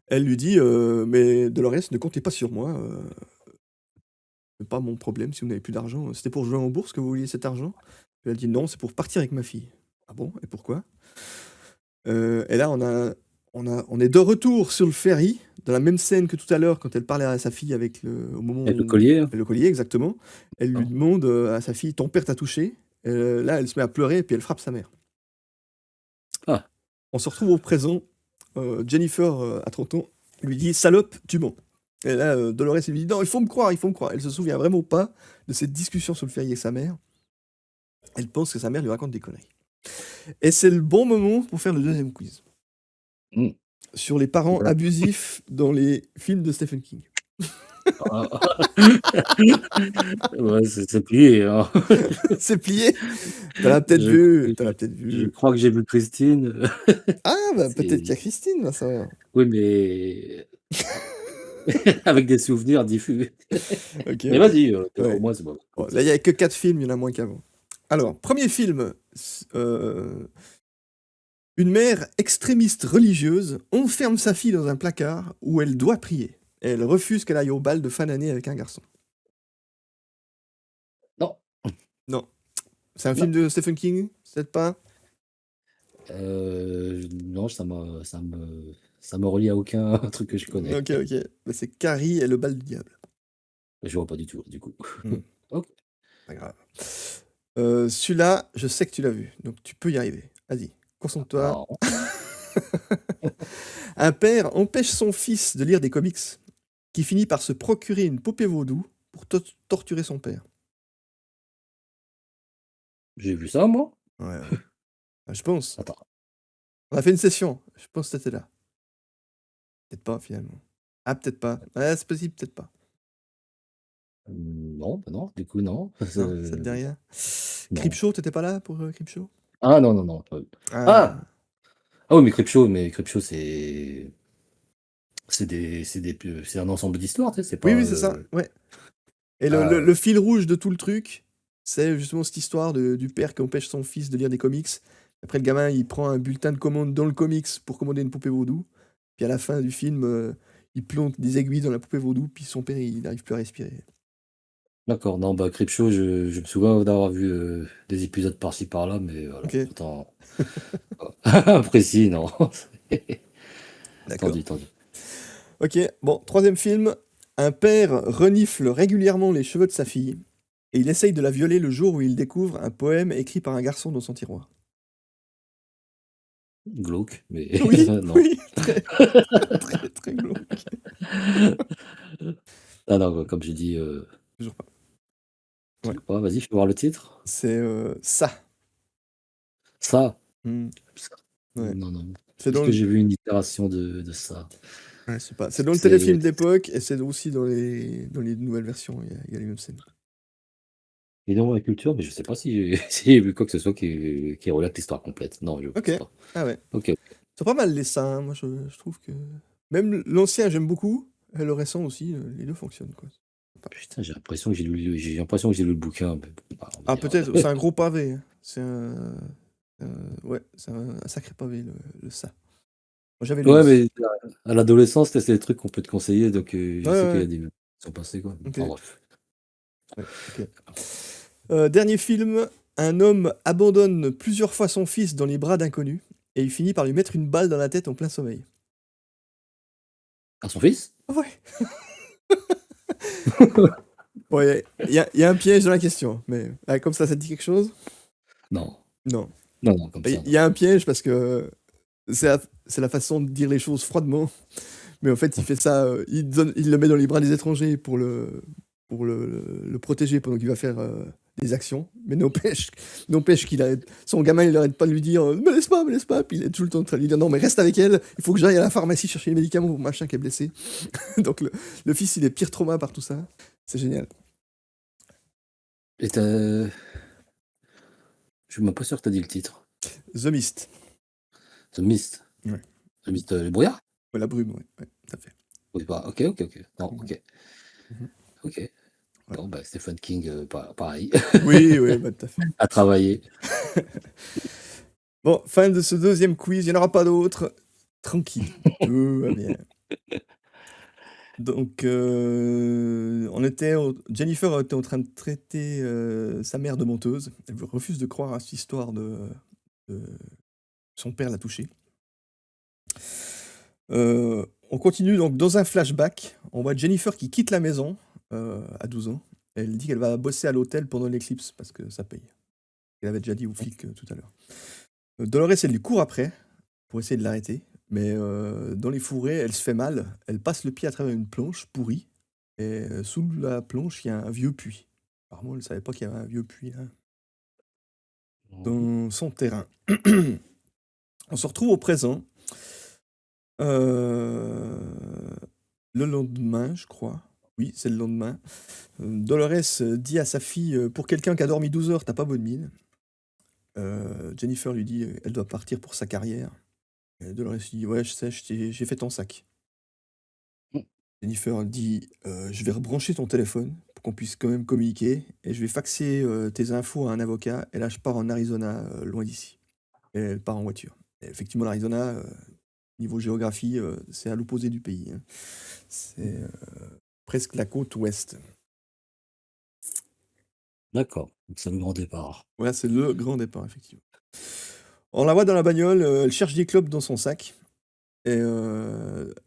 Elle lui dit mais Dolores, ne comptez pas sur moi, c'est pas mon problème si vous n'avez plus d'argent. C'était pour jouer en bourse que vous vouliez cet argent? Elle dit non, c'est pour partir avec ma fille. Ah bon? Et pourquoi? Et là, on a on est de retour sur le ferry, dans la même scène que tout à l'heure quand elle parlait à sa fille au moment Avec le où collier, hein? le collier exactement. Elle lui D'accord. demande, à sa fille: «Ton père t'a touché?» Là, elle se met à pleurer et puis elle frappe sa mère. Ah! On se retrouve au présent, Jennifer, à 30 ans, lui dit: «Salope, tu mens». Et là, Dolores elle lui dit: «Non, il faut me croire, il faut me croire». Elle se souvient vraiment pas de cette discussion sur le ferry avec sa mère. Elle pense que sa mère lui raconte des conneries. Et c'est le bon moment pour faire le deuxième quiz. Mmh. Sur les parents Voilà. abusifs dans les films de Stephen King. Ah. Ouais, c'est plié, hein. C'est plié? Tu l'as peut-être Je vu, tu l'as peut-être je vu. crois que j'ai vu Christine, Ah bah, peut-être qu'il y c'est a Christine dans ça. oui, mais avec des souvenirs diffus. OK, Mais OK. vas-y, au Ouais. moins c'est bon, Bon, comme là, ça. il y a que 4 films, il y en a moins qu'avant. Alors, premier film, une mère extrémiste religieuse enferme sa fille dans un placard où elle doit prier. Elle refuse qu'elle aille au bal de fin d'année avec un garçon. Non, Non. C'est un non, film de Stephen King? Peut-être pas? non, ça me relie à aucun truc que je connais. OK, OK. Bah, c'est Carrie et le bal du diable. Je vois pas du tout, du coup. Mmh, OK. pas grave. Celui-là, je sais que tu l'as vu, donc tu peux y arriver. Vas-y, concentre-toi. Alors, Un père empêche son fils de lire des comics, qui finit par se procurer une poupée vaudou pour torturer son père. j'ai vu ça moi? Ouais, ouais. Ah, je pense. Attends, On a fait une session. Je pense que t'étais là. Peut-être pas, finalement. Ah, peut-être pas. Ouais, c'est possible, peut-être pas. non, bah, non, du coup non. Non, ça te dit rien? Non. Creepshow, t'étais pas là pour Creepshow? Ah non, non, non, pas ah! Ah. Ah oui, mais Creepshow c'est un ensemble d'histoires, tu sais, c'est Oui, pas, oui, c'est ça. Ouais. Et ah, le fil rouge de tout le truc, c'est justement cette histoire du père qui empêche son fils de lire des comics. Après, le gamin, il prend un bulletin de commande dans le comics pour commander une poupée vaudou. Puis à la fin du film, il plante des aiguilles dans la poupée vaudou, puis son père, il n'arrive plus à respirer. d'accord, non, bah, Creepshow, je me souviens d'avoir vu, des épisodes par-ci par-là, mais voilà, Ok, autant précis, non. d'accord. Tendu, tendu. Ok, bon, troisième film. Un père renifle régulièrement les cheveux de sa fille et il essaye de la violer le jour où il découvre un poème écrit par un garçon dans son tiroir. Glauque, mais Oui, non. oui, très, très, très glauque. Ah non, comme j'ai dit, Toujours pas. Ouais. toujours pas. Vas-y, fais voir le titre. C'est ça. Ça? Hmm, Ça. ouais. Non, non. C'est Est-ce dans que le... j'ai vu une itération de ça? ouais, je sais pas. C'est Est-ce dans que le c'est téléfilm d'époque et c'est aussi dans les nouvelles versions. Il y a les mêmes scènes. et dans la culture? Mais je sais pas si si j'ai vu quoi que ce soit qui relate l'histoire complète. Non, je Ok. pense pas. Ah ouais. OK. C'est pas mal les ça, hein. Moi, je trouve que... Même l'ancien, j'aime beaucoup. Et le récent aussi, les deux fonctionnent, quoi. Putain, j'ai l'impression que j'ai lu le bouquin, mais bon, bah, on va Ah, dire, peut-être, c'est un gros pavé, hein. Ouais, c'est un sacré pavé, le ça. Moi, j'avais lu ouais, aussi. mais à l'adolescence, c'est des trucs qu'on peut te conseiller, donc Ouais, je sais qu'il y ouais, a des qui sont passés, quoi. ouais. Enfin Ok. bref. Ouais, ok. Dernier film, un homme abandonne plusieurs fois son fils dans les bras d'inconnus et il finit par lui mettre une balle dans la tête en plein sommeil. À son fils? Ah ouais. Ouais, il y a un piège dans la question, mais comme ça te dit quelque chose? Non. Non. Non, non, comme ça, Il non. y a un piège parce que c'est la façon de dire les choses froidement, mais en fait, il fait ça, il le met dans les bras des étrangers pour le protéger pendant qu'il va faire des actions, mais n'empêche qu'il arrête. Son gamin, il arrête pas de lui dire me laisse pas, puis il est tout le temps en train de lui dire non, mais reste avec elle, il faut que j'aille à la pharmacie chercher les médicaments pour machin qui est blessé. Donc le fils, il est pire trauma par tout ça. C'est génial. Et je suis même pas sûr que tu as dit le titre. The Mist. The Mist. Ouais. The Mist, le brouillard? Ouais, la brume, ouais, ouais, tout à fait. Oui, bah, OK, OK, OK. Non, Mhm, OK, mhm, OK. ouais. Bon, bah, Stephen King, pareil, Oui, oui, bah, tout à fait. à travailler. Bon, fin de ce deuxième quiz, il n'y en aura pas d'autres. Tranquille, tout va bien. Donc, Jennifer était en train de traiter sa mère de menteuse. Elle refuse de croire à cette histoire de son père l'a touchée. On continue donc dans un flashback. On voit Jennifer qui quitte la maison à 12 ans. Elle dit qu'elle va bosser à l'hôtel pendant l'éclipse parce que ça paye. Elle avait déjà dit aux flics tout à l'heure. Dolores, elle lui court après pour essayer de l'arrêter. Mais dans les fourrés, elle se fait mal. Elle passe le pied à travers une planche pourrie. Et sous la planche, il y a un vieux puits. Apparemment, elle ne savait pas qu'il y avait un vieux puits hein, Mmh. dans son terrain. On se retrouve au présent. Le lendemain, je crois. Oui, c'est le lendemain. Dolores dit à sa fille pour quelqu'un qui a dormi 12 heures, t'as pas bonne mine. Jennifer lui dit elle doit partir pour sa carrière. Et Dolores lui dit ouais, je sais, j'ai fait ton sac. Mmh. Jennifer dit je vais rebrancher ton téléphone pour qu'on puisse quand même communiquer et je vais faxer tes infos à un avocat. Et là, je pars en Arizona, loin d'ici. Et elle part en voiture. Et effectivement, l'Arizona, niveau géographie, c'est à l'opposé du pays. Hein. C'est presque la côte ouest. D'accord, donc c'est le grand départ. Ouais, c'est le grand départ, effectivement. On la voit dans la bagnole, elle cherche des clopes dans son sac et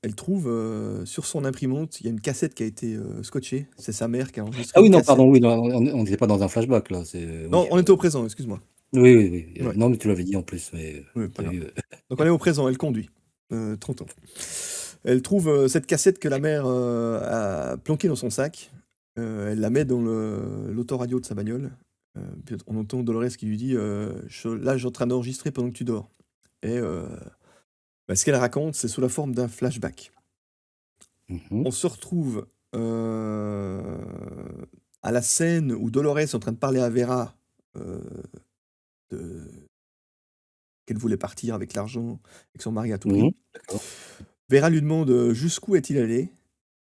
elle trouve, sur son imprimante, il y a une cassette qui a été, scotchée. C'est sa mère qui a enregistré Ah oui, une non, cassette. pardon, oui, non, on n'était pas dans un flashback là, c'est Non, oui, on était au présent, excuse-moi. oui, oui, oui, Ouais, non, mais tu l'avais dit en plus, mais ouais, pas grave. oui, Donc on est au présent, elle conduit, 30 ans. Elle trouve, cette cassette que la mère, a planquée dans son sac. Elle la met dans l'autoradio de sa bagnole. Puis on entend Dolores qui lui dit, je suis en train d'enregistrer pendant que tu dors» et ce qu'elle raconte, c'est sous la forme d'un flashback. mmh. On se retrouve, à la scène où Dolores est en train de parler à Vera, heu, de qu'elle voulait partir avec l'argent et que son mari à tout Mmh. prix. D'accord. Vera lui demande, jusqu'où est-il allé?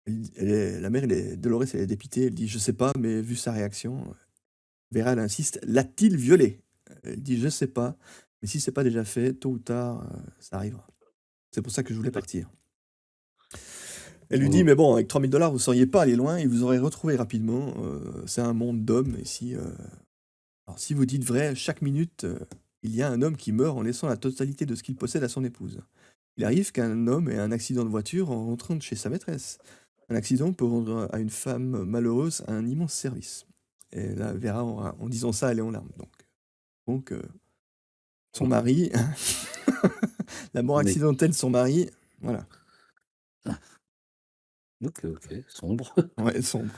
Elle est la mère, Dolores, elle est dépitée, elle dit: «Je sais pas», mais vu sa réaction, Vera, elle insiste: «L'a-t-il violée?» Elle dit: «Je sais pas, mais si c'est pas déjà fait, tôt ou tard, ça arrivera. C'est pour ça que je voulais partir». Elle lui dit: Mmh. «Mais bon, avec 3 000 vous seriez pas allé loin et vous aurez retrouvé rapidement, c'est un monde d'hommes et si, alors si vous dites vrai, chaque minute, il y a un homme qui meurt en laissant la totalité de ce qu'il possède à son épouse. Il arrive qu'un homme ait un accident de voiture en rentrant de chez sa maîtresse. Un accident peut rendre à une femme malheureuse un immense service». Et là, Vera, en disant ça, elle est en larmes donc son mari, la mort Oui. accidentelle de son mari, voilà, OK, OK, sombre. ouais, sombre.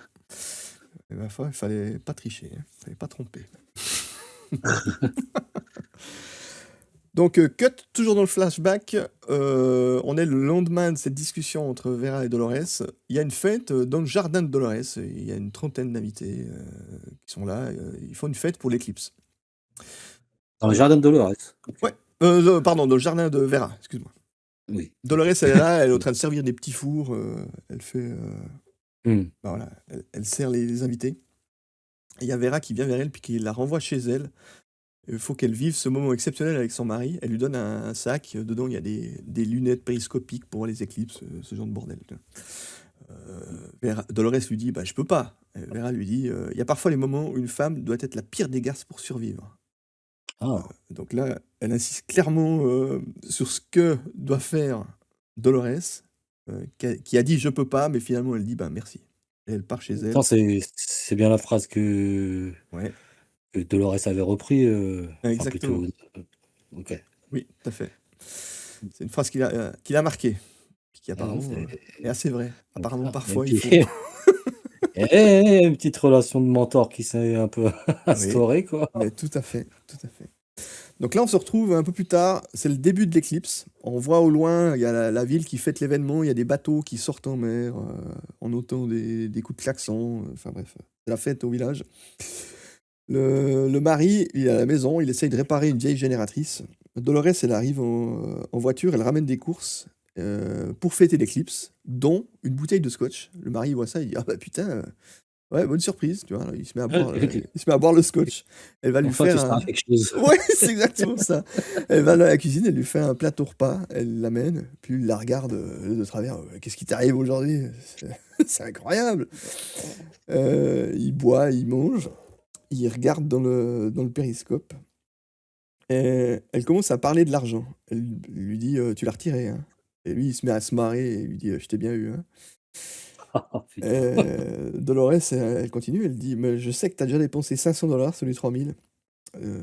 Et ma foi, il fallait pas tricher, hein, fallait pas tromper. Donc, cut, toujours dans le flashback, on est le lendemain de cette discussion entre Vera et Dolores. Il y a une fête, dans le jardin de Dolores. Il y a une trentaine d'invités, qui sont là, ils font une fête pour l'éclipse. Dans le On jardin de Dolores? OK. Ouais, pardon, dans le jardin de Vera, excuse-moi. Oui, OK. Dolores, elle est là, elle est en train de servir des petits fours, elle fait, Mmh. bah, voilà, elle sert les invités. Et il y a Vera qui vient vers elle, puis qui la renvoie chez elle. Il faut qu'elle vive ce moment exceptionnel avec son mari. Elle lui donne un sac, dedans il y a des lunettes périscopiques pour voir les éclipses, ce genre de bordel, tu vois? Dolores lui dit: «Bah, je peux pas». Vera lui dit: «Il y a parfois les moments où une femme doit être la pire des garces pour survivre». Ah, Donc là, elle insiste clairement, sur ce que doit faire Dolores, qui a dit: «Je peux pas», mais finalement elle dit: «Ben, merci». Et elle part chez attends, elle. c'est bien la phrase Ouais, que Dolores avait repris, enfin exactement. plutôt, OK. Oui, tout à fait. C'est une phrase qui l'a marqué, puis qui Mmh, apparemment, c'est est assez vraie. donc Apparemment, ça et parfois, il puis faut une petite relation de mentor qui s'est un peu oui, instaurée, quoi. mais tout à fait, tout à fait. Donc là, on se retrouve un peu plus tard, c'est le début de l'éclipse. On voit au loin, il y a la ville qui fête l'événement, il y a des bateaux qui sortent en mer, on entend des coups de klaxon, enfin bref, c'est la fête au village. Le mari, il est à la maison, il essaye de réparer une vieille génératrice. Dolores, elle arrive en voiture, elle ramène des courses, pour fêter l'éclipse, dont une bouteille de scotch. Le mari voit ça, il dit: «Ah bah putain, ouais, bonne surprise», tu vois? Il se met à boire, il se met à boire le scotch. Elle va lui Enfin, faire tu seras un à quelque chose. ouais, c'est exactement ça. Elle va dans la cuisine, elle lui fait un plateau repas, elle l'amène, puis il la regarde, de travers, «Qu'est-ce qui t'arrive aujourd'hui? C'est c'est incroyable!» Il boit, il mange, il regarde dans le périscope et elle commence à parler de l'argent. Elle lui dit: «Tu l'as retiré, hein?» Et lui, il se met à se marrer et il lui dit: «Je t'ai bien eu, hein». Putain. Dolores, elle continue, elle dit: «Mais je sais que tu as déjà dépensé 500 sur les 3000.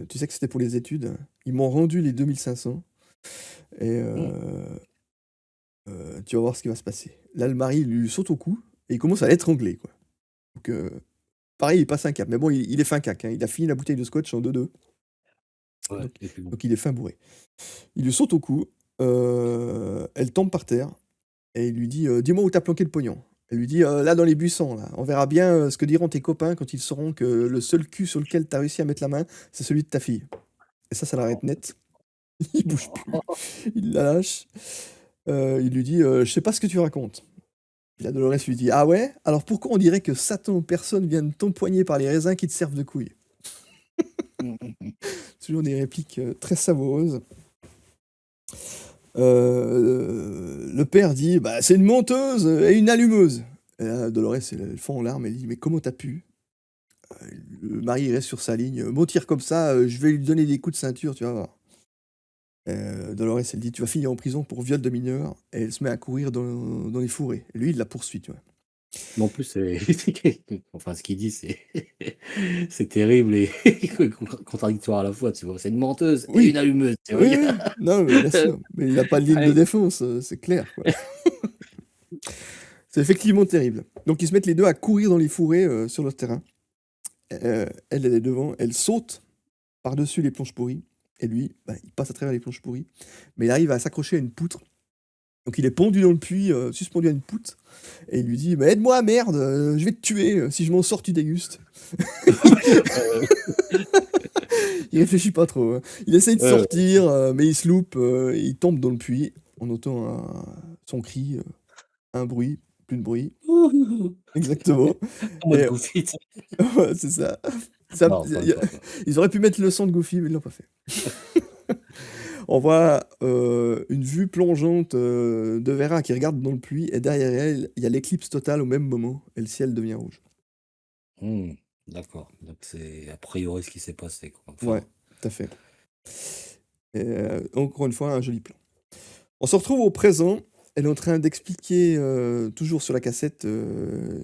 Tu sais que c'était pour les études. Ils m'ont rendu les 2500 et Mmh. tu vas voir ce qui va se passer». Là, le mari lui saute au cou et il commence à l'étrangler, quoi. Donc pareil, il passe un cap. Mais bon, il est fin cac, hein. Il a fini la bouteille de scotch en 2-2. Ouais Donc et puis bon. donc il est fin bourré. Il lui saute au cou, elle tombe par terre et il lui dit: «Dis-moi où tu as planqué le pognon». Elle lui dit: Là, dans les buissons, là. On verra bien, ce que diront tes copains quand ils sauront que le seul cul sur lequel tu as réussi à mettre la main, c'est celui de ta fille». Et ça l'arrête net. Il bouge plus. Il la lâche. Il lui dit: «Je sais pas ce que tu racontes». Et la Dolores lui dit: «Ah ouais? Alors pourquoi on dirait que Satan en personne vient de t'empoigner par les raisins qui te servent de couilles?» Mmh mh, mmh. Toujours des répliques, très savoureuses. Le père dit: «Bah, c'est une menteuse et une allumeuse». Et là, Dolores, elle fond en larmes, elle dit: «Mais comment tu as pu?» Le mari, il reste sur sa ligne: «Mentir comme ça, je vais lui donner des coups de ceinture, tu vas voir». Dolores, elle dit: «Tu vas finir en prison pour viol de mineur», et elle se met à courir dans les fourrés. Et lui, il la poursuit, tu vois? Mais en plus, c'est enfin, ce qu'il dit, c'est c'est terrible et contradictoire à la fois, tu vois? C'est une menteuse et une Oui, allumeuse, tu vois? oui, oui, non, mais bien sûr, mais il a pas de ligne de Ouais. défense, c'est clair, quoi. C'est effectivement terrible. Donc ils se mettent les 2 à courir dans les fourrés, sur le terrain. Elle est devant, elle saute par-dessus les planches pourries et lui, bah, il passe à travers les planches pourries, mais il arrive à s'accrocher à une poutre. Donc il est pendu dans le puits, suspendu à une poutre et il lui dit: «Mais aide-moi merde, je vais te tuer, si je m'en sors tu dégustes». Il réfléchit pas trop, hein. Il essaye de Ouais, ouais. sortir, mais il se loupe, il tombe dans le puits. On entend son cri, un bruit, plus de bruit. Exactement. En mode Et Goofy, tu sais? ouais, c'est ça. Ça Non, quand même pas, quoi. ils auraient pu mettre le son de Goofy, mais ils l'ont pas fait. On voit, une vue plongeante, de Vera qui regarde dans le puits et derrière elle, il y a l'éclipse totale au même moment et le ciel devient rouge. Mmh, d'accord, donc c'est a priori ce qui s'est passé, quoi, Ouais, enfin. tout à fait. Et encore une fois, un joli plan. On se retrouve au présent. Elle est en train d'expliquer, toujours sur la cassette,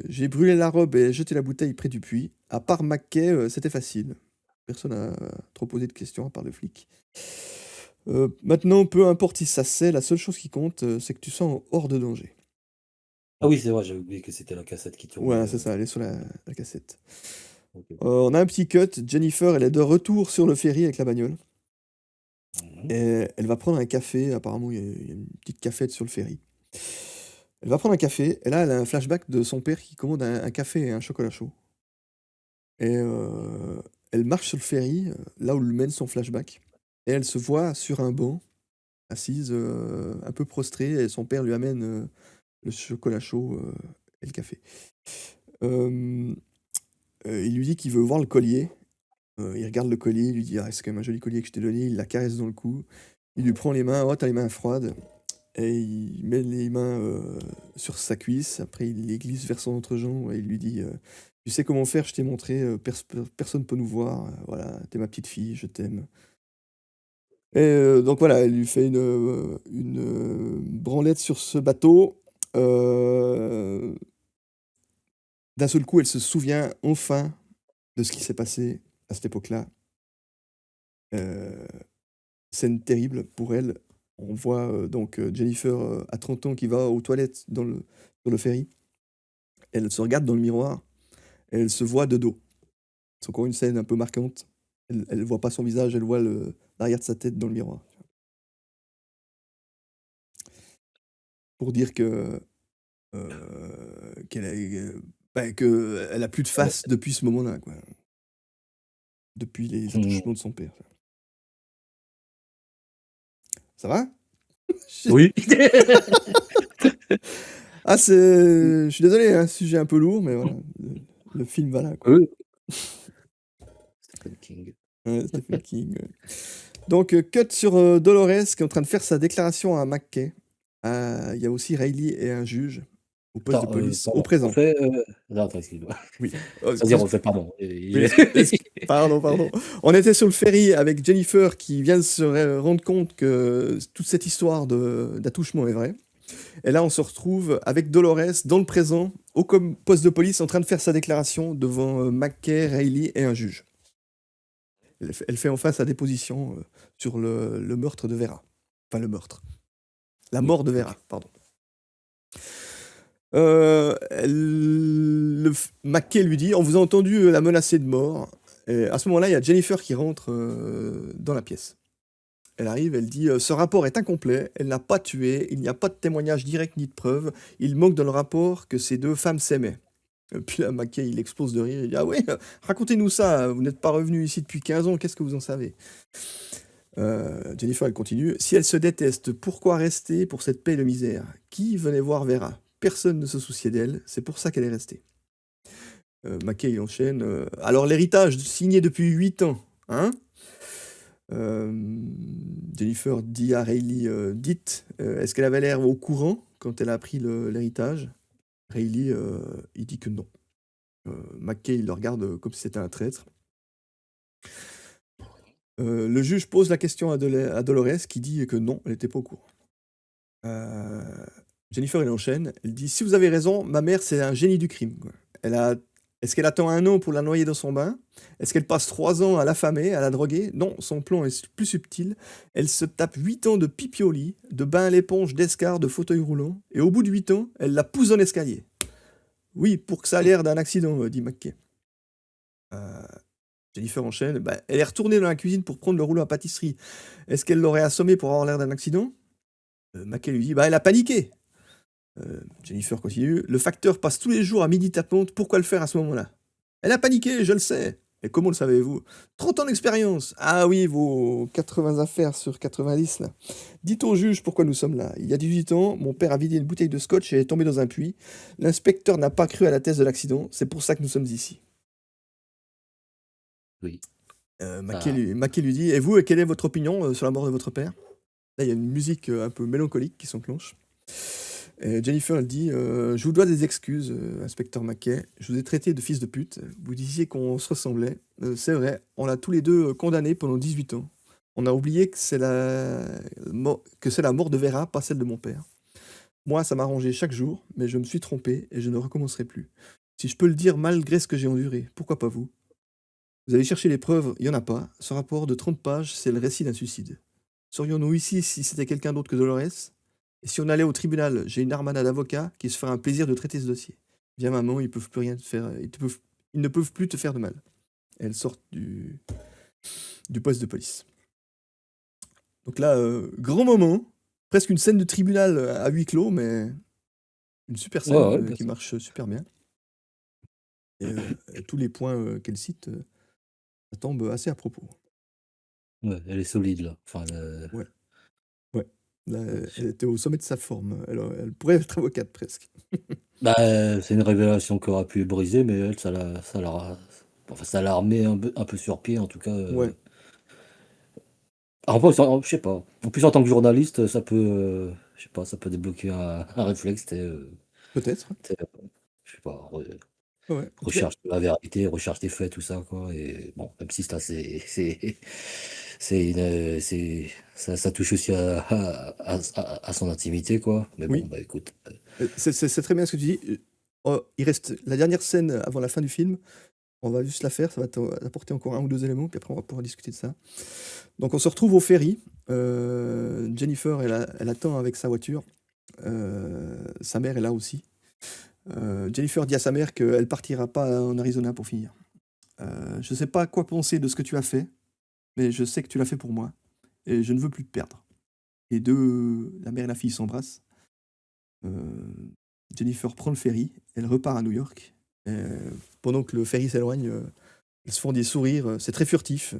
«J'ai brûlé la robe et jeté la bouteille près du puits. À part Mackay, c'était facile. Personne n'a trop posé de questions à part le flic. Maintenant, peu importe si ça se sait, la seule chose qui compte, c'est que tu sois hors de danger». Ah oui, c'est vrai, j'avais oublié que c'était la cassette qui tournait, Voilà, c'est ça, elle est sur la cassette. OK. On a un petit cut. Jennifer, elle est de retour sur le ferry avec la bagnole Mmh mh. et elle va prendre un café. Apparemment, il y a une petite cafette sur le ferry. Elle va prendre un café et là, elle a un flashback de son père qui commande un café et un chocolat chaud et elle marche sur le ferry, là où le mène son flashback et elle se voit sur un banc, assise, un peu prostrée et son père lui amène, le chocolat chaud, et le café. Hem, il lui dit qu'il veut voir le collier. Il regarde le collier, il lui dit: «Ah, c'est quand même un joli collier que je t'ai donné». Il la caresse dans le cou. Il lui prend les mains: «Oh, tu les mains froides». Et il met les mains, sur sa cuisse, après il les glisse vers son entrejambe et il lui dit: «Tu sais comment faire, je t'ai montré, personne peut nous voir, voilà, tu ma petite fille, je t'aime». Et donc voilà, elle lui fait branlette sur ce bateau. Heu, D'un seul coup, elle se souvient enfin de ce qui s'est passé à cette époque-là. Heu, Scène terrible pour elle. On voit, donc Jennifer, à 30 ans qui va aux toilettes sur le ferry. Elle se regarde dans le miroir et elle se voit de dos. C'est encore une scène un peu marquante. Elle voit pas son visage, elle voit l'arrière de sa tête dans le miroir. Pour dire que, qu'elle a bah, qu'elle a plus de Ouais. face depuis ce moment-là, quoi. Depuis les Mmh. attouchements de son père. Ça va? Oui. Ah, c'est je suis désolé, hein, sujet un peu lourd, mais voilà, le film va là, quoi. Oui. Stephen King. Ouais, Stephen King, ouais. Donc cut sur, Dolores qui est en train de faire sa déclaration à McKay. Il y a aussi Riley et un juge au poste de Attends, police au pardon, présent. refais, non, attends, excuse-moi. Oui, Vas-y, refais, pardon. oui, pardon, pardon. On était sur le ferry avec Jennifer qui vient de se rendre compte que toute cette histoire d'attouchement est vraie. Et là, on se retrouve avec Dolores dans le présent, poste de police, en train de faire sa déclaration devant McKay, Reilly et un juge. Elle fait enfin sa déposition sur le meurtre de Vera. Enfin, le meurtre. La Oui, mort de Vera, ok. pardon. McKay lui dit, on vous a entendu la menacer de mort. Et à ce moment-là, il y a Jennifer qui rentre dans la pièce. Elle arrive, elle dit ce rapport est incomplet, elle n'a pas tué, il n'y a pas de témoignage direct ni de preuve, il manque dans le rapport que ces deux femmes s'aimaient. Puis là, McKay, il explose de rire, il dit ah ouais, racontez-nous ça, vous n'êtes pas revenu ici depuis 15 ans, qu'est-ce que vous en savez Jennifer, elle continue si elles se détestent, pourquoi rester pour cette paix de misère Qui venait voir Vera Personne ne se souciait d'elle, c'est pour ça qu'elle est restée. McKay, il enchaîne alors l'héritage signé depuis 8 ans, hein Jennifer dit à Reilly, dites, est-ce qu'elle avait l'air au courant quand elle a appris l'héritage Reilly, il dit que non. McKay, il le regarde comme si c'était un traître. Le juge pose la question à Dolores qui dit que non, elle n'était pas au courant. Jennifer, elle enchaîne, elle dit si vous avez raison, ma mère, c'est un génie du crime. Quoi. Est-ce qu'elle attend 1 an pour la noyer dans son bain Est-ce qu'elle passe 3 ans à l'affamer, à la droguer Non, son plan est plus subtil. Elle se tape 8 ans de pipi au lit, de bain à l'éponge, d'escar, de fauteuil roulant, et au bout de 8 ans, elle la pousse dans l'escalier. Oui, pour que ça a l'air d'un accident, dit McKay. Jennifer enchaîne, bah, elle est retournée dans la cuisine pour prendre le rouleau à pâtisserie. Est-ce qu'elle l'aurait assommé pour avoir l'air d'un accident McKay lui dit, bah, elle a paniqué. Jennifer continue. Le facteur passe tous les jours à midi tapante. Pourquoi le faire à ce moment-là Elle a paniqué, je le sais. Et comment le savez-vous 30 ans d'expérience. Ah oui, vos 80 affaires sur 90, là. Dites au juge pourquoi nous sommes là. Il y a 18 ans, mon père a vidé une bouteille de scotch et est tombé dans un puits. L'inspecteur n'a pas cru à la thèse de l'accident. C'est pour ça que nous sommes ici. Oui. Ah, Mackey lui dit, et vous, quelle est votre opinion sur la mort de votre père Là, il y a une musique un peu mélancolique qui s'enclenche. Et Jennifer, elle dit je vous dois des excuses, inspecteur Mackay. Je vous ai traité de fils de pute. Vous disiez qu'on se ressemblait. C'est vrai, on l'a tous les deux condamnés pendant 18 ans. On a oublié que c'est la mort de Vera, pas celle de mon père. Moi, ça m'arrangeait chaque jour, mais je me suis trompé et je ne recommencerai plus. Si je peux le dire malgré ce que j'ai enduré, pourquoi pas vous Vous avez cherché les preuves, il n'y en a pas. Ce rapport de 30 pages, c'est le récit d'un suicide. Serions-nous ici si c'était quelqu'un d'autre que Dolores Et si on allait au tribunal, j'ai une armada d'avocats qui se fera un plaisir de traiter ce dossier. Viens maman, ils peuvent plus rien te faire, ils ne peuvent plus te faire de mal. Et elle sort du poste de police. Donc là, grand moment, presque une scène de tribunal à huis clos, mais une super ouais, scène ouais, bien qui sûr. marche super bien. Et tous les points qu'elle cite, ça tombe assez à propos. Ouais, elle est solide là. Enfin, Ouais, ouais. Là, elle était au sommet de sa forme. Elle pourrait être avocate presque. bah, c'est une révélation qui aura pu briser, mais elle, enfin, ça l'a remis un peu sur pied, en tout cas. Ouais, En plus, je sais pas. En plus, en tant que journaliste, ça peut, je sais pas, ça peut débloquer un réflexe. peut-être. Je sais pas, Ouais. En tout cas, recherche de la vérité, recherche des faits, tout ça, quoi. Et bon, même si ça, ça touche aussi à son intimité, quoi. Mais bon, oui. bah écoute. C'est très bien ce que tu dis. Oh, il reste la dernière scène avant la fin du film. On va juste la faire, ça va t'apporter encore un ou deux éléments, puis après on va pouvoir discuter de ça. Donc on se retrouve au ferry. Jennifer, elle attend avec sa voiture. Sa mère est là aussi. Jennifer dit à sa mère qu'elle partira pas en Arizona pour finir. Je sais pas quoi penser de ce que tu as fait, mais je sais que tu l'as fait pour moi, et je ne veux plus te perdre. Les deux, la mère et la fille s'embrassent. Euh, Jennifer prend le ferry, elle repart à New York. Pendant que le ferry s'éloigne, ils se font des sourires, c'est très furtif.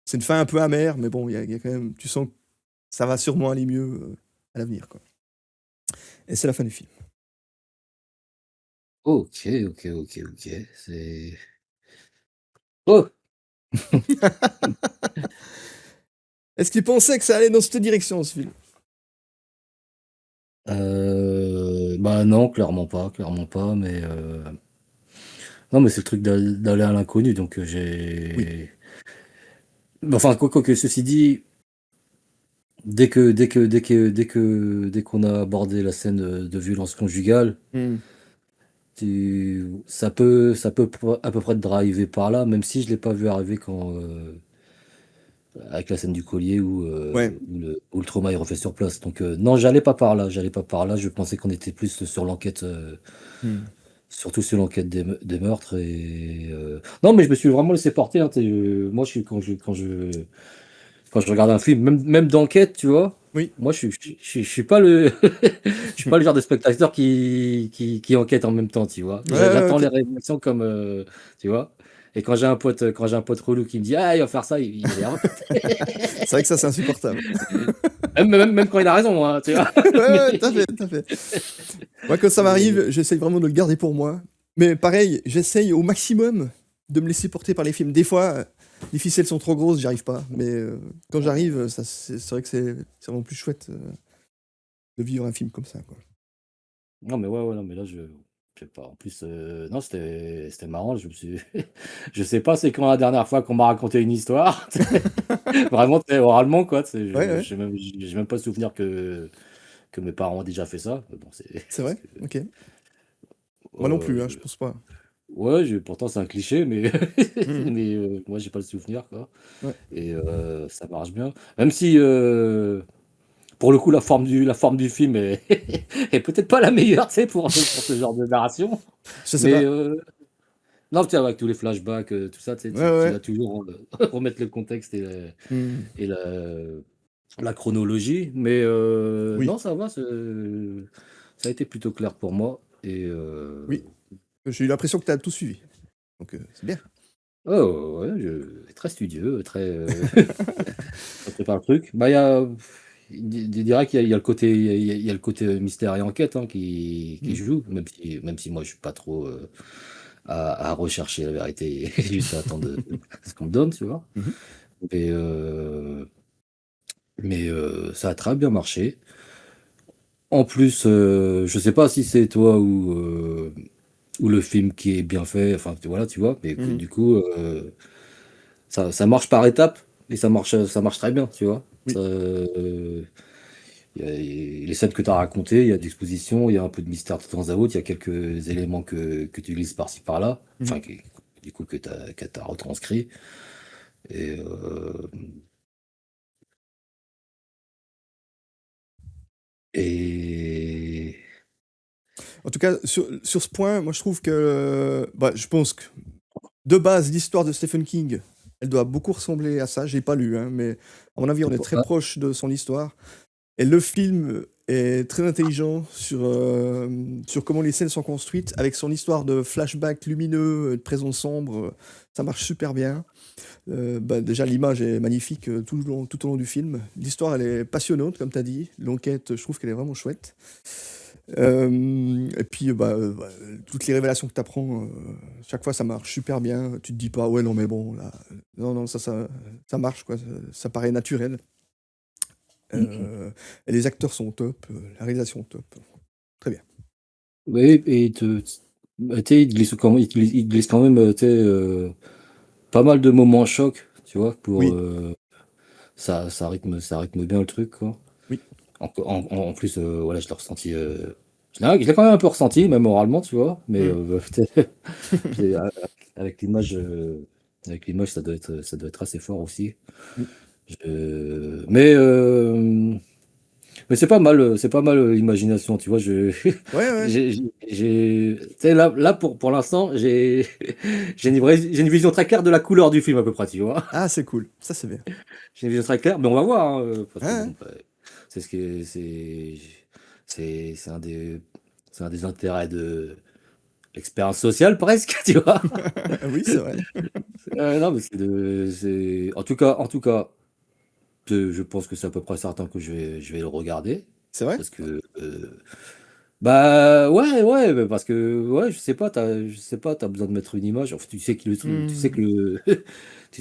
C'est une fin un peu amère, mais bon, il y a quand même, tu sens que ça va sûrement aller mieux à l'avenir, quoi. Et c'est la fin du film. Ok, ok, ok, ok. C'est. Oh! Est-ce qu'il pensait que ça allait dans cette direction, ce film? Bah non, clairement pas, mais non, mais c'est le truc d'aller à l'inconnu, donc Oui, enfin, quoi que ceci dit, dès qu'on a abordé la scène de violence conjugale, Mmh. ça peut à peu près te driver par là, même si je l'ai pas vu arriver avec la scène du collier Ouais. où le trauma est refait sur place. Donc non, j'allais pas par là. Je pensais qu'on était plus sur l'enquête, Mmh. surtout sur l'enquête des meurtres non, mais je me suis vraiment laissé porter, hein, moi, quand je regarde un film, même d'enquête, tu vois, Oui. moi, je suis pas le je suis pas le genre de spectateur qui enquête en même temps, tu vois? Ouais, ouais, ouais, J'attends OK. les révélations comme, tu vois? Et quand j'ai un pote relou qui me dit: «Ah, il va faire ça», il m'énerve. C'est vrai que ça, c'est insupportable. Même quand il a raison, hein, tu vois? Ouais, Mais ouais, tout à fait, tout à fait. Moi, quand ça mais m'arrive, j'essaye vraiment de le garder pour moi. Mais pareil, j'essaye au maximum de me laisser porter par les films. Des fois, les ficelles sont trop grosses, j'y arrive pas. Mais quand j'arrive, ça, c'est vrai que c'est vraiment plus chouette de vivre un film comme ça, quoi. non, mais ouais, ouais, non, mais là, je sais pas. En plus, non, c'était marrant. Je sais pas c'est quand la dernière fois qu'on m'a raconté une histoire. Vraiment, tu sais, oralement, quoi. Tu sais, Ouais, ouais, j'ai même pas souvenir que mes parents ont déjà fait ça. Mais bon, c'est c'est parce vrai? que, OK. Moi non plus, hein, je je pense pas. ouais, pourtant, c'est un cliché, mais Mmh. mais moi, j'ai pas le souvenir, quoi. Ouais. Et ça marche bien. Même si, pour le coup, la forme du film est est peut-être pas la meilleure, tu sais, pour ce genre de narration. Je sais Mais pas. non, tu sais, avec tous les flashbacks, tout ça, tu sais, Ouais, tu ouais. vas toujours, remettre le contexte Mmh. et la chronologie. Mais Oui, non, ça va, ça a été plutôt clair pour moi et oui. J'ai eu l'impression que tu as tout suivi. Donc c'est bien. oh ouais, je très studieux, très, ça prépare le truc. Bah, je dirais qu'il y a le côté il y a le côté mystère et enquête, hein, qui Mmh. joue, même si moi je suis pas trop, à rechercher la vérité et juste à attendre, ce qu'on me donne, tu vois? Mmh mh. Mais ça a très bien marché. En plus, je sais pas si c'est toi ou le film qui est bien fait, enfin, voilà, tu vois? Mais que Mmh. du coup, ça marche par étapes et ça marche très bien, tu vois? Oui. Il y a les scènes que tu as racontées, il y a de l'exposition, il y a un peu de mystère de temps à autre, il y a quelques éléments que tu glisses par-ci par-là, Mmh mh. enfin, du coup, que tu as retranscrits et et En tout cas, sur ce point, moi je trouve que, bah, je pense que de base, l'histoire de Stephen King, elle doit beaucoup ressembler à ça. J'ai pas lu, hein, mais à mon avis, on est très proche de son histoire. Et le film est très intelligent sur comment les scènes sont construites, avec son histoire de flashback lumineux, de présence sombre, ça marche super bien. Bah, déjà l'image est magnifique, tout au long du film. L'histoire, elle est passionnante, comme tu as dit. L'enquête, je trouve qu'elle est vraiment chouette. Et puis, bah, toutes les révélations que tu apprends, chaque fois ça marche super bien. Tu te dis pas: «Ouais, non, mais bon là, non, non, ça marche quoi, ça paraît naturel». Mmh mh. Et les acteurs sont top, la réalisation top. Très bien. Oui et bah, tu sais, il glisse quand même, tu sais, pas mal de moments chocs, tu vois? Pour, Oui, ça rythme bien le truc, quoi. oui. En plus, voilà, je l'ai ressenti, je l'ai quand même un peu ressenti, même oralement, tu vois? Mais, Mmh. tu sais, j'ai avec l'image, ça doit être assez fort aussi. Mmh. Mais c'est pas mal, l'imagination, tu vois? Ouais, ouais. Tu sais, là, pour l'instant, j'ai une vision très claire de la couleur du film à peu près, tu vois? Ah, c'est cool. Ça, c'est bien. J'ai une vision très claire, mais on va voir, hein, parce Ouais, que ouais. bon, bah, c'est ce que c'est un des intérêts de l'expérience sociale presque, tu vois? Oui, c'est vrai. Non, mais c'est en tout cas, je pense que c'est à peu près certain que je vais le regarder C'est vrai? parce que, bah, ouais, ouais, bah, parce que, ouais, je sais pas, tu as besoin de mettre une image, enfin, Mmh. tu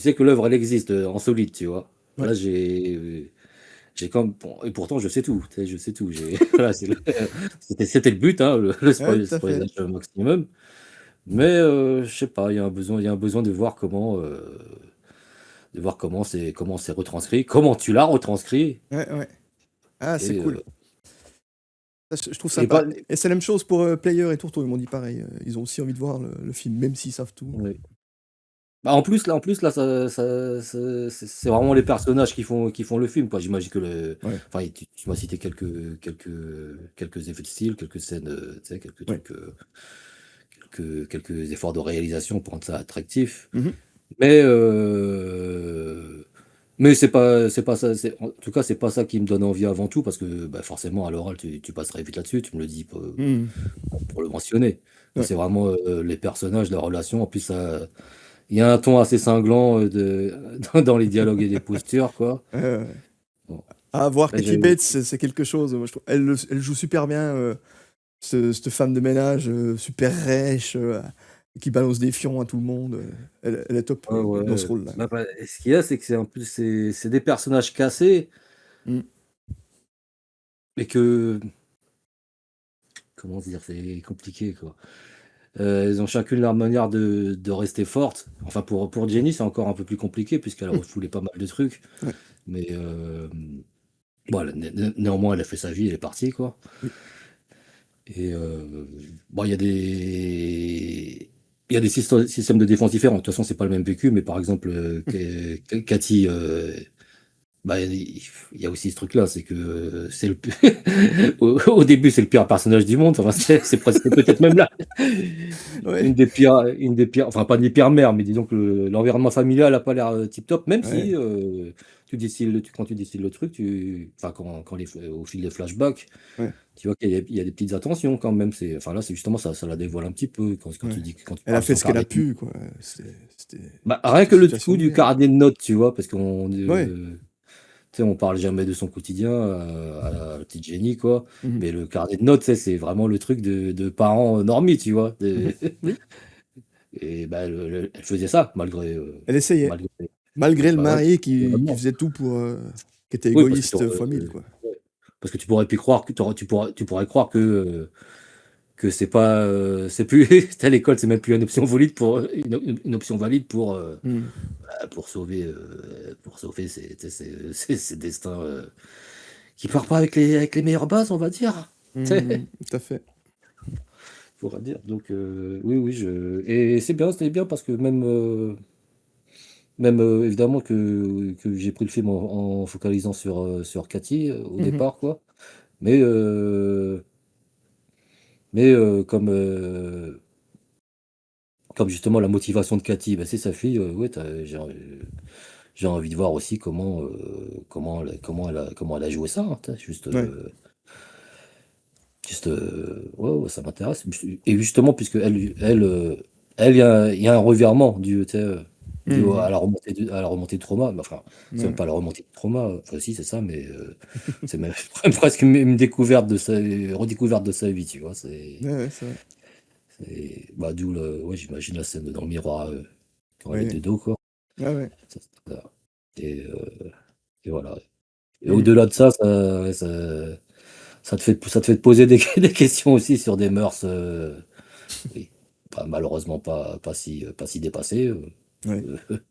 sais que l'œuvre elle existe, en solide, tu vois? Ouais. Là, j'ai comme bon et pourtant je sais tout, tu sais? Je sais tout, voilà, c'était le but, hein, le Ouais, tout à fait. spoilage maximum, mais je sais pas, il y a un besoin de voir de voir comment c'est retranscrit, comment tu l'as retranscrit Ouais, ouais. Ah, c'est et cool. Ça, je trouve et sympa. pas Et c'est la même chose pour Player et Tourteau. Ils m'ont dit pareil. Ils ont aussi envie de voir le film, même s'ils savent tout. ouais. Bah, en plus là, c'est vraiment les personnages qui font le film, quoi. J'imagine que Ouais, enfin, tu m'as cité quelques effets de style, quelques scènes, tu sais, quelques ouais. trucs, quelques efforts de réalisation pour rendre ça attractif. Mhm. Mais c'est pas ça, en tout cas, c'est pas ça qui me donne envie avant tout parce que, bah, forcément à l'oral tu passerais vite là-dessus, tu me le dis Mhm. pour le mentionner. Moi, Ouais. c'est vraiment, les personnages, la relation. En plus, ça il y a un ton assez cinglant, dans les dialogues et les postures, quoi. Ouais. Bon, Ah, voir après Katie j'ai Bates, c'est quelque chose. Moi, je trouve. Elle joue super bien. Cette femme de ménage super rêche, qui balance des fions à tout le monde. Elle est top ouais, dans ce ouais, rôle-là. bah, ce qu'il y a, c'est que c'est en plus c'est des personnages cassés Mm. et que comment dire? C'est compliqué, quoi. Elles ont chacune leur manière de rester fortes. Enfin pour Jenny, c'est encore un peu plus compliqué puisqu'elle a Mm. refoulé pas mal de trucs, Ouais. mais bon, néanmoins, elle a fait sa vie, elle est partie, quoi. Oui. Et bon, il y a des systèmes de défense différents. De toute façon, c'est pas le même vécu, mais par exemple, Cathy, bah, il y a aussi ce truc-là, c'est que c'est au début, c'est le pire personnage du monde. Enfin, c'est presque peut-être même là Ouais. une des pires, enfin pas des pires mères, mais disons que l'environnement familial a pas l'air tip top, même si Ouais. quand tu distilles le truc, enfin au fil des flashbacks, Ouais. tu vois qu'il y a des petites attentions quand même. Enfin là, c'est justement ça, ça la dévoile un petit peu Ouais. quand tu Elle a parles de fait son ce qu'elle a carnet. pu, quoi. Bah, rien C'était une que le situation coup de du merde. carnet de notes, tu vois, parce Ouais. tu sais, on parle jamais de son quotidien à la petite Jenny, quoi. Mhm. Mais le carnet de notes, tu sais, c'est vraiment le truc de parents normis, tu vois. Mhm. Oui. Et bah, elle faisait ça Elle essayait. malgré, Malgré le bah ouais, mari qui vraiment. faisait tout pour. Qui était Oui, parce que égoïste fois mille, quoi. ouais, parce que tu pourrais plus croire que tu pourrais croire que c'est pas, c'est plus, à l'école, c'est même plus une option valide une option valide Mhm. pour sauver ses destins, qui part pas avec les meilleures bases, on va dire. Mhm. Tout à fait. Pourra dire. Donc oui, oui, et c'est bien parce que même évidemment que j'ai pris le film en focalisant sur Cathy, au Mhm. départ, quoi. Mais comme justement la motivation de Cathy, bah, c'est sa fille, ouais, j'ai envie de voir aussi comment elle a joué ça, hein, tu juste, Ouais. ouais, ouais, ça m'intéresse. Et justement, puisque elle, il y a un revirement dû, tu sais, Mhm. à la remontée de trauma. Mais enfin, c'est même Ouais. pas la remontée de trauma, enfin si, c'est ça, mais c'est même presque une découverte redécouverte de sa vie, tu vois. Ouais, ouais, c'est vrai. Bah, d'où ouais, j'imagine la scène dans le miroir, quand elle est Ouais. de dos, quoi. Ouais, ouais. Ça, ça. Et, et voilà. Et Mhm. au-delà de ça, ouais, ça te fait te poser des questions aussi sur des mœurs, oui, malheureusement pas si dépassées, Ouais. heu,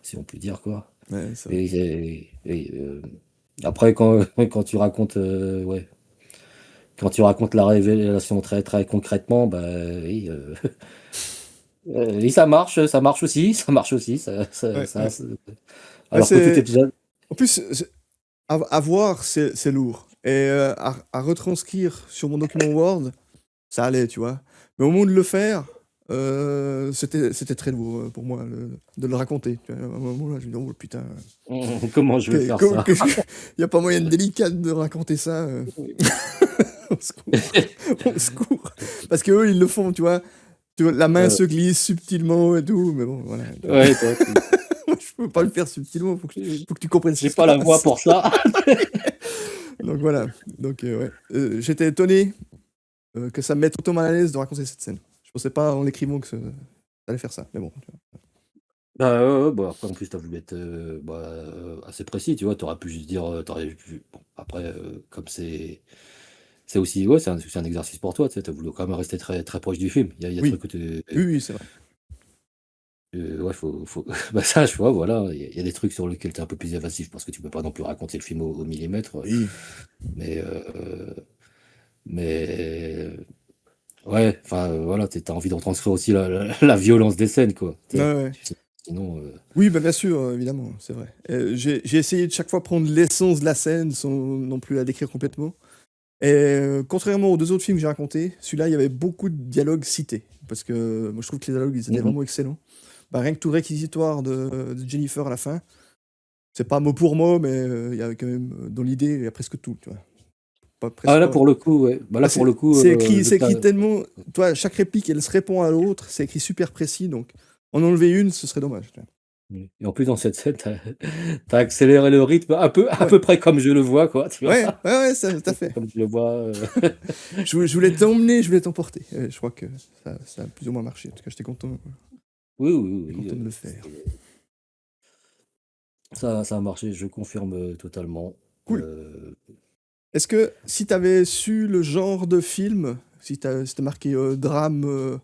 si on peut dire, quoi. Ouais, c'est vrai. Et après quand tu racontes, ouais, quand tu racontes la révélation très, très concrètement, bah, oui, oui, ça marche aussi, ça marche aussi, Ouais, ouais. Ouais, alors que tout est déjà en plus, à voir, c'est lourd. Et à retranscrire sur mon document Word, ça allait, tu vois. Mais au moment de le faire, c'était très lourd pour moi de le raconter. Tu vois. À un moment là, je me dis, oh putain, comment je vais faire ça? il n'y a pas moyen de délicat de raconter ça. Au secours, au secours. Parce qu'eux, ils le font, tu vois. La main Heu, se glisse subtilement et tout, mais bon, voilà. ouais, toi, tu Moi, je peux pas le faire subtilement, faut que tu comprennes ce qui j'ai se pas la voix passe. pour ça. Donc voilà. Donc ouais. J'étais étonné que ça me mette autant mal à l'aise de raconter cette scène. Je pensais pas en l'écrivant que ça allait faire ça, mais bon. Tu vois. Bah, ouais, ouais, bah, après en plus tu as voulu être, bah, assez précis, tu vois? Tu aurais pu juste dire, tu pu bon après, comme c'est aussi ouais, c'est un exercice pour toi, tu sais? Tu as voulu quand même rester très très proche du film. Il y a des Oui, trucs que tu oui, oui, c'est vrai. Ouais, faut bah, ça, je vois, voilà, il y a des trucs sur lesquels tu es un peu plus évasif parce que tu peux pas non plus raconter le film au millimètre, Oui. mais mais ouais, enfin, voilà, tu as envie de retranscrire aussi la violence des scènes, quoi, tu Ouais, sais? ouais. Tu sais, sinon, Oui, bah, bien sûr, évidemment, c'est vrai. J'ai essayé de chaque fois prendre l'essence de la scène sans non plus la décrire complètement. Et contrairement aux 2 autres films que j'ai racontés, celui-là, il y avait beaucoup de dialogues cités. Parce que moi, je trouve que les dialogues, ils étaient mmh mh. vraiment excellents. Bah, rien que tout le réquisitoire de Jennifer à la fin, c'est pas mot pour mot, mais il y avait quand même, dans l'idée, il y a presque tout, tu vois? Pas Ah presque là, pas pour le coup, ouais, bah, bah, là, pour le coup, le c'est cas écrit tellement toi, chaque réplique, elle se répond à l'autre, c'est écrit super précis, donc en enlever une, ce serait dommage, tu vois? et en plus dans cette scène, tu as accéléré le rythme à Ouais. peu près comme je le vois, quoi, tu vois? Ouais, ouais, ouais, ça tout à fait. Comme je le vois, Je voulais t'emmener, je voulais t'emporter. Je crois que ça a plus ou moins marché. En tout cas, oui, oui, j'étais oui, content de le faire. ça a marché, je confirme, totalement, Cool. Est-ce que si t'avais su le genre de film, si tu marqué, drame,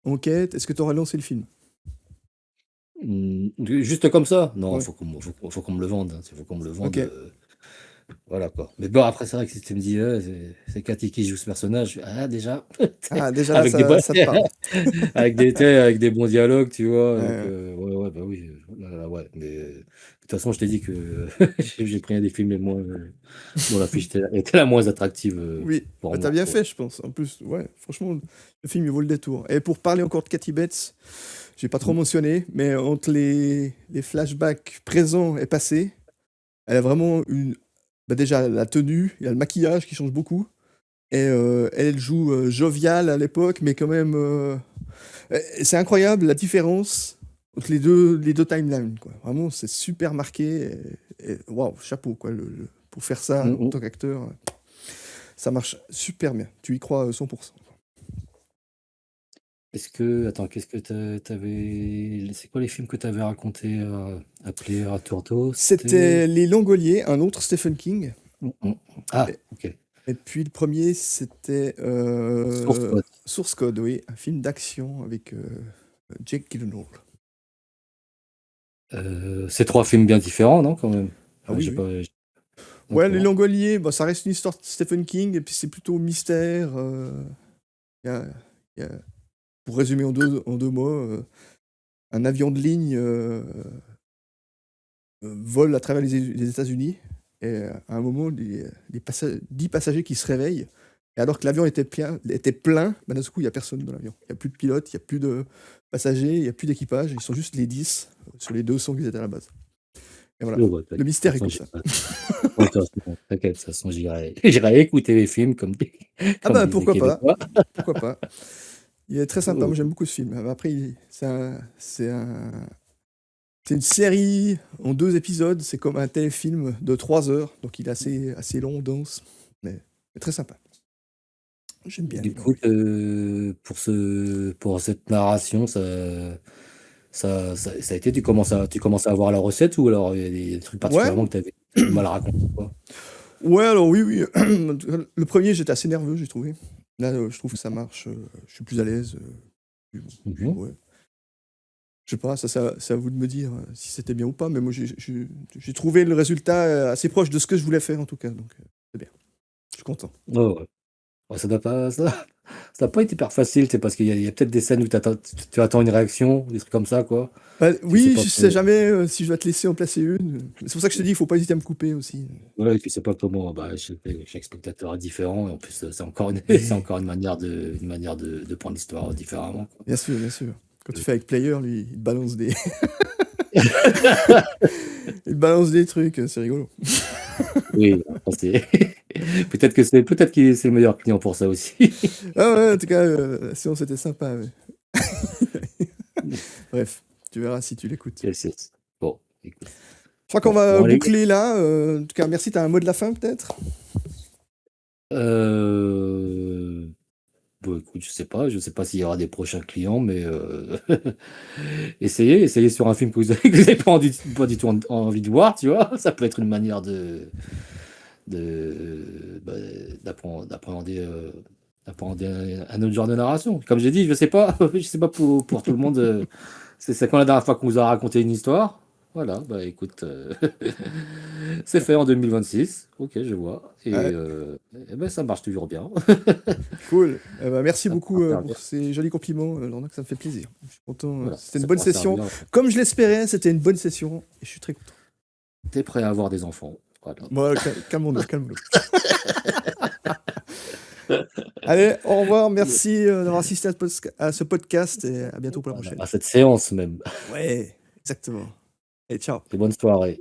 enquête, est-ce que t'aurais lancé le film? juste comme ça? Non, Ouais. faut qu'on me le vende, hein, faut qu'on me le vende, OK. voilà, quoi. Mais bon, après, c'est vrai que si tu me dis: c'est Cathy qui joue ce personnage», je fais: «Ah déjà?» Ah déjà là, avec des bonnes ça te parle. avec des tu sais, avec des bons dialogues, tu vois? Ouais, Donc ouais. ouais, ouais, bah, oui, là là, ouais, mais de toute façon, je t'ai dit que j'ai pris un des films les moins, dont l'affiche était la moins attractive, Oui, pour bah, tu moi, bien quoi. fait, je pense. En plus, ouais, franchement, le film, il vaut le détour. Et pour parler encore de Kathy Bates, j'ai pas trop Mmh. mentionné, mais entre les flashbacks présents et passés, elle a vraiment une bah, déjà la tenue, il y a le maquillage qui change beaucoup et elle joue, joviale à l'époque, mais quand même, c'est incroyable la différence entre les deux timelines, quoi. Vraiment, c'est super marqué et waouh, chapeau, quoi, pour faire ça Mmh en mh. tant qu'acteur, ça marche super bien. Tu y crois, 100. Est-ce que attends, qu'est-ce que tu avais c'est quoi les films que tu avais racontés, appelés à tour de rôle? C'était C'était Les Langoliers, un autre Stephen King mmh mh. Ah, et OK. et puis le premier c'était, Source Code. Source Code, oui, un film d'action avec, Jake Gyllenhaal. C'est 3 films bien différents, non, quand même? Ah Enfin, oui, j'ai oui. pas Ouais, Les d'accord. Langoliers, bah, ça reste une histoire de Stephen King et puis c'est plutôt mystère, il y a il y a pour résumer en 2 mots, un avion de ligne, vole à travers les États-Unis et à un moment, les 10 passagers qui se réveillent et alors que l'avion était plein, bah, d'un seul coup, il y a personne dans l'avion. Il y a plus de pilote, il y a plus de passagers, il y a plus d'équipage, ils sont juste les 10 sur les 200 qu'ils étaient à la base et voilà. Ouais, bah, Le t'inquiète, de toute mystère est façon, comme j'ai ça. pas ouais, de toute façon, t'inquiète, de toute façon, j'irai écouter les films comme di Ah comme bah, disait pourquoi pas, Québécois. pourquoi pas. Il est très sympa, moi j'aime beaucoup ce film. Après c'est une série en 2 épisodes, c'est comme un téléfilm de 3 heures, donc il est assez long, dense, mais très sympa. J'aime bien Du Les coup, Langoliers. pour cette narration, ça a été tu commences à avoir la recette ou alors il y a des trucs Ouais, particulièrement que tu du mal à raconter, quoi? ouais, alors oui, oui, en tout cas, le premier j'étais assez nerveux, j'ai trouvé. Là, je trouve que ça marche, je suis plus à l'aise, Mmh puis mh. ouais, je sais pas, c'est à vous de me dire, si c'était bien ou pas, mais moi j'ai trouvé le résultat, assez proche de ce que je voulais faire en tout cas, donc c'est bien. Je suis content. Ouais, ouais. Ouais, ça doit pas être hyper facile, tu sais, parce qu'il y a peut-être des scènes où tu attends une réaction, des trucs comme ça, quoi. Bah, Tu sais oui, pas je sais trop jamais, si je dois te laisser en placer une, c'est pour ça que je te dis, il faut pas hésiter à me couper aussi. ouais, et puis c'est pas comment bah, chaque spectateur est différent et en plus, c'est encore une c'est Oui, encore une manière de prendre l'histoire différemment, quoi. bien sûr, bien sûr. Quand tu Heu fais avec Player, lui, il te balance des il te balance des trucs, c'est rigolo. Oui, après c'est peut-être qu'il c'est le meilleur client pour ça aussi. Ah ouais, en tout cas, la séance était sympa, ouais. Bref, tu verras si tu l'écoutes. Yes, yes. Bon, écoute. Je crois qu'on Bon, va allez, boucler là, en tout cas merci, tu as un mot de la fin peut-être? heu, bah, écoute, je sais pas s'il y aura des prochains clients, mais essayez sur un film que vous avez pas du tout envie de voir, tu vois? Ça peut être une manière bah, d'appréhender, d'appréhender un autre genre de narration. Comme j'ai dit, je sais pas je sais pas pour tout le monde, C'est quand la dernière fois qu'on vous a raconté une histoire? Voilà, bah, écoute, c'est fait en 2026. OK, je vois Ouais, et bah, ça marche toujours bien. cool. Eh bah, merci Ça beaucoup, pourra servir. pour ces jolis compliments, Lorna, ça me fait plaisir. Je suis content, Voilà, c'était une ça bonne pourra session. servir. Comme je l'espérais, c'était une bonne session et je suis très content. Tu es prêt à avoir des enfants. Voilà. Bon, calmons-nous, calmons-nous. Allez, au revoir, merci, d'avoir assisté à ce podcast et à bientôt pour la Voilà, prochaine. à cette séance même. Ouais, exactement. Et ciao. Et bonne soirée.